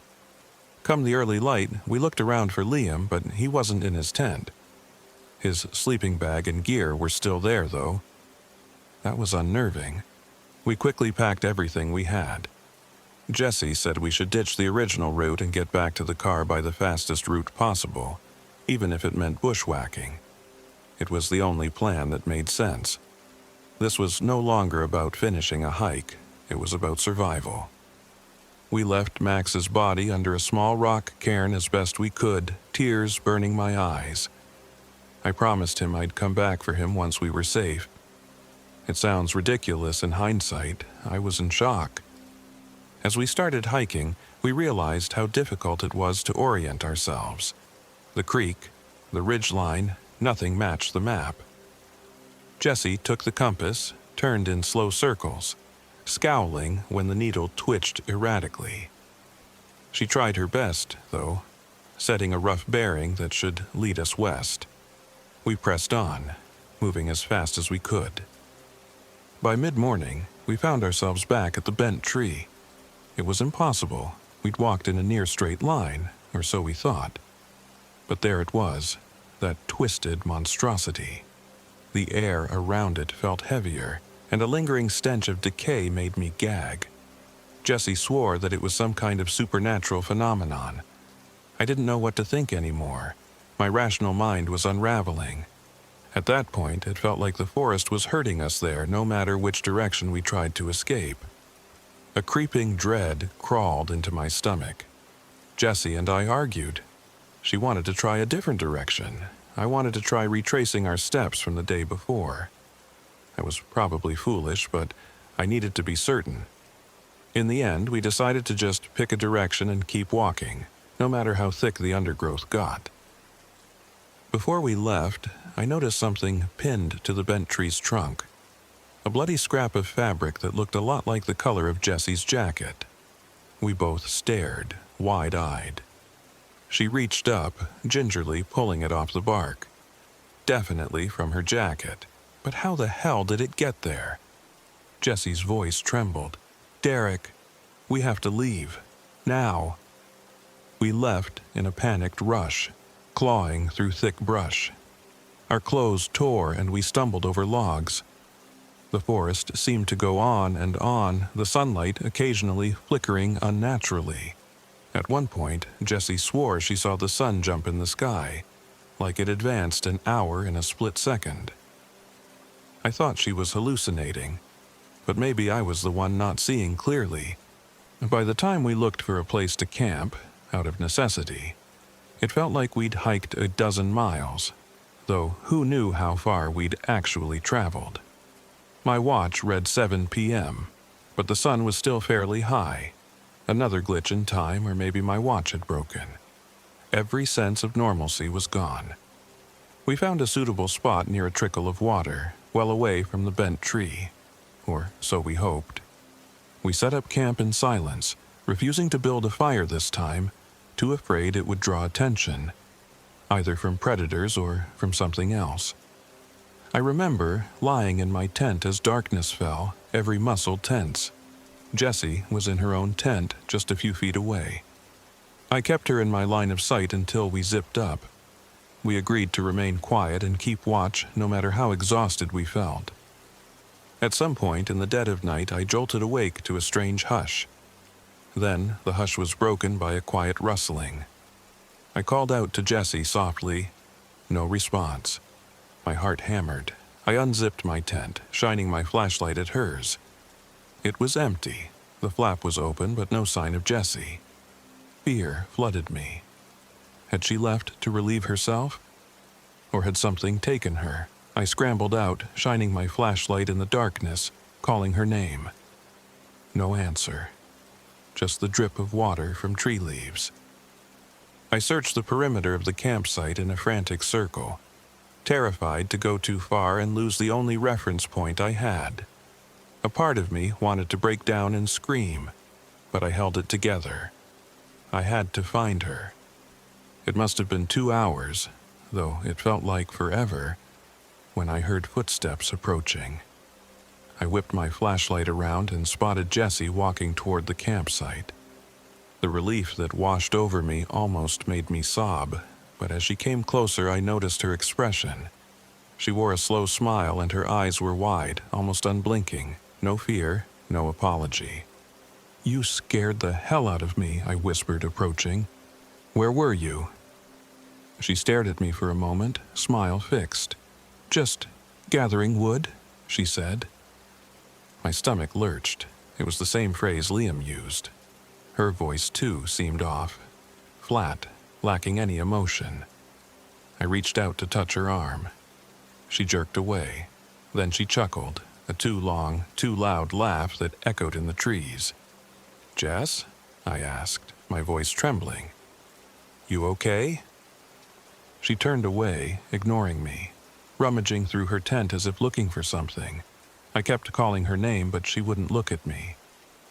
Come the early light, we looked around for Liam, but he wasn't in his tent. His sleeping bag and gear were still there, though. That was unnerving. We quickly packed everything we had. Jessie said we should ditch the original route and get back to the car by the fastest route possible, even if it meant bushwhacking. It was the only plan that made sense. This was no longer about finishing a hike, it was about survival. We left Max's body under a small rock cairn as best we could, tears burning my eyes. I promised him I'd come back for him once we were safe. It sounds ridiculous in hindsight. I was in shock. As we started hiking, we realized how difficult it was to orient ourselves. The creek, the ridgeline, nothing matched the map. Jessie took the compass, turned in slow circles, scowling when the needle twitched erratically. She tried her best, though, setting a rough bearing that should lead us west. We pressed on, moving as fast as we could. By mid-morning, we found ourselves back at the bent tree. It was impossible. We'd walked in a near straight line, or so we thought. But there it was, that twisted monstrosity. The air around it felt heavier, and a lingering stench of decay made me gag. Jessie swore that it was some kind of supernatural phenomenon. I didn't know what to think anymore. My rational mind was unraveling. At that point, it felt like the forest was hurting us there, no matter which direction we tried to escape. A creeping dread crawled into my stomach. Jessie and I argued. She wanted to try a different direction. I wanted to try retracing our steps from the day before. I was probably foolish, but I needed to be certain. In the end, we decided to just pick a direction and keep walking, no matter how thick the undergrowth got. Before we left, I noticed something pinned to the bent tree's trunk. A bloody scrap of fabric that looked a lot like the color of Jessie's jacket. We both stared, wide-eyed. She reached up, gingerly pulling it off the bark. Definitely from her jacket. But how the hell did it get there? Jessie's voice trembled. "Derek, we have to leave. Now." We left in a panicked rush, clawing through thick brush. Our clothes tore and we stumbled over logs. The forest seemed to go on and on, the sunlight occasionally flickering unnaturally. At one point, Jessie swore she saw the sun jump in the sky, like it advanced an hour in a split second. I thought she was hallucinating, but maybe I was the one not seeing clearly. By the time we looked for a place to camp, out of necessity, it felt like we'd hiked a dozen miles, though who knew how far we'd actually traveled. My watch read 7 p.m., but the sun was still fairly high. Another glitch in time, or maybe my watch had broken. Every sense of normalcy was gone. We found a suitable spot near a trickle of water, well away from the bent tree. Or so we hoped. We set up camp in silence, refusing to build a fire this time, too afraid it would draw attention, either from predators or from something else. I remember lying in my tent as darkness fell, every muscle tense. Jessie was in her own tent just a few feet away. I kept her in my line of sight until we zipped up. We agreed to remain quiet and keep watch no matter how exhausted we felt. At some point in the dead of night, I jolted awake to a strange hush. Then the hush was broken by a quiet rustling. I called out to Jessie softly. No response. My heart hammered. I unzipped my tent, shining my flashlight at hers. It was empty. The flap was open, but no sign of Jessie. Fear flooded me. Had she left to relieve herself? Or had something taken her? I scrambled out, shining my flashlight in the darkness, calling her name. No answer. Just the drip of water from tree leaves. I searched the perimeter of the campsite in a frantic circle, terrified to go too far and lose the only reference point I had. A part of me wanted to break down and scream, but I held it together. I had to find her. It must have been 2 hours, though it felt like forever, when I heard footsteps approaching. I whipped my flashlight around and spotted Jessie walking toward the campsite. The relief that washed over me almost made me sob, but as she came closer I noticed her expression. She wore a slow smile and her eyes were wide, almost unblinking. No fear, no apology. "You scared the hell out of me," I whispered, approaching. "Where were you?" She stared at me for a moment, smile fixed. "Just gathering wood," she said. My stomach lurched. It was the same phrase Liam used. Her voice, too, seemed off. Flat, lacking any emotion. I reached out to touch her arm. She jerked away. Then she chuckled, a too long, too loud laugh that echoed in the trees. "Jess?" I asked, my voice trembling. "You okay?" She turned away, ignoring me, rummaging through her tent as if looking for something. I kept calling her name, but she wouldn't look at me.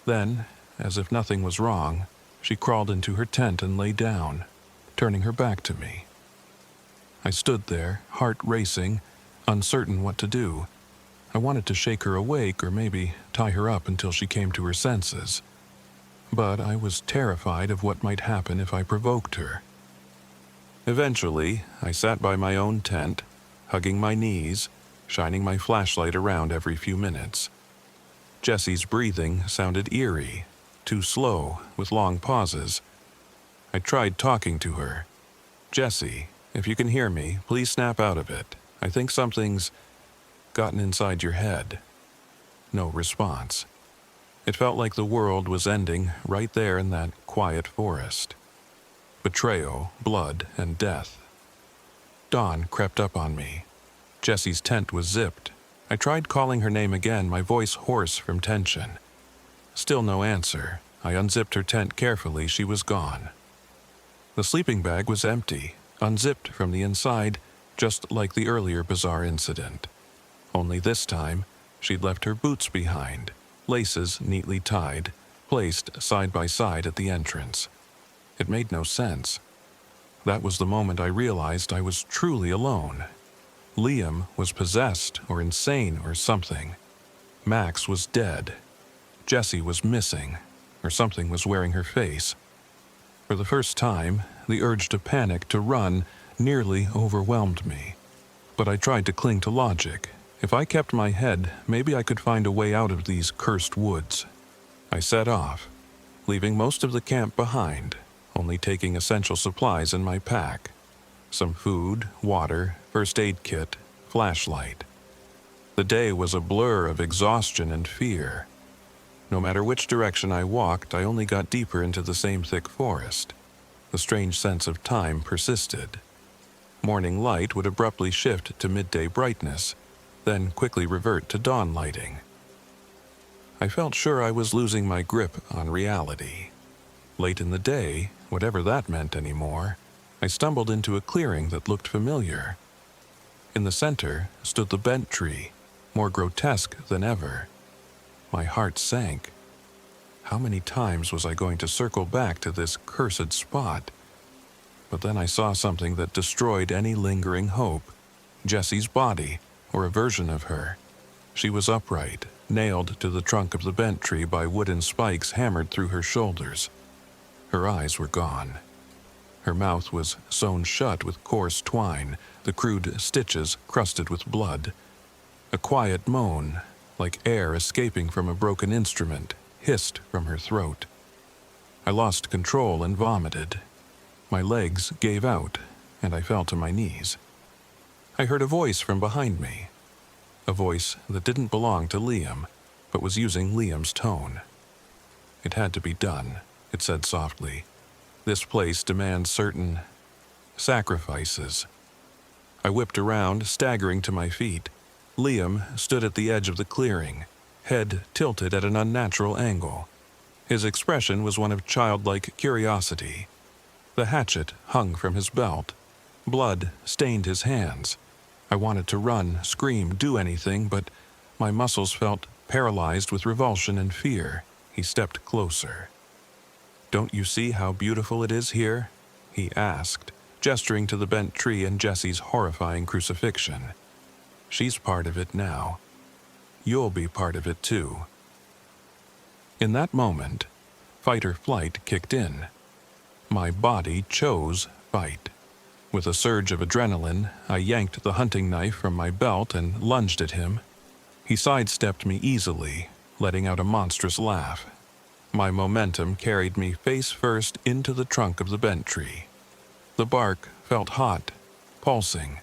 Then, as if nothing was wrong, she crawled into her tent and lay down, turning her back to me. I stood there, heart racing, uncertain what to do. I wanted to shake her awake or maybe tie her up until she came to her senses. But I was terrified of what might happen if I provoked her. Eventually, I sat by my own tent, hugging my knees, shining my flashlight around every few minutes. Jessie's breathing sounded eerie, too slow, with long pauses. I tried talking to her. "Jessie, if you can hear me, please snap out of it. I think something's gotten inside your head." No response. It felt like the world was ending right there in that quiet forest. Betrayal, blood, and death. Dawn crept up on me. Jessie's tent was zipped. I tried calling her name again, my voice hoarse from tension. Still no answer. I unzipped her tent carefully. She was gone. The sleeping bag was empty, unzipped from the inside, just like the earlier bizarre incident. Only this time, she'd left her boots behind, laces neatly tied, placed side by side at the entrance. It made no sense. That was the moment I realized I was truly alone. Liam was possessed or insane or something. Max was dead. Jessie was missing, or something was wearing her face. For the first time, the urge to panic, to run, nearly overwhelmed me. But I tried to cling to logic. If I kept my head, maybe I could find a way out of these cursed woods. I set off, leaving most of the camp behind, only taking essential supplies in my pack. Some food, water, first aid kit, flashlight. The day was a blur of exhaustion and fear. No matter which direction I walked, I only got deeper into the same thick forest. The strange sense of time persisted. Morning light would abruptly shift to midday brightness, then quickly revert to dawn lighting. I felt sure I was losing my grip on reality. Late in the day, whatever that meant anymore, I stumbled into a clearing that looked familiar. In the center stood the bent tree, more grotesque than ever. My heart sank. How many times was I going to circle back to this cursed spot? But then I saw something that destroyed any lingering hope. Jessie's body, or a version of her. She was upright, nailed to the trunk of the bent tree by wooden spikes hammered through her shoulders. Her eyes were gone. Her mouth was sewn shut with coarse twine, the crude stitches crusted with blood. A quiet moan, like air escaping from a broken instrument, hissed from her throat. I lost control and vomited. My legs gave out, and I fell to my knees. I heard a voice from behind me. A voice that didn't belong to Liam, but was using Liam's tone. It had to be done, it said softly. This place demands certain sacrifices. I whipped around, staggering to my feet. Liam stood at the edge of the clearing, head tilted at an unnatural angle. His expression was one of childlike curiosity. The hatchet hung from his belt. Blood stained his hands. I wanted to run, scream, do anything, but my muscles felt paralyzed with revulsion and fear. He stepped closer. "Don't you see how beautiful it is here?" he asked, gesturing to the bent tree and Jessie's horrifying crucifixion. "She's part of it now. You'll be part of it too." In that moment, fight or flight kicked in. My body chose fight. With a surge of adrenaline, I yanked the hunting knife from my belt and lunged at him. He sidestepped me easily, letting out a monstrous laugh. My momentum carried me face first into the trunk of the bent tree. The bark felt hot, pulsing.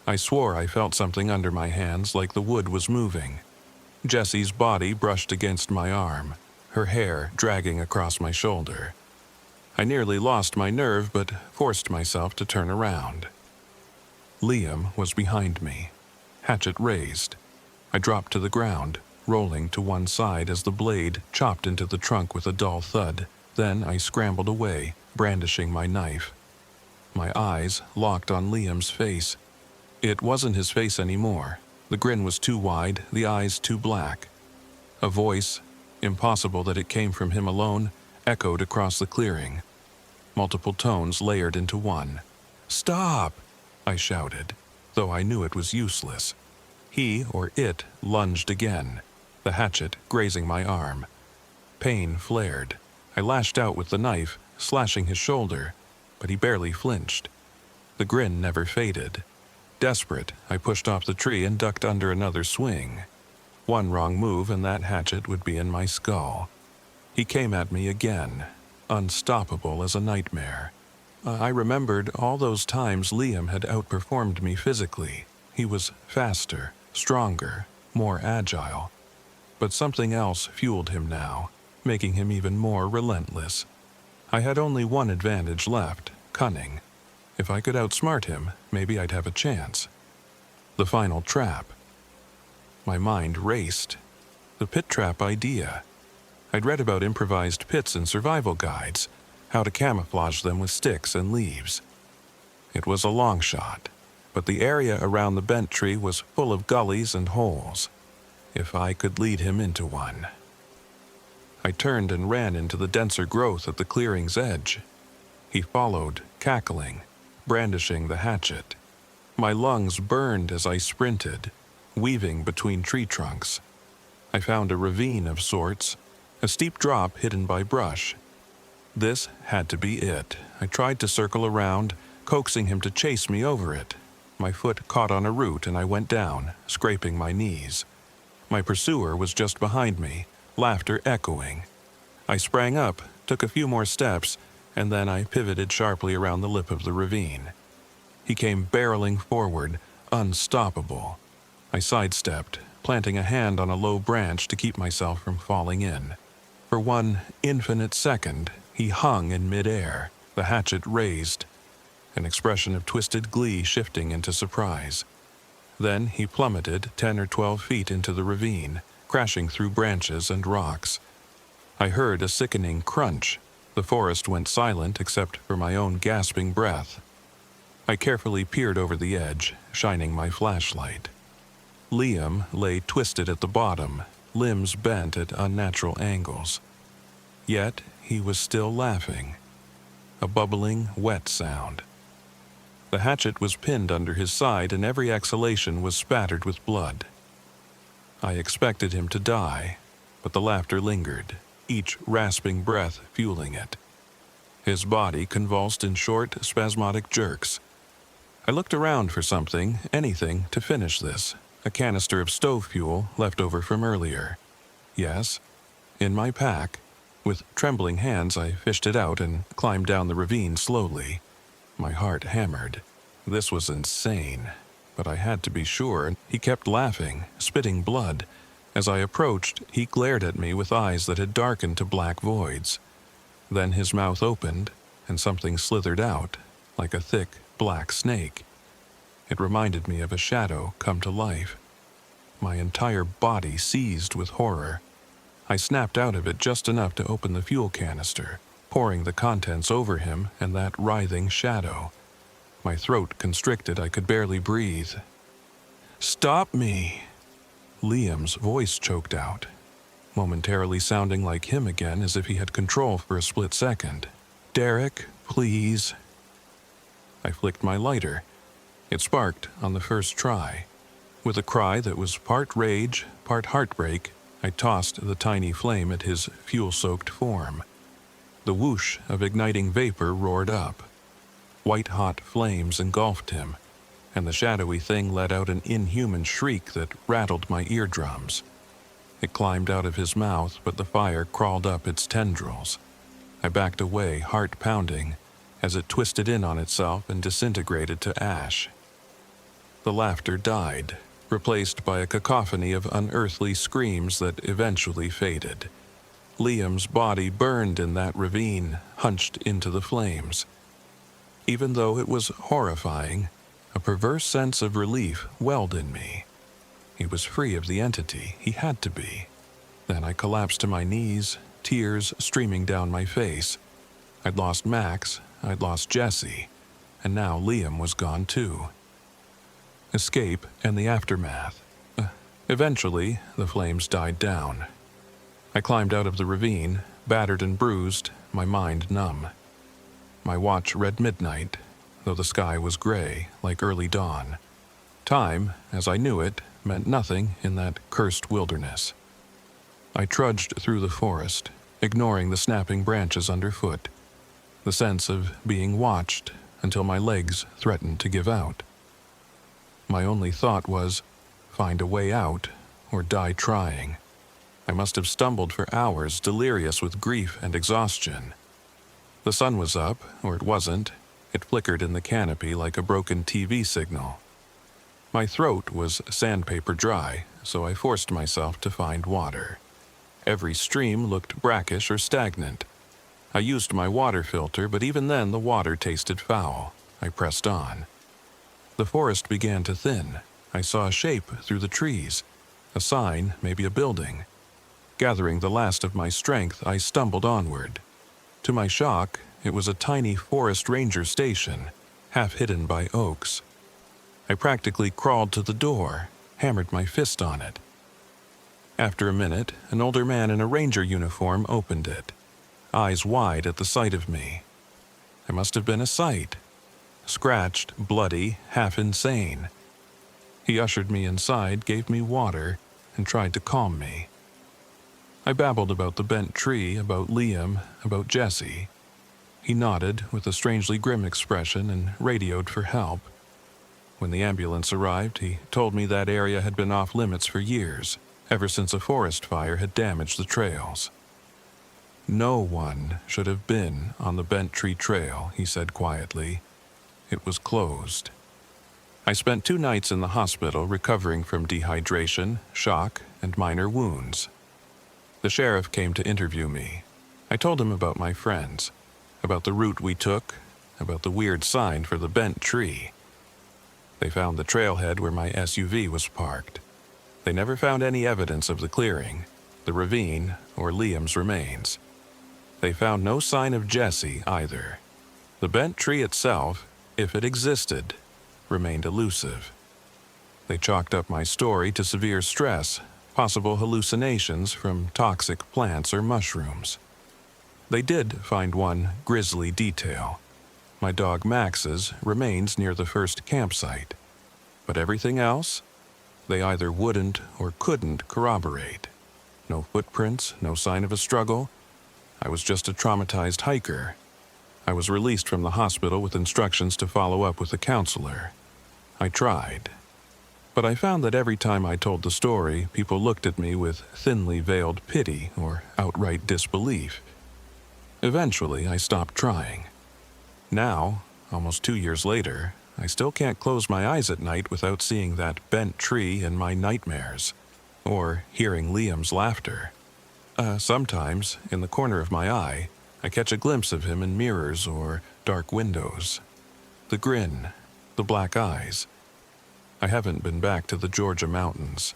I swore I felt something under my hands, like the wood was moving. Jessie's body brushed against my arm, her hair dragging across my shoulder. I nearly lost my nerve, but forced myself to turn around. Liam was behind me, hatchet raised. I dropped to the ground, rolling to one side as the blade chopped into the trunk with a dull thud. Then I scrambled away, brandishing my knife. My eyes locked on Liam's face. It wasn't his face anymore. The grin was too wide, the eyes too black. A voice, impossible that it came from him alone, echoed across the clearing. Multiple tones layered into one. "Stop!" I shouted, though I knew it was useless. He or it lunged again, the hatchet grazing my arm. Pain flared. I lashed out with the knife, slashing his shoulder, but he barely flinched. The grin never faded. Desperate, I pushed off the tree and ducked under another swing. One wrong move and that hatchet would be in my skull. He came at me again, unstoppable as a nightmare. I remembered all those times Liam had outperformed me physically. He was faster, stronger, more agile. But something else fueled him now, making him even more relentless. I had only one advantage left, cunning. If I could outsmart him, maybe I'd have a chance. The final trap. My mind raced. The pit trap idea. I'd read about improvised pits in survival guides, how to camouflage them with sticks and leaves. It was a long shot, but the area around the bent tree was full of gullies and holes. If I could lead him into one. I turned and ran into the denser growth at the clearing's edge. He followed, cackling, brandishing the hatchet. My lungs burned as I sprinted, weaving between tree trunks. I found a ravine of sorts, a steep drop hidden by brush. This had to be it. I tried to circle around, coaxing him to chase me over it. My foot caught on a root and I went down, scraping my knees. My pursuer was just behind me, laughter echoing. I sprang up, took a few more steps, and then I pivoted sharply around the lip of the ravine. He came barreling forward, unstoppable. I sidestepped, planting a hand on a low branch to keep myself from falling in. For one infinite second, he hung in midair, the hatchet raised, an expression of twisted glee shifting into surprise. Then he plummeted 10 or 12 feet into the ravine, crashing through branches and rocks. I heard a sickening crunch. The forest went silent except for my own gasping breath. I carefully peered over the edge, shining my flashlight. Liam lay twisted at the bottom, limbs bent at unnatural angles. Yet he was still laughing. A bubbling, wet sound. The hatchet was pinned under his side and every exhalation was spattered with blood. I expected him to die, but the laughter lingered, each rasping breath fueling it. His body convulsed in short, spasmodic jerks. I looked around for something, anything, to finish this. A canister of stove fuel left over from earlier. Yes, in my pack. With trembling hands, I fished it out and climbed down the ravine slowly. My heart hammered. This was insane, but I had to be sure. He kept laughing, spitting blood. As I approached, he glared at me with eyes that had darkened to black voids. Then his mouth opened, and something slithered out, like a thick, black snake. It reminded me of a shadow come to life. My entire body seized with horror. I snapped out of it just enough to open the fuel canister, pouring the contents over him and that writhing shadow. My throat constricted, I could barely breathe. "Stop me!" Liam's voice choked out, momentarily sounding like him again as if he had control for a split second. "Derek, please." I flicked my lighter. It sparked on the first try. With a cry that was part rage, part heartbreak, I tossed the tiny flame at his fuel-soaked form. The whoosh of igniting vapor roared up. White-hot flames engulfed him, and the shadowy thing let out an inhuman shriek that rattled my eardrums. It climbed out of his mouth, but the fire crawled up its tendrils. I backed away, heart pounding, as it twisted in on itself and disintegrated to ash. The laughter died, replaced by a cacophony of unearthly screams that eventually faded. Liam's body burned in that ravine, hunched into the flames. Even though it was horrifying, a perverse sense of relief welled in me. He was free of the entity, he had to be. Then I collapsed to my knees, tears streaming down my face. I'd lost Max, I'd lost Jesse, and now Liam was gone too. Escape and the aftermath. Eventually, the flames died down. I climbed out of the ravine, battered and bruised, my mind numb. My watch read midnight, though the sky was gray, like early dawn. Time, as I knew it, meant nothing in that cursed wilderness. I trudged through the forest, ignoring the snapping branches underfoot, the sense of being watched until my legs threatened to give out. My only thought was, find a way out or die trying. I must have stumbled for hours, delirious with grief and exhaustion. The sun was up, or it wasn't. It flickered in the canopy like a broken TV signal. My throat was sandpaper dry, so I forced myself to find water. Every stream looked brackish or stagnant. I used my water filter, but even then the water tasted foul. I pressed on. The forest began to thin. I saw a shape through the trees. A sign, maybe a building. Gathering the last of my strength, I stumbled onward. To my shock, it was a tiny forest ranger station, half hidden by oaks. I practically crawled to the door, hammered my fist on it. After a minute, an older man in a ranger uniform opened it, eyes wide at the sight of me. I must have been a sight. Scratched, bloody, half insane. He ushered me inside, gave me water, and tried to calm me. I babbled about the bent tree, about Liam, about Jesse. He nodded with a strangely grim expression and radioed for help. When the ambulance arrived, he told me that area had been off limits for years, ever since a forest fire had damaged the trails. No one should have been on the Bent Tree Trail, he said quietly. It was closed. I spent 2 nights in the hospital recovering from dehydration, shock, and minor wounds. The sheriff came to interview me. I told him about my friends, about the route we took, about the weird sign for the bent tree. They found the trailhead where my SUV was parked. They never found any evidence of the clearing, the ravine, or Liam's remains. They found no sign of Jesse either. The bent tree itself, if it existed, remained elusive. They chalked up my story to severe stress, possible hallucinations from toxic plants or mushrooms. They did find one grisly detail. My dog Max's remains near the first campsite. But everything else, they either wouldn't or couldn't corroborate. No footprints, no sign of a struggle. I was just a traumatized hiker. I was released from the hospital with instructions to follow up with a counselor. I tried. But I found that every time I told the story, people looked at me with thinly veiled pity or outright disbelief. Eventually, I stopped trying. Now, almost 2 years later, I still can't close my eyes at night without seeing that bent tree in my nightmares, or hearing Liam's laughter. Sometimes, in the corner of my eye, I catch a glimpse of him in mirrors or dark windows. The grin, the black eyes. I haven't been back to the Georgia mountains.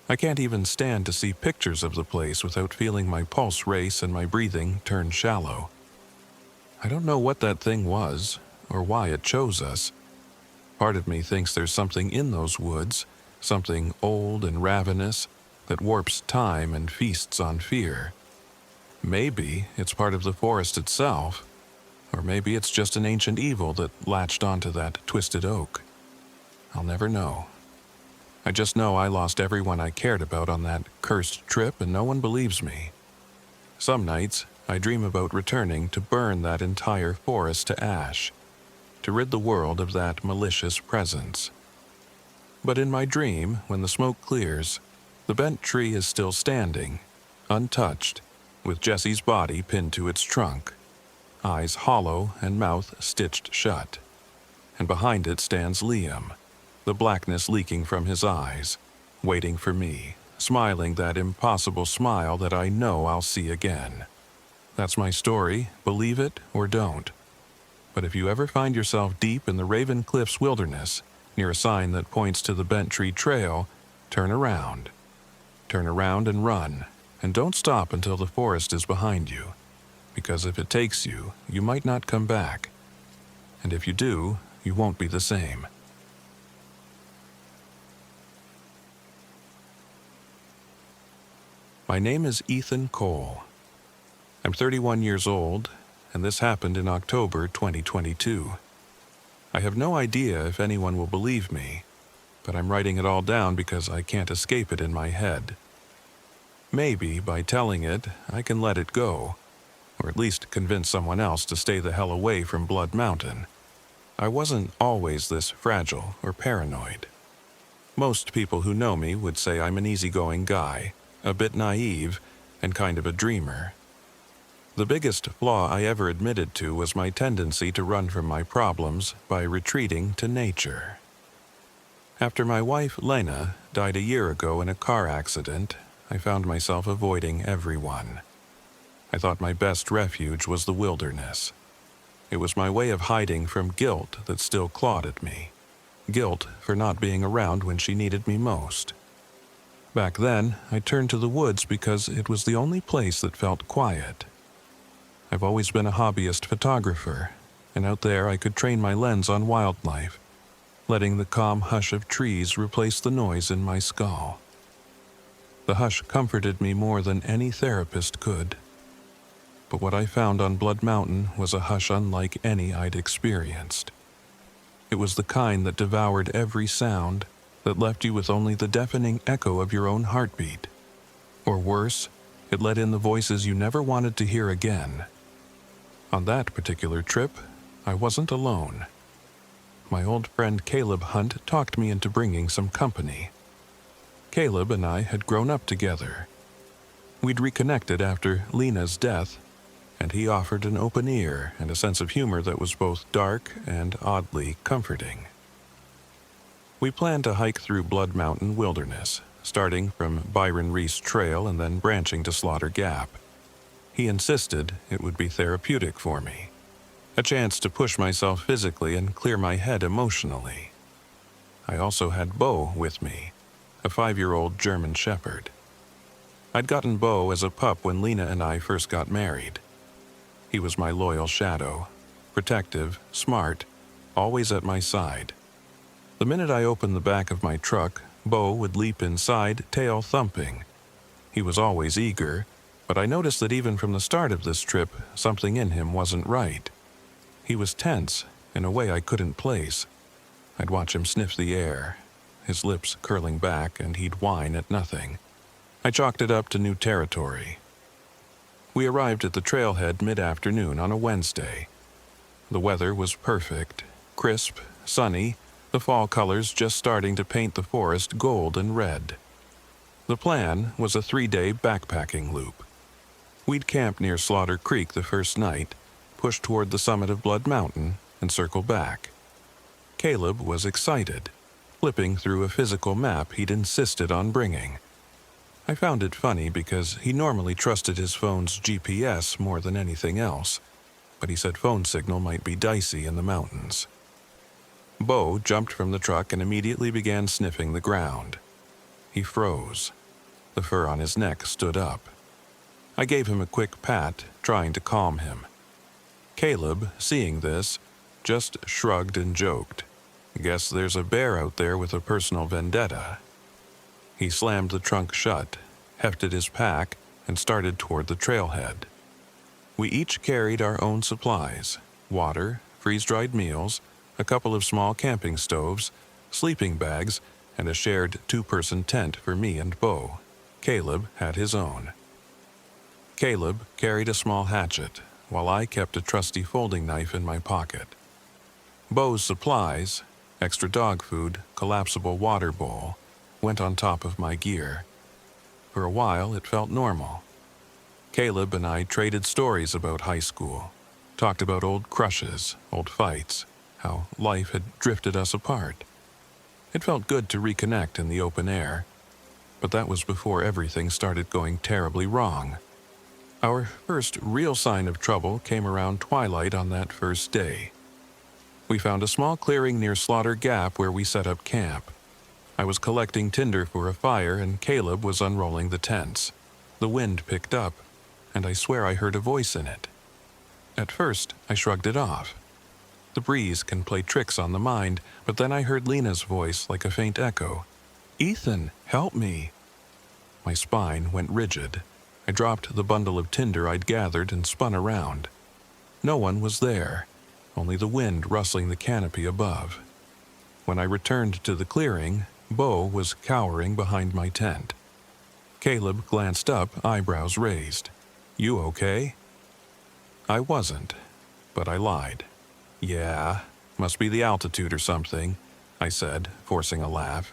I can't even stand to see pictures of the place without feeling my pulse race and my breathing turn shallow. I don't know what that thing was, or why it chose us. Part of me thinks there's something in those woods, something old and ravenous, that warps time and feasts on fear. Maybe it's part of the forest itself, or maybe it's just an ancient evil that latched onto that twisted oak. I'll never know. I just know I lost everyone I cared about on that cursed trip and no one believes me. Some nights, I dream about returning to burn that entire forest to ash, to rid the world of that malicious presence. But in my dream, when the smoke clears, the bent tree is still standing, untouched, with Jesse's body pinned to its trunk, eyes hollow and mouth stitched shut. And behind it stands Liam, the blackness leaking from his eyes, waiting for me, smiling that impossible smile that I know I'll see again. That's my story, believe it or don't. But if you ever find yourself deep in the Raven Cliffs wilderness, near a sign that points to the Bent Tree Trail, turn around. Turn around and run, and don't stop until the forest is behind you, because if it takes you, you might not come back. And if you do, you won't be the same. My name is Ethan Cole. I'm 31 years old, and this happened in October 2022. I have no idea if anyone will believe me, but I'm writing it all down because I can't escape it in my head. Maybe by telling it, I can let it go, or at least convince someone else to stay the hell away from Blood Mountain. I wasn't always this fragile or paranoid. Most people who know me would say I'm an easygoing guy, a bit naive, and kind of a dreamer. The biggest flaw I ever admitted to was my tendency to run from my problems by retreating to nature. After my wife, Lena, died a year ago in a car accident, I found myself avoiding everyone. I thought my best refuge was the wilderness. It was my way of hiding from guilt that still clawed at me. Guilt for not being around when she needed me most. Back then, I turned to the woods because it was the only place that felt quiet. I've always been a hobbyist photographer, and out there I could train my lens on wildlife, letting the calm hush of trees replace the noise in my skull. The hush comforted me more than any therapist could. But what I found on Blood Mountain was a hush unlike any I'd experienced. It was the kind that devoured every sound, that left you with only the deafening echo of your own heartbeat. Or worse, it let in the voices you never wanted to hear again. On that particular trip, I wasn't alone. My old friend Caleb Hunt talked me into bringing some company. Caleb and I had grown up together. We'd reconnected after Lena's death, and he offered an open ear and a sense of humor that was both dark and oddly comforting. We planned to hike through Blood Mountain Wilderness, starting from Byron Reese Trail and then branching to Slaughter Gap. He insisted it would be therapeutic for me, a chance to push myself physically and clear my head emotionally. I also had Bo with me, a 5-year-old German Shepherd. I'd gotten Bo as a pup when Lena and I first got married. He was my loyal shadow, protective, smart, always at my side. The minute I opened the back of my truck, Bo would leap inside, tail thumping. He was always eager, but I noticed that even from the start of this trip, something in him wasn't right. He was tense, in a way I couldn't place. I'd watch him sniff the air, his lips curling back, and he'd whine at nothing. I chalked it up to new territory. We arrived at the trailhead mid-afternoon on a Wednesday. The weather was perfect, crisp, sunny, the fall colors just starting to paint the forest gold and red. The plan was a 3-day backpacking loop. We'd camp near Slaughter Creek the first night, push toward the summit of Blood Mountain, and circle back. Caleb was excited, flipping through a physical map he'd insisted on bringing. I found it funny because he normally trusted his phone's GPS more than anything else, but he said phone signal might be dicey in the mountains. Bo jumped from the truck and immediately began sniffing the ground. He froze. The fur on his neck stood up. I gave him a quick pat, trying to calm him. Caleb, seeing this, just shrugged and joked. Guess there's a bear out there with a personal vendetta. He slammed the trunk shut, hefted his pack, and started toward the trailhead. We each carried our own supplies: water, freeze-dried meals, a couple of small camping stoves, sleeping bags, and a shared 2-person tent for me and Bo. Caleb had his own. Caleb carried a small hatchet, while I kept a trusty folding knife in my pocket. Bo's supplies, extra dog food, collapsible water bowl, went on top of my gear. For a while, it felt normal. Caleb and I traded stories about high school, talked about old crushes, old fights, how life had drifted us apart. It felt good to reconnect in the open air, but that was before everything started going terribly wrong. Our first real sign of trouble came around twilight on that first day. We found a small clearing near Slaughter Gap where we set up camp. I was collecting tinder for a fire and Caleb was unrolling the tents. The wind picked up, and I swear I heard a voice in it. At first, I shrugged it off. The breeze can play tricks on the mind, but then I heard Lena's voice like a faint echo. "Ethan, help me." My spine went rigid. I dropped the bundle of tinder I'd gathered and spun around. No one was there, only the wind rustling the canopy above. When I returned to the clearing, Bo was cowering behind my tent. Caleb glanced up, eyebrows raised. "You okay?" I wasn't, but I lied. "Yeah, must be the altitude or something," I said, forcing a laugh.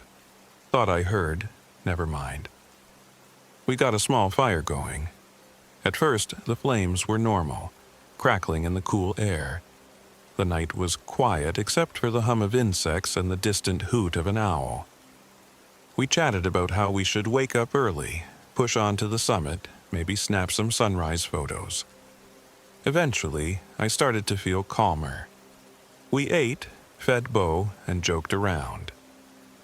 Thought I heard. Never mind. We got a small fire going. At first, the flames were normal, crackling in the cool air. The night was quiet except for the hum of insects and the distant hoot of an owl. We chatted about how we should wake up early, push on to the summit, maybe snap some sunrise photos. Eventually, I started to feel calmer. We ate, fed Bo, and joked around.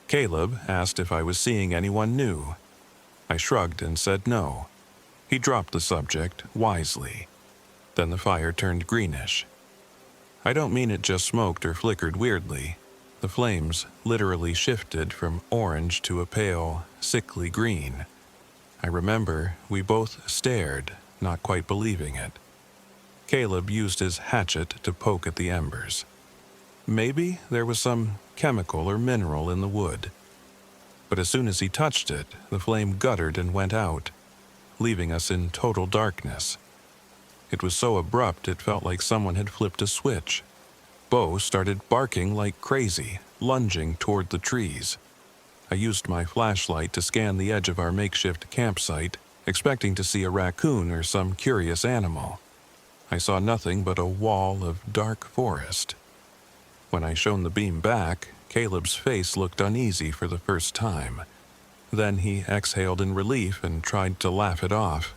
Caleb asked if I was seeing anyone new. I shrugged and said no. He dropped the subject wisely. Then the fire turned greenish. I don't mean it just smoked or flickered weirdly. The flames literally shifted from orange to a pale, sickly green. I remember we both stared, not quite believing it. Caleb used his hatchet to poke at the embers. Maybe there was some chemical or mineral in the wood. But as soon as he touched it, the flame guttered and went out, leaving us in total darkness. It was so abrupt it felt like someone had flipped a switch. Bo started barking like crazy, lunging toward the trees. I used my flashlight to scan the edge of our makeshift campsite, expecting to see a raccoon or some curious animal. I saw nothing but a wall of dark forest. When I shone the beam back, Caleb's face looked uneasy for the first time. Then he exhaled in relief and tried to laugh it off.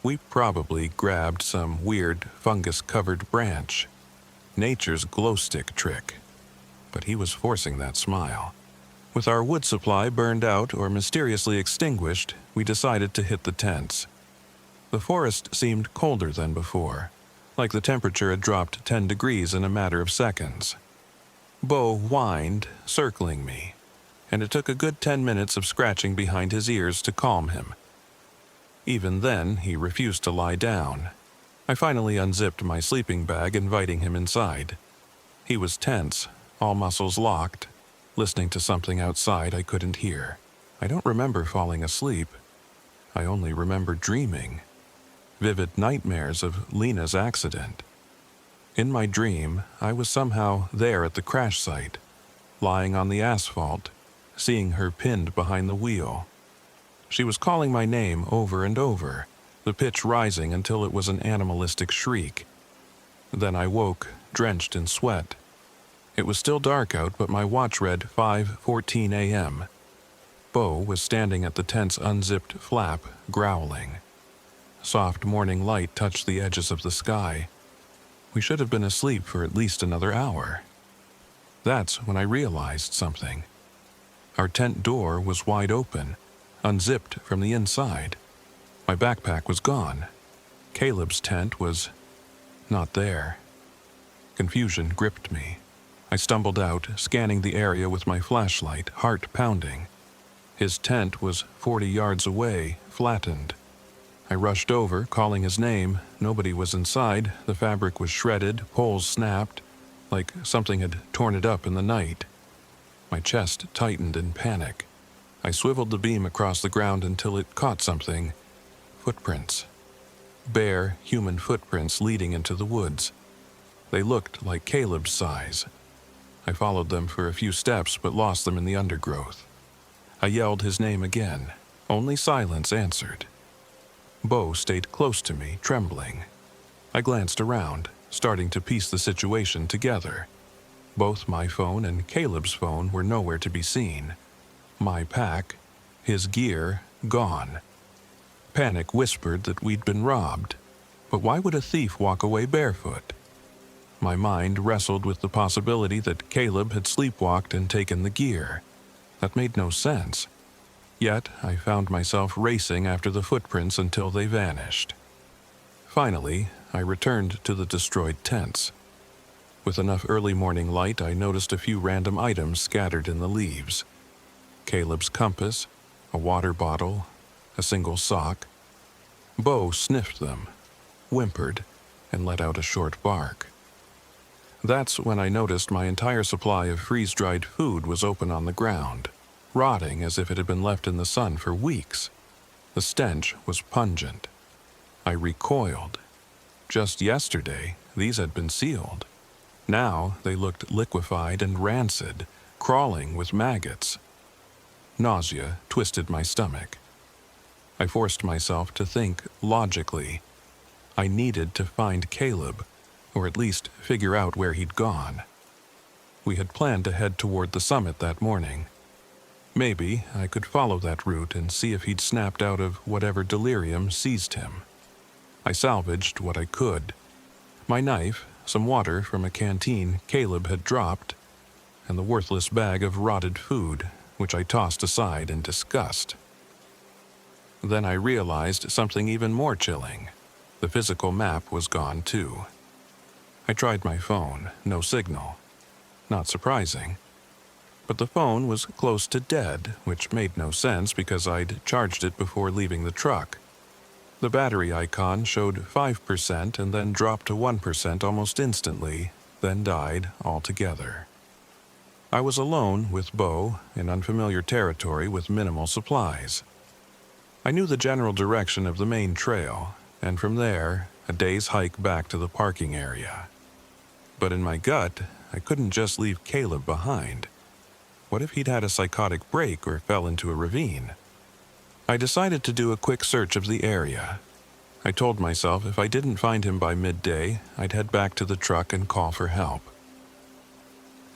We probably grabbed some weird fungus-covered branch. Nature's glow stick trick. But he was forcing that smile. With our wood supply burned out or mysteriously extinguished, we decided to hit the tents. The forest seemed colder than before. like the temperature had dropped 10 degrees in a matter of seconds. Bo whined, circling me, and it took a good 10 minutes of scratching behind his ears to calm him. Even then, he refused to lie down. I finally unzipped my sleeping bag, inviting him inside. He was tense, all muscles locked, listening to something outside I couldn't hear. I don't remember falling asleep. I only remember dreaming. Vivid nightmares of Lena's accident. In my dream, I was somehow there at the crash site, lying on the asphalt, seeing her pinned behind the wheel. She was calling my name over and over, the pitch rising until it was an animalistic shriek. Then I woke, drenched in sweat. It was still dark out, but my watch read 5:14 a.m. Bo was standing at the tent's unzipped flap, growling. Soft morning light touched the edges of the sky. We should have been asleep for at least another hour. That's when I realized something. Our tent door was wide open, unzipped from the inside. My backpack was gone. Caleb's tent was not there. Confusion gripped me. I stumbled out, scanning the area with my flashlight, heart pounding. His tent was 40 yards away, flattened. I rushed over, calling his name. Nobody was inside. The fabric was shredded, poles snapped, like something had torn it up in the night. My chest tightened in panic. I swiveled the beam across the ground until it caught something. Footprints. Bare, human footprints leading into the woods. They looked like Caleb's size. I followed them for a few steps but lost them in the undergrowth. I yelled his name again. Only silence answered. Bo stayed close to me, trembling. I glanced around, starting to piece the situation together. Both my phone and Caleb's phone were nowhere to be seen. My pack, his gear, gone. Panic whispered that we'd been robbed. But why would a thief walk away barefoot? My mind wrestled with the possibility that Caleb had sleepwalked and taken the gear. That made no sense. Yet I found myself racing after the footprints until they vanished. Finally, I returned to the destroyed tents. With enough early morning light, I noticed a few random items scattered in the leaves. Caleb's compass, a water bottle, a single sock. Bo sniffed them, whimpered, and let out a short bark. That's when I noticed my entire supply of freeze-dried food was open on the ground, rotting as if it had been left in the sun for weeks. The stench was pungent. I recoiled. Just yesterday, these had been sealed. Now they looked liquefied and rancid, crawling with maggots. Nausea twisted my stomach. I forced myself to think logically. I needed to find Caleb, or at least figure out where he'd gone. We had planned to head toward the summit that morning. Maybe I could follow that route and see if he'd snapped out of whatever delirium seized him. I salvaged what I could. My knife, some water from a canteen Caleb had dropped, and the worthless bag of rotted food, which I tossed aside in disgust. Then I realized something even more chilling. The physical map was gone too. I tried my phone, no signal. Not surprising. But the phone was close to dead, which made no sense because I'd charged it before leaving the truck. The battery icon showed 5% and then dropped to 1% almost instantly, then died altogether. I was alone with Bo in unfamiliar territory with minimal supplies. I knew the general direction of the main trail, and from there, a day's hike back to the parking area. But in my gut, I couldn't just leave Caleb behind. What if he'd had a psychotic break or fell into a ravine? I decided to do a quick search of the area. I told myself if I didn't find him by midday, I'd head back to the truck and call for help.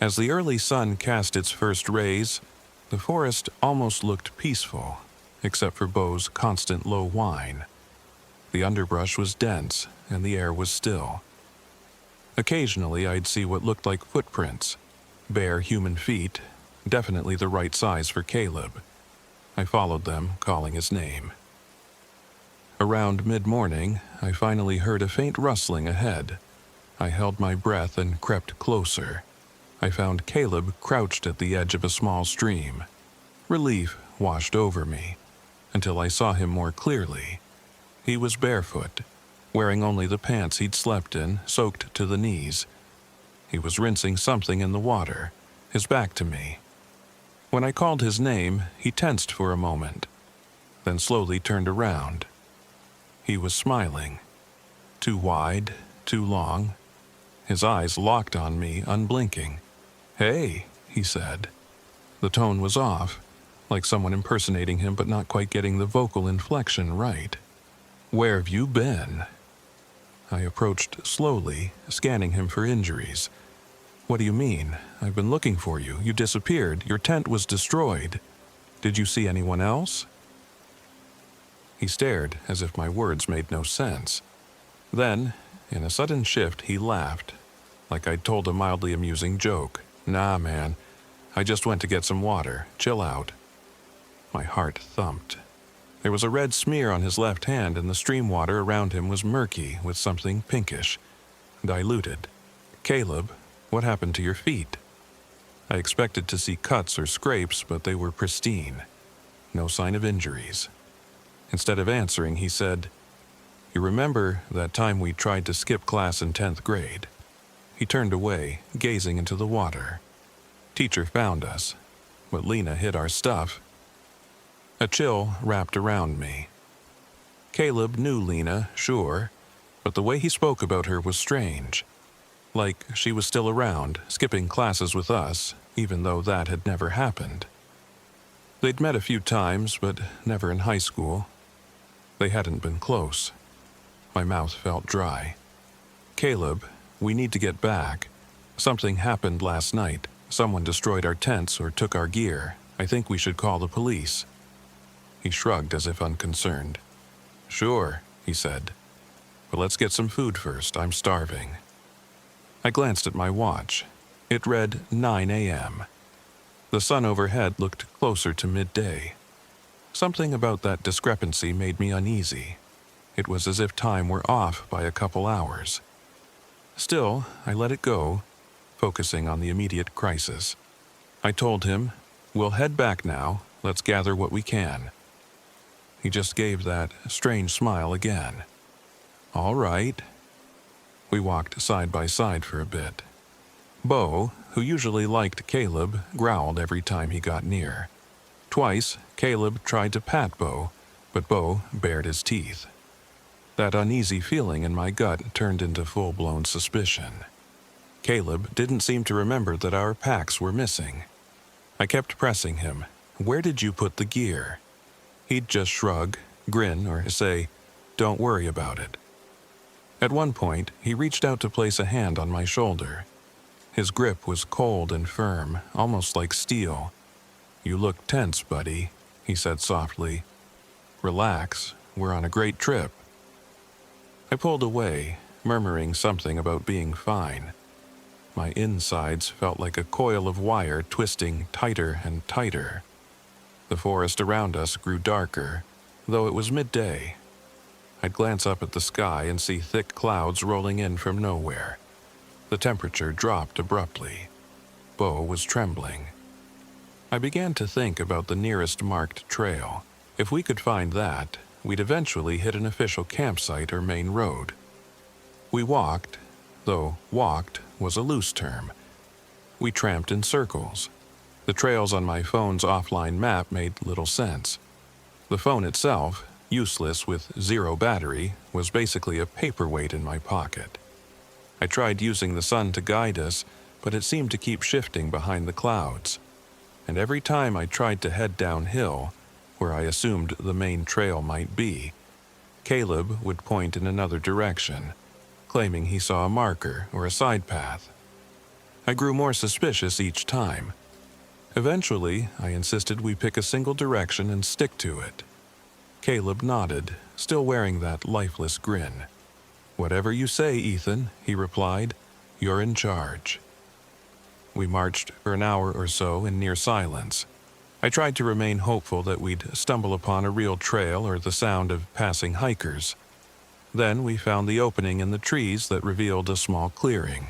As the early sun cast its first rays, the forest almost looked peaceful, except for Bo's constant low whine. The underbrush was dense, and the air was still. Occasionally, I'd see what looked like footprints, bare human feet, definitely the right size for Caleb. I followed them, calling his name. Around mid-morning, I finally heard a faint rustling ahead. I held my breath and crept closer. I found Caleb crouched at the edge of a small stream. Relief washed over me, until I saw him more clearly. He was barefoot, wearing only the pants he'd slept in, soaked to the knees. He was rinsing something in the water, his back to me. When I called his name, he tensed for a moment, then slowly turned around. He was smiling. Too wide, too long. His eyes locked on me, unblinking. "Hey," he said. The tone was off, like someone impersonating him but not quite getting the vocal inflection right. "Where have you been?" I approached slowly, scanning him for injuries. "What do you mean? I've been looking for you. You disappeared. Your tent was destroyed. Did you see anyone else?" He stared as if my words made no sense. Then, in a sudden shift, he laughed, like I'd told a mildly amusing joke. "Nah, man. I just went to get some water. Chill out." My heart thumped. There was a red smear on his left hand, and the stream water around him was murky with something pinkish, diluted. "Caleb, what happened to your feet?" I expected to see cuts or scrapes, but they were pristine. No sign of injuries. Instead of answering, he said, "You remember that time we tried to skip class in 10th grade? He turned away, gazing into the water. "Teacher found us, but Lena hid our stuff." A chill wrapped around me. Caleb knew Lena, sure, but the way he spoke about her was strange. Like she was still around, skipping classes with us, even though that had never happened. They'd met a few times, but never in high school. They hadn't been close. My mouth felt dry. "Caleb, we need to get back. Something happened last night. Someone destroyed our tents or took our gear. I think we should call the police." He shrugged as if unconcerned. "Sure," he said. "But let's get some food first. I'm starving." I glanced at my watch. It read 9 a.m. The sun overhead looked closer to midday. Something about that discrepancy made me uneasy. It was as if time were off by a couple hours. Still, I let it go, focusing on the immediate crisis. I told him, "We'll head back now. Let's gather what we can." He just gave that strange smile again. "All right." We walked side by side for a bit. Bo, who usually liked Caleb, growled every time he got near. Twice, Caleb tried to pat Bo, but Bo bared his teeth. That uneasy feeling in my gut turned into full-blown suspicion. Caleb didn't seem to remember that our packs were missing. I kept pressing him. "Where did you put the gear?" He'd just shrug, grin, or say, "Don't worry about it." At one point, he reached out to place a hand on my shoulder. His grip was cold and firm, almost like steel. "You look tense, buddy," he said softly. "Relax, we're on a great trip." I pulled away, murmuring something about being fine. My insides felt like a coil of wire twisting tighter and tighter. The forest around us grew darker, though it was midday. I'd glance up at the sky and see thick clouds rolling in from nowhere. The temperature dropped abruptly. Bo was trembling. I began to think about the nearest marked trail. If we could find that, we'd eventually hit an official campsite or main road. We walked, though walked was a loose term. We tramped in circles. The trails on my phone's offline map made little sense. The phone itself, useless with zero battery, was basically a paperweight in my pocket. I tried using the sun to guide us, but it seemed to keep shifting behind the clouds. And every time I tried to head downhill, where I assumed the main trail might be, Caleb would point in another direction, claiming he saw a marker or a side path. I grew more suspicious each time. Eventually, I insisted we pick a single direction and stick to it. Caleb nodded, still wearing that lifeless grin. "Whatever you say, Ethan," he replied. "You're in charge." We marched for an hour or so in near silence. I tried to remain hopeful that we'd stumble upon a real trail or the sound of passing hikers. Then we found the opening in the trees that revealed a small clearing.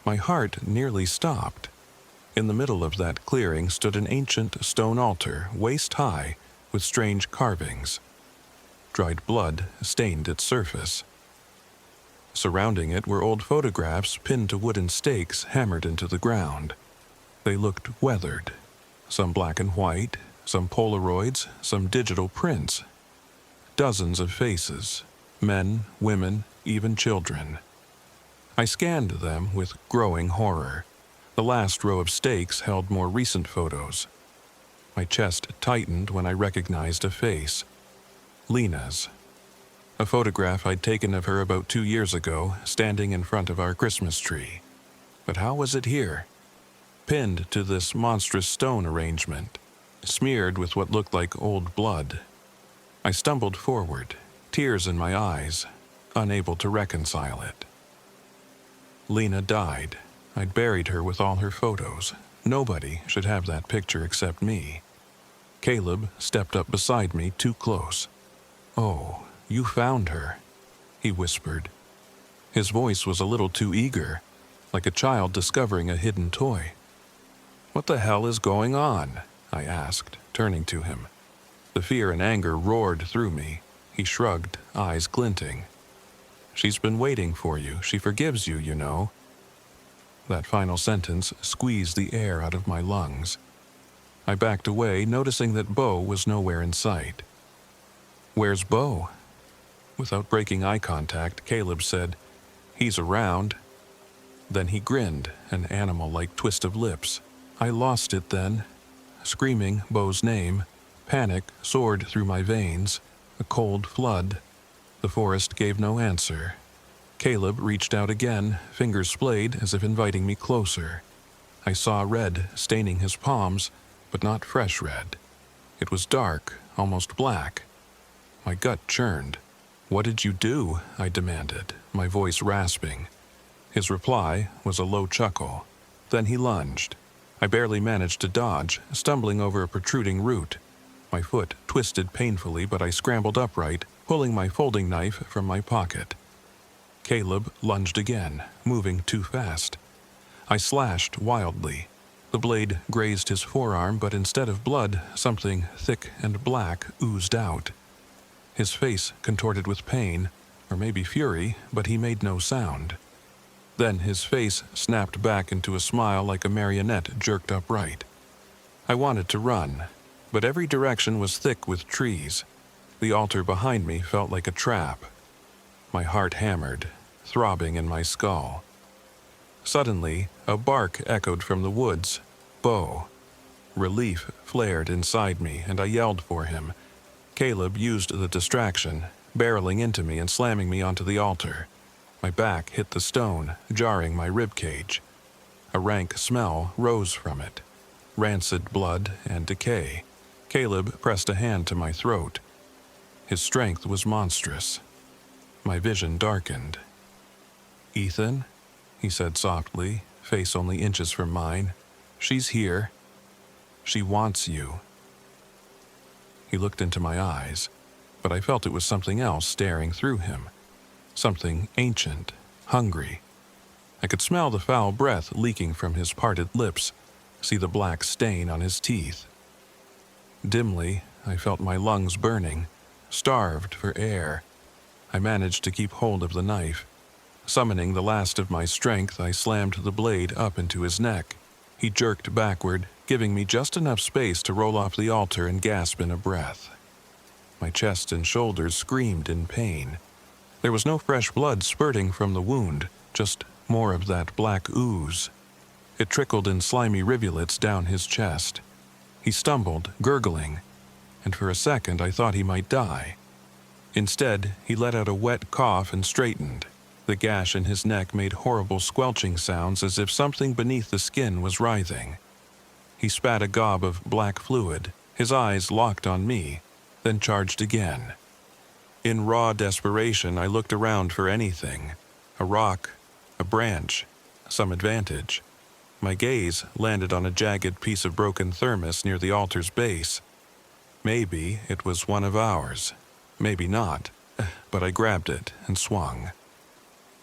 My heart nearly stopped. In the middle of that clearing stood an ancient stone altar, waist-high, with strange carvings. Dried blood stained its surface. Surrounding it were old photographs pinned to wooden stakes hammered into the ground. They looked weathered, some black and white, some Polaroids, some digital prints. Dozens of faces, men, women, even children. I scanned them with growing horror. The last row of stakes held more recent photos. My chest tightened when I recognized a face. Lena's. A photograph I'd taken of her about 2 years ago, standing in front of our Christmas tree. But how was it here? Pinned to this monstrous stone arrangement, smeared with what looked like old blood. I stumbled forward, tears in my eyes, unable to reconcile it. Lena died. I'd buried her with all her photos. Nobody should have that picture except me. Caleb stepped up beside me too close. "Oh, you found her," he whispered. His voice was a little too eager, like a child discovering a hidden toy. "What the hell is going on?" I asked, turning to him. The fear and anger roared through me. He shrugged, eyes glinting. "She's been waiting for you. She forgives you, you know." That final sentence squeezed the air out of my lungs. I backed away, noticing that Bo was nowhere in sight. "Where's Bo?" Without breaking eye contact, Caleb said, "He's around." Then he grinned, an animal-like twist of lips. I lost it then. Screaming Bo's name, panic soared through my veins, a cold flood. The forest gave no answer. Caleb reached out again, fingers splayed as if inviting me closer. I saw red staining his palms, but not fresh red. It was dark, almost black. My gut churned. "What did you do?" I demanded, my voice rasping. His reply was a low chuckle. Then he lunged. I barely managed to dodge, stumbling over a protruding root. My foot twisted painfully, but I scrambled upright, pulling my folding knife from my pocket. Caleb lunged again, moving too fast. I slashed wildly. The blade grazed his forearm, but instead of blood, something thick and black oozed out. His face contorted with pain, or maybe fury, but he made no sound. Then his face snapped back into a smile like a marionette jerked upright. I wanted to run, but every direction was thick with trees. The altar behind me felt like a trap. My heart hammered, throbbing in my skull. Suddenly, a bark echoed from the woods. Bo. Relief flared inside me, and I yelled for him. Caleb used the distraction, barreling into me and slamming me onto the altar. My back hit the stone, jarring my ribcage. A rank smell rose from it. Rancid blood and decay. Caleb pressed a hand to my throat. His strength was monstrous. My vision darkened. "Ethan," he said softly, face only inches from mine. "She's here. She wants you." He looked into my eyes, but I felt it was something else staring through him. Something ancient, hungry. I could smell the foul breath leaking from his parted lips, see the black stain on his teeth. Dimly, I felt my lungs burning, starved for air. I managed to keep hold of the knife. Summoning the last of my strength, I slammed the blade up into his neck. He jerked backward, giving me just enough space to roll off the altar and gasp in a breath. My chest and shoulders screamed in pain. There was no fresh blood spurting from the wound, just more of that black ooze. It trickled in slimy rivulets down his chest. He stumbled, gurgling, and for a second I thought he might die. Instead, he let out a wet cough and straightened. The gash in his neck made horrible squelching sounds as if something beneath the skin was writhing. He spat a gob of black fluid, his eyes locked on me, then charged again. In raw desperation, I looked around for anything. A rock, a branch, some advantage. My gaze landed on a jagged piece of broken thermos near the altar's base. Maybe it was one of ours. Maybe not, but I grabbed it and swung.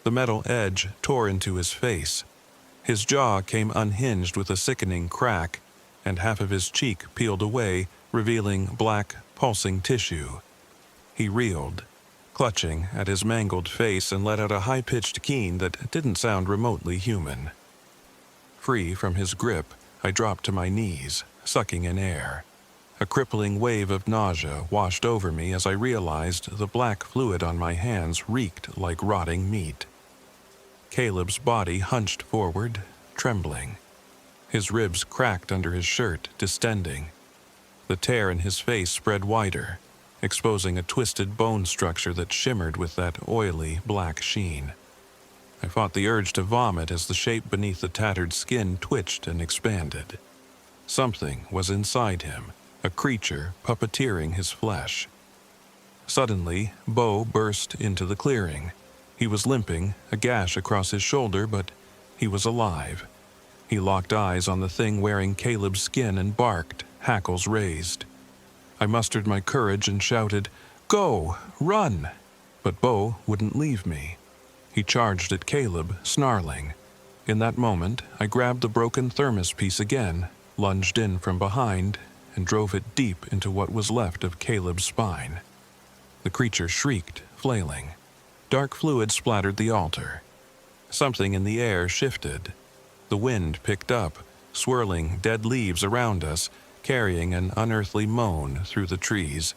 The metal edge tore into his face. His jaw came unhinged with a sickening crack, and half of his cheek peeled away, revealing black, pulsing tissue. He reeled, clutching at his mangled face, and let out a high-pitched keen that didn't sound remotely human. Free from his grip, I dropped to my knees, sucking in air. A crippling wave of nausea washed over me as I realized the black fluid on my hands reeked like rotting meat. Caleb's body hunched forward, trembling. His ribs cracked under his shirt, distending. The tear in his face spread wider, exposing a twisted bone structure that shimmered with that oily, black sheen. I fought the urge to vomit as the shape beneath the tattered skin twitched and expanded. Something was inside him, a creature puppeteering his flesh. Suddenly, Bo burst into the clearing. He was limping, a gash across his shoulder, but he was alive. He locked eyes on the thing wearing Caleb's skin and barked, hackles raised. I mustered my courage and shouted, "Go! Run!" But Bo wouldn't leave me. He charged at Caleb, snarling. In that moment, I grabbed the broken thermos piece again, lunged in from behind, and drove it deep into what was left of Caleb's spine. The creature shrieked, flailing. Dark fluid splattered the altar. Something in the air shifted. The wind picked up, swirling dead leaves around us, carrying an unearthly moan through the trees.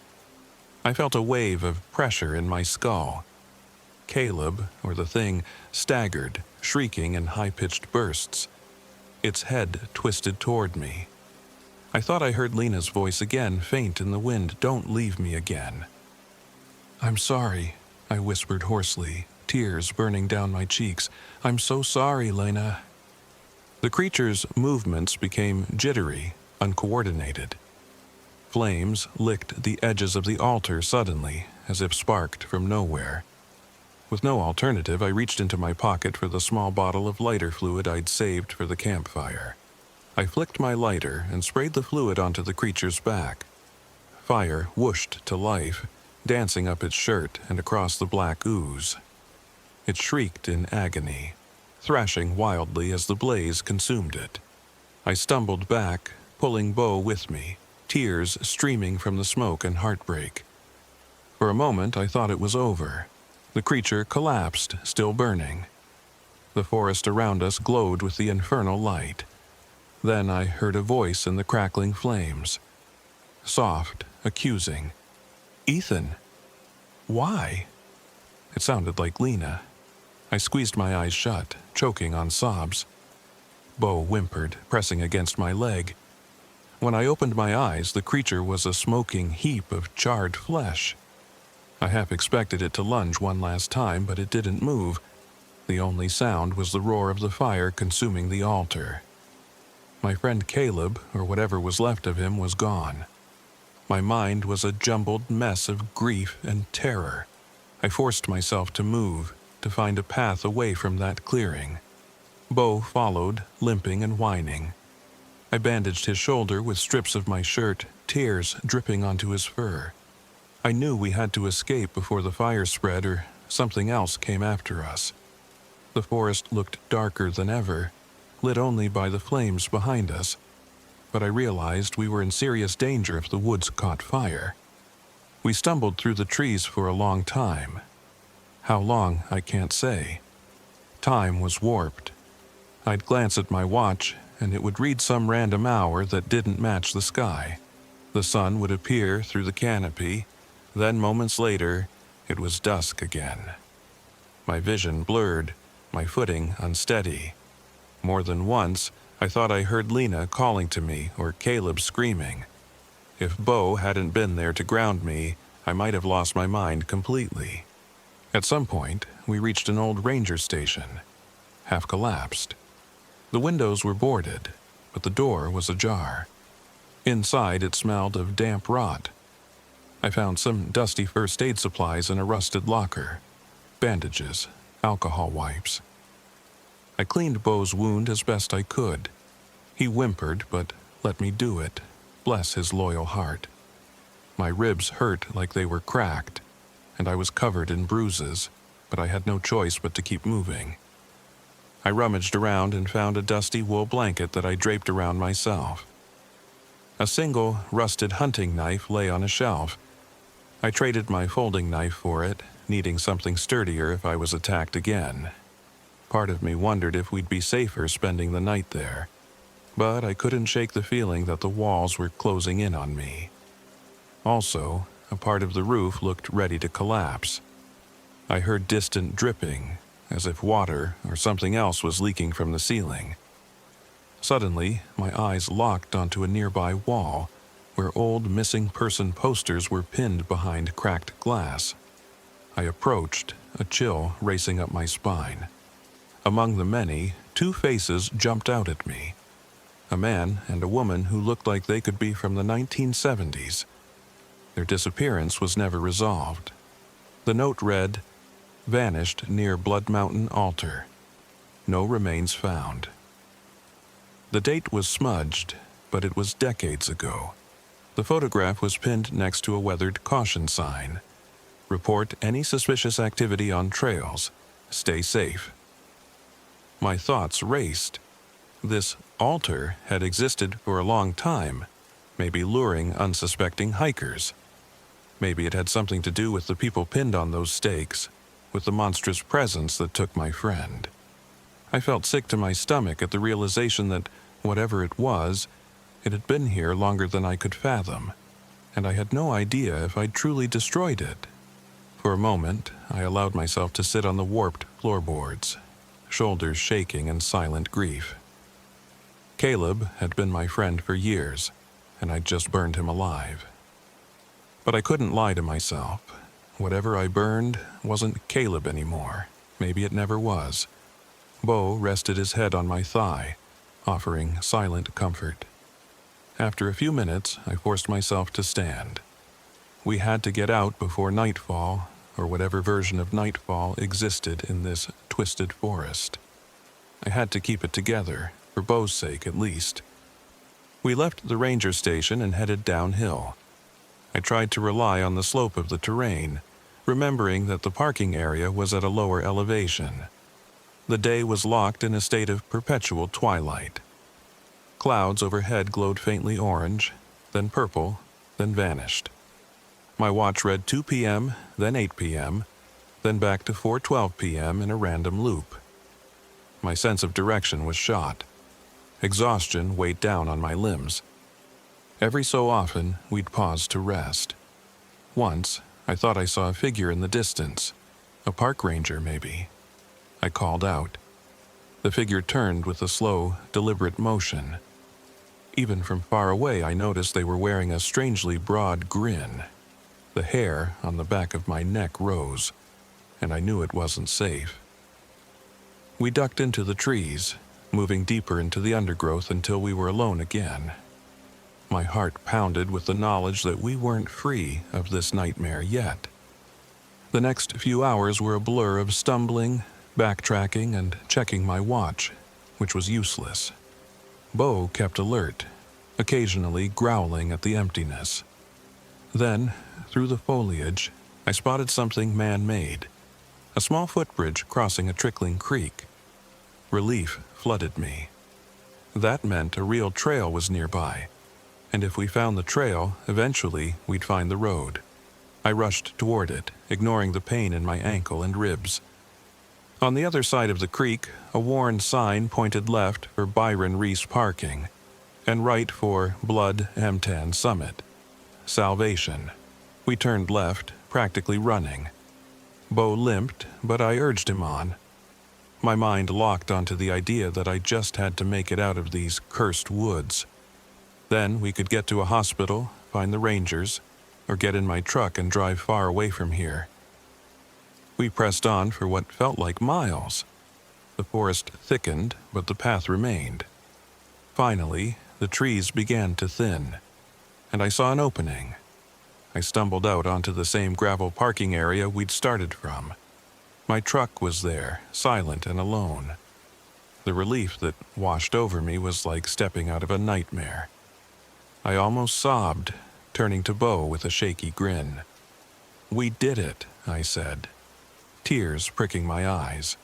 I felt a wave of pressure in my skull. Caleb, or the thing, staggered, shrieking in high-pitched bursts. Its head twisted toward me. I thought I heard Lena's voice again, faint in the wind, "Don't leave me again." "I'm sorry," I whispered hoarsely, tears burning down my cheeks. "I'm so sorry, Lena." The creature's movements became jittery, uncoordinated. Flames licked the edges of the altar suddenly, as if sparked from nowhere. With no alternative, I reached into my pocket for the small bottle of lighter fluid I'd saved for the campfire. I flicked my lighter and sprayed the fluid onto the creature's back. Fire whooshed to life, dancing up its shirt and across the black ooze. It shrieked in agony, thrashing wildly as the blaze consumed it. I stumbled back, pulling Bo with me, tears streaming from the smoke and heartbreak. For a moment, I thought it was over. The creature collapsed, still burning. The forest around us glowed with the infernal light. Then I heard a voice in the crackling flames. Soft, accusing. "Ethan, why?" It sounded like Lena. I squeezed my eyes shut, choking on sobs. Bo whimpered, pressing against my leg. When I opened my eyes, the creature was a smoking heap of charred flesh. I half expected it to lunge one last time, but it didn't move. The only sound was the roar of the fire consuming the altar. My friend Caleb, or whatever was left of him, was gone. My mind was a jumbled mess of grief and terror. I forced myself to move, to find a path away from that clearing. Bo followed, limping and whining. I bandaged his shoulder with strips of my shirt, tears dripping onto his fur. I knew we had to escape before the fire spread or something else came after us. The forest looked darker than ever, lit only by the flames behind us, but I realized we were in serious danger if the woods caught fire. We stumbled through the trees for a long time. How long, I can't say. Time was warped. I'd glance at my watch, and it would read some random hour that didn't match the sky. The sun would appear through the canopy, then moments later, it was dusk again. My vision blurred, my footing unsteady. More than once, I thought I heard Lena calling to me or Caleb screaming. If Bo hadn't been there to ground me, I might have lost my mind completely. At some point, we reached an old ranger station, half collapsed. The windows were boarded, but the door was ajar. Inside, it smelled of damp rot. I found some dusty first aid supplies in a rusted locker, bandages, alcohol wipes. I cleaned Beau's wound as best I could. He whimpered, but let me do it. Bless his loyal heart. My ribs hurt like they were cracked, and I was covered in bruises, but I had no choice but to keep moving. I rummaged around and found a dusty wool blanket that I draped around myself. A single, rusted hunting knife lay on a shelf. I traded my folding knife for it, needing something sturdier if I was attacked again. Part of me wondered if we'd be safer spending the night there, but I couldn't shake the feeling that the walls were closing in on me. Also, a part of the roof looked ready to collapse. I heard distant dripping, as if water or something else was leaking from the ceiling. Suddenly, my eyes locked onto a nearby wall, where old missing person posters were pinned behind cracked glass. I approached, a chill racing up my spine. Among the many, two faces jumped out at me. A man and a woman who looked like they could be from the 1970s. Their disappearance was never resolved. The note read, "Vanished near Blood Mountain Altar. No remains found." The date was smudged, but it was decades ago. The photograph was pinned next to a weathered caution sign. "Report any suspicious activity on trails. Stay safe." My thoughts raced. This altar had existed for a long time, maybe luring unsuspecting hikers. Maybe it had something to do with the people pinned on those stakes, with the monstrous presence that took my friend. I felt sick to my stomach at the realization that, whatever it was, it had been here longer than I could fathom, and I had no idea if I'd truly destroyed it. For a moment, I allowed myself to sit on the warped floorboards, shoulders shaking in silent grief. Caleb had been my friend for years, and I'd just burned him alive. But I couldn't lie to myself. Whatever I burned wasn't Caleb anymore. Maybe it never was. Beau rested his head on my thigh, offering silent comfort. After a few minutes, I forced myself to stand. We had to get out before nightfall, or whatever version of nightfall existed in this twisted forest. I had to keep it together, for Beau's sake at least. We left the ranger station and headed downhill. I tried to rely on the slope of the terrain, remembering that the parking area was at a lower elevation. The day was locked in a state of perpetual twilight. Clouds overhead glowed faintly orange, then purple, then vanished. My watch read 2 p.m., then 8 p.m., then back to 4:12 p.m. in a random loop. My sense of direction was shot. Exhaustion weighed down on my limbs. Every so often, we'd pause to rest. Once, I thought I saw a figure in the distance. A park ranger, maybe. I called out. The figure turned with a slow, deliberate motion. Even from far away, I noticed they were wearing a strangely broad grin. The hair on the back of my neck rose, and I knew it wasn't safe. We ducked into the trees, moving deeper into the undergrowth until we were alone again. My heart pounded with the knowledge that we weren't free of this nightmare yet. The next few hours were a blur of stumbling, backtracking, and checking my watch, which was useless. Beau kept alert, occasionally growling at the emptiness. Then, through the foliage, I spotted something man-made, a small footbridge crossing a trickling creek. Relief flooded me. That meant a real trail was nearby, and if we found the trail, eventually we'd find the road. I rushed toward it, ignoring the pain in my ankle and ribs. On the other side of the creek, a worn sign pointed left for Byron Reese parking, and right for Blood Hemtan Summit. Salvation. We turned left, practically running. Beau limped, but I urged him on. My mind locked onto the idea that I just had to make it out of these cursed woods. Then we could get to a hospital, find the rangers, or get in my truck and drive far away from here. We pressed on for what felt like miles. The forest thickened, but the path remained. Finally, the trees began to thin, and I saw an opening. I stumbled out onto the same gravel parking area we'd started from. My truck was there, silent and alone. The relief that washed over me was like stepping out of a nightmare. I almost sobbed, turning to Bo with a shaky grin. "We did it," I said, tears pricking my eyes.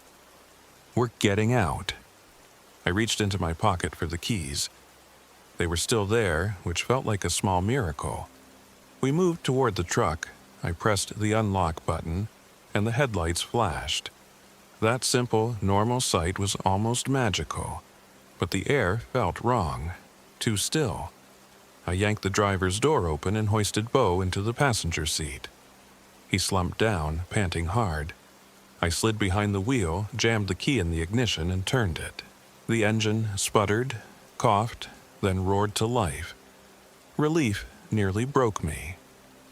"We're getting out." I reached into my pocket for the keys. They were still there, which felt like a small miracle. We moved toward the truck. I pressed the unlock button, and the headlights flashed. That simple, normal sight was almost magical, but the air felt wrong, too still. I yanked the driver's door open and hoisted Bo into the passenger seat. He slumped down, panting hard. I slid behind the wheel, jammed the key in the ignition, and turned it. The engine sputtered, coughed, then roared to life. Relief nearly broke me.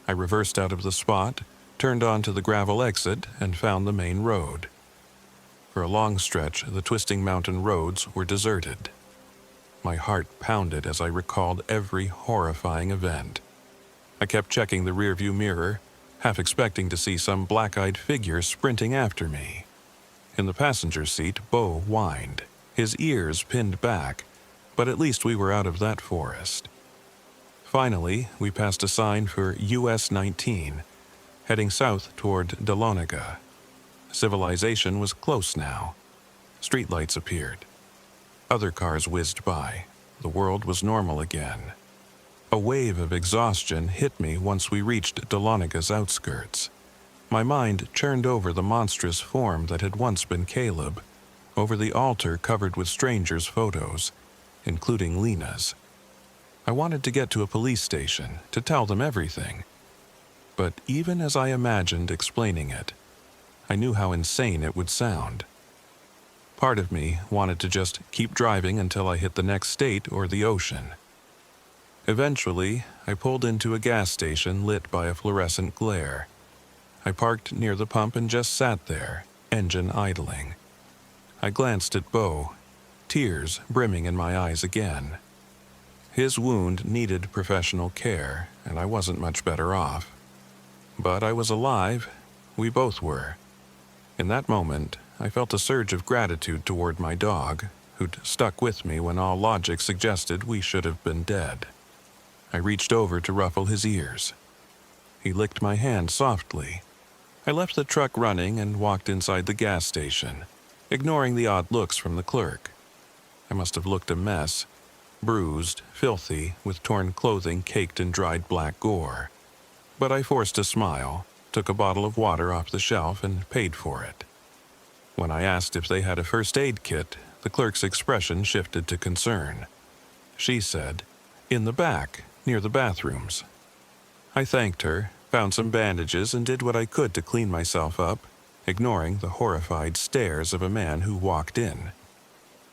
I reversed out of the spot, turned onto the gravel exit, and found the main road. For a long stretch, the twisting mountain roads were deserted. My heart pounded as I recalled every horrifying event. I kept checking the rearview mirror, half expecting to see some black-eyed figure sprinting after me. In the passenger seat, Bo whined, his ears pinned back, but at least we were out of that forest. Finally, we passed a sign for US 19, heading south toward Dahlonega. Civilization was close now. Streetlights appeared. Other cars whizzed by. The world was normal again. A wave of exhaustion hit me once we reached Dahlonaga's outskirts. My mind churned over the monstrous form that had once been Caleb, over the altar covered with strangers' photos, including Lena's. I wanted to get to a police station, to tell them everything. But even as I imagined explaining it, I knew how insane it would sound. Part of me wanted to just keep driving until I hit the next state or the ocean. Eventually, I pulled into a gas station lit by a fluorescent glare. I parked near the pump and just sat there, engine idling. I glanced at Bo, tears brimming in my eyes again. His wound needed professional care, and I wasn't much better off. But I was alive. We both were. In that moment, I felt a surge of gratitude toward my dog, who'd stuck with me when all logic suggested we should have been dead. I reached over to ruffle his ears. He licked my hand softly. I left the truck running and walked inside the gas station, ignoring the odd looks from the clerk. I must have looked a mess, bruised, filthy, with torn clothing caked in dried black gore. But I forced a smile, took a bottle of water off the shelf, and paid for it. When I asked if they had a first aid kit, the clerk's expression shifted to concern. She said, "In the back, near the bathrooms." I thanked her, found some bandages, and did what I could to clean myself up, ignoring the horrified stares of a man who walked in.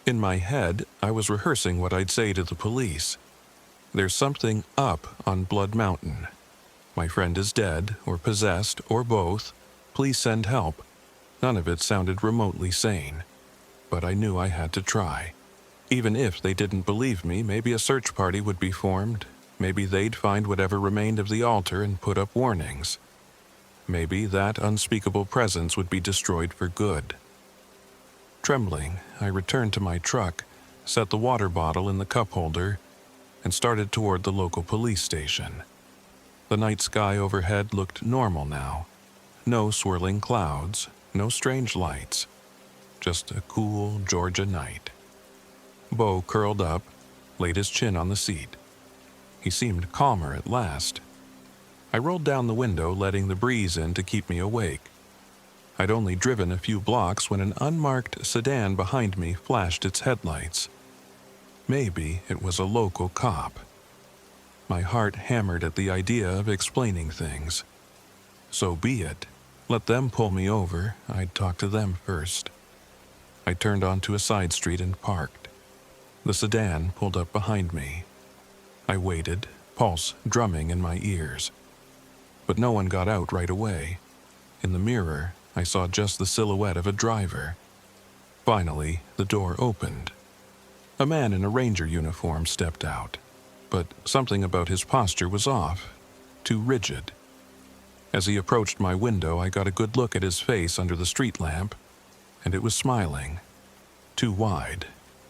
In my head, I was rehearsing what I'd say to the police. There's something up on Blood Mountain. My friend is dead, or possessed, or both. Please send help. None of it sounded remotely sane. But I knew I had to try. Even if they didn't believe me, maybe a search party would be formed. Maybe they'd find whatever remained of the altar and put up warnings. Maybe that unspeakable presence would be destroyed for good. Trembling, I returned to my truck, set the water bottle in the cup holder, and started toward the local police station. The night sky overhead looked normal now. No swirling clouds, no strange lights. Just a cool Georgia night. Bo curled up, laid his chin on the seat. He seemed calmer at last. I rolled down the window, letting the breeze in to keep me awake. I'd only driven a few blocks when an unmarked sedan behind me flashed its headlights. Maybe it was a local cop. My heart hammered at the idea of explaining things. So be it. Let them pull me over. I'd talk to them first. I turned onto a side street and parked. The sedan pulled up behind me. I waited, pulse drumming in my ears. But no one got out right away. In the mirror, I saw just the silhouette of a driver. Finally, the door opened. A man in a ranger uniform stepped out. But something about his posture was off, too rigid. As he approached my window, I got a good look at his face under the street lamp, and it was smiling. too wide.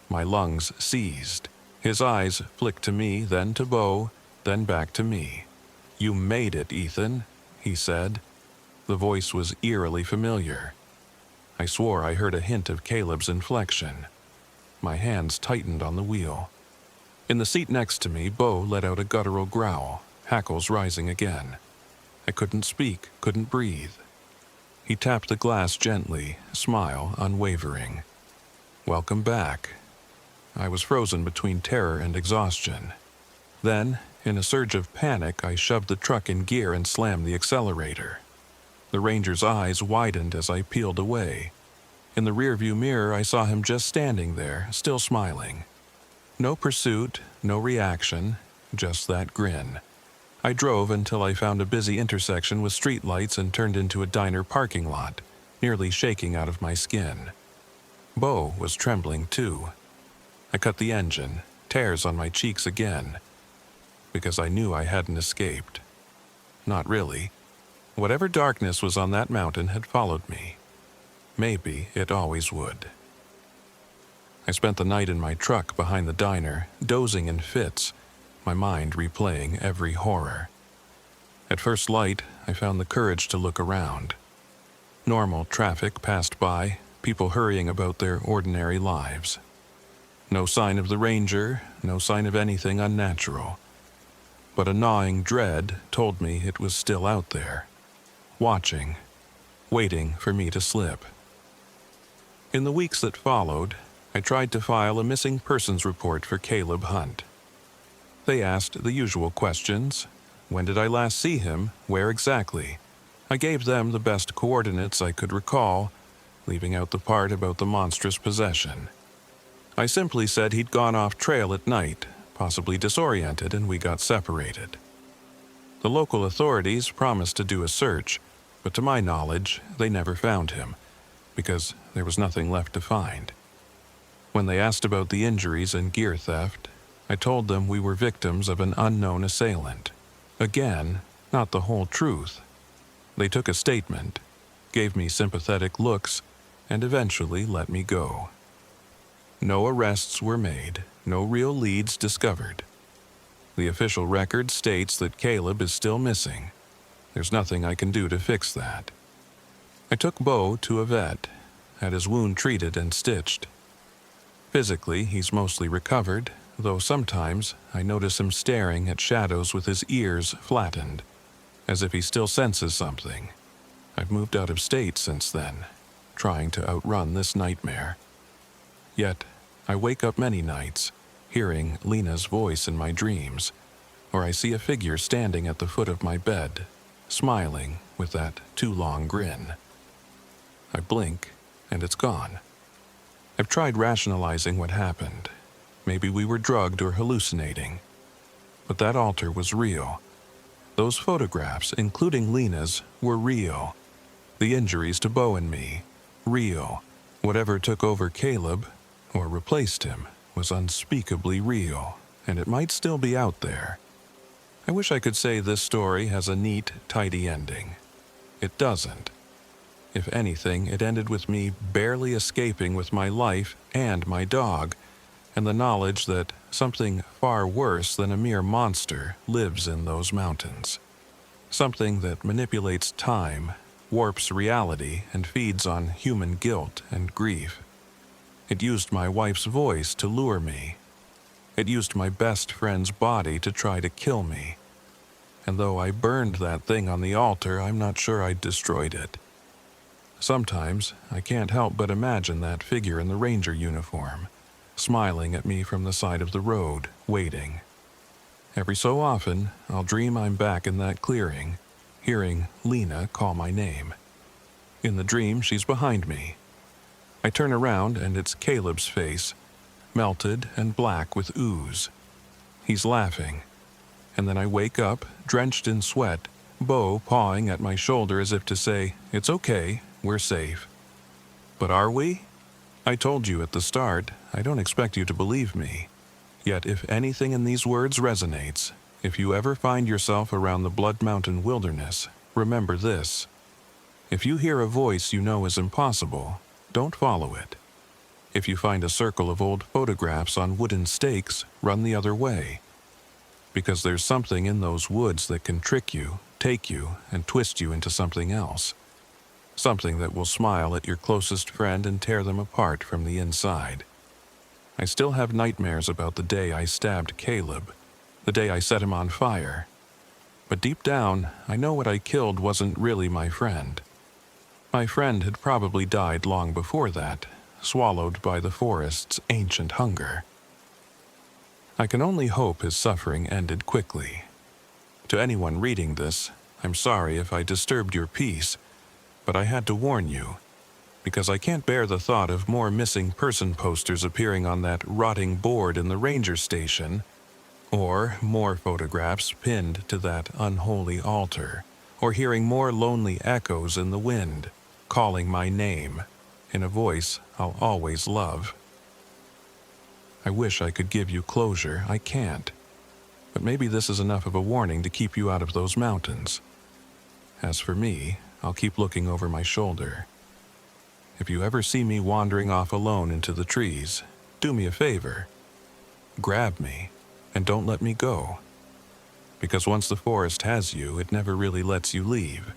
My lungs seized. His eyes flicked to me, then to Bo, then back to me. "You made it, Ethan," he said. The voice was eerily familiar. I swore I heard a hint of Caleb's inflection. My hands tightened on the wheel. In the seat next to me, Bo let out a guttural growl, hackles rising again. I couldn't speak, couldn't breathe. He tapped the glass gently, smile unwavering. "Welcome back." I was frozen between terror and exhaustion. Then, in a surge of panic, I shoved the truck in gear and slammed the accelerator. The ranger's eyes widened as I peeled away. In the rearview mirror, I saw him just standing there, still smiling. No pursuit, no reaction, just that grin. I drove until I found a busy intersection with streetlights and turned into a diner parking lot, nearly shaking out of my skin. Bo was trembling too. I cut the engine, tears on my cheeks again, because I knew I hadn't escaped. Not really. Whatever darkness was on that mountain had followed me. Maybe it always would. I spent the night in my truck behind the diner, dozing in fits, my mind replaying every horror. At first light, I found the courage to look around. Normal traffic passed by, people hurrying about their ordinary lives. No sign of the ranger, no sign of anything unnatural. But a gnawing dread told me it was still out there, watching, waiting for me to slip. In the weeks that followed, I tried to file a missing persons report for Caleb Hunt. They asked the usual questions. When did I last see him? Where exactly? I gave them the best coordinates I could recall, leaving out the part about the monstrous possession. I simply said he'd gone off trail at night, possibly disoriented, and we got separated. The local authorities promised to do a search, but to my knowledge, they never found him, because there was nothing left to find. When they asked about the injuries and gear theft, I told them we were victims of an unknown assailant. Again, not the whole truth. They took a statement, gave me sympathetic looks, and eventually let me go. No arrests were made, no real leads discovered. The official record states that Caleb is still missing. There's nothing I can do to fix that. I took Bo to a vet, had his wound treated and stitched. Physically, he's mostly recovered, though sometimes I notice him staring at shadows with his ears flattened, as if he still senses something. I've moved out of state since then, trying to outrun this nightmare. Yet, I wake up many nights, hearing Lena's voice in my dreams, or I see a figure standing at the foot of my bed, smiling with that too long grin. I blink, and it's gone. I've tried rationalizing what happened. Maybe we were drugged or hallucinating. But that altar was real. Those photographs, including Lena's, were real. The injuries to Bo and me, real. Whatever took over Caleb, or replaced him, was unspeakably real, and it might still be out there. I wish I could say this story has a neat, tidy ending. It doesn't. If anything, it ended with me barely escaping with my life and my dog, and the knowledge that something far worse than a mere monster lives in those mountains. Something that manipulates time, warps reality, and feeds on human guilt and grief. It used my wife's voice to lure me. It used my best friend's body to try to kill me. And though I burned that thing on the altar, I'm not sure I destroyed it. Sometimes I can't help but imagine that figure in the ranger uniform, smiling at me from the side of the road, waiting. Every so often, I'll dream I'm back in that clearing, hearing Lena call my name. In the dream, she's behind me. I turn around and it's Caleb's face, melted and black with ooze. He's laughing. And then I wake up, drenched in sweat, Bo pawing at my shoulder as if to say, "It's okay, we're safe." But are we? I told you at the start, I don't expect you to believe me. Yet if anything in these words resonates, if you ever find yourself around the Blood Mountain wilderness, remember this. If you hear a voice you know is impossible, don't follow it. If you find a circle of old photographs on wooden stakes, run the other way. Because there's something in those woods that can trick you, take you, and twist you into something else. Something that will smile at your closest friend and tear them apart from the inside. I still have nightmares about the day I stabbed Caleb, the day I set him on fire. But deep down, I know what I killed wasn't really my friend. My friend had probably died long before that, swallowed by the forest's ancient hunger. I can only hope his suffering ended quickly. To anyone reading this, I'm sorry if I disturbed your peace, but I had to warn you, because I can't bear the thought of more missing person posters appearing on that rotting board in the ranger station, or more photographs pinned to that unholy altar, or hearing more lonely echoes in the wind, calling my name, in a voice I'll always love. I wish I could give you closure. I can't. But maybe this is enough of a warning to keep you out of those mountains. As for me, I'll keep looking over my shoulder. If you ever see me wandering off alone into the trees, do me a favor. Grab me, and don't let me go. Because once the forest has you, it never really lets you leave.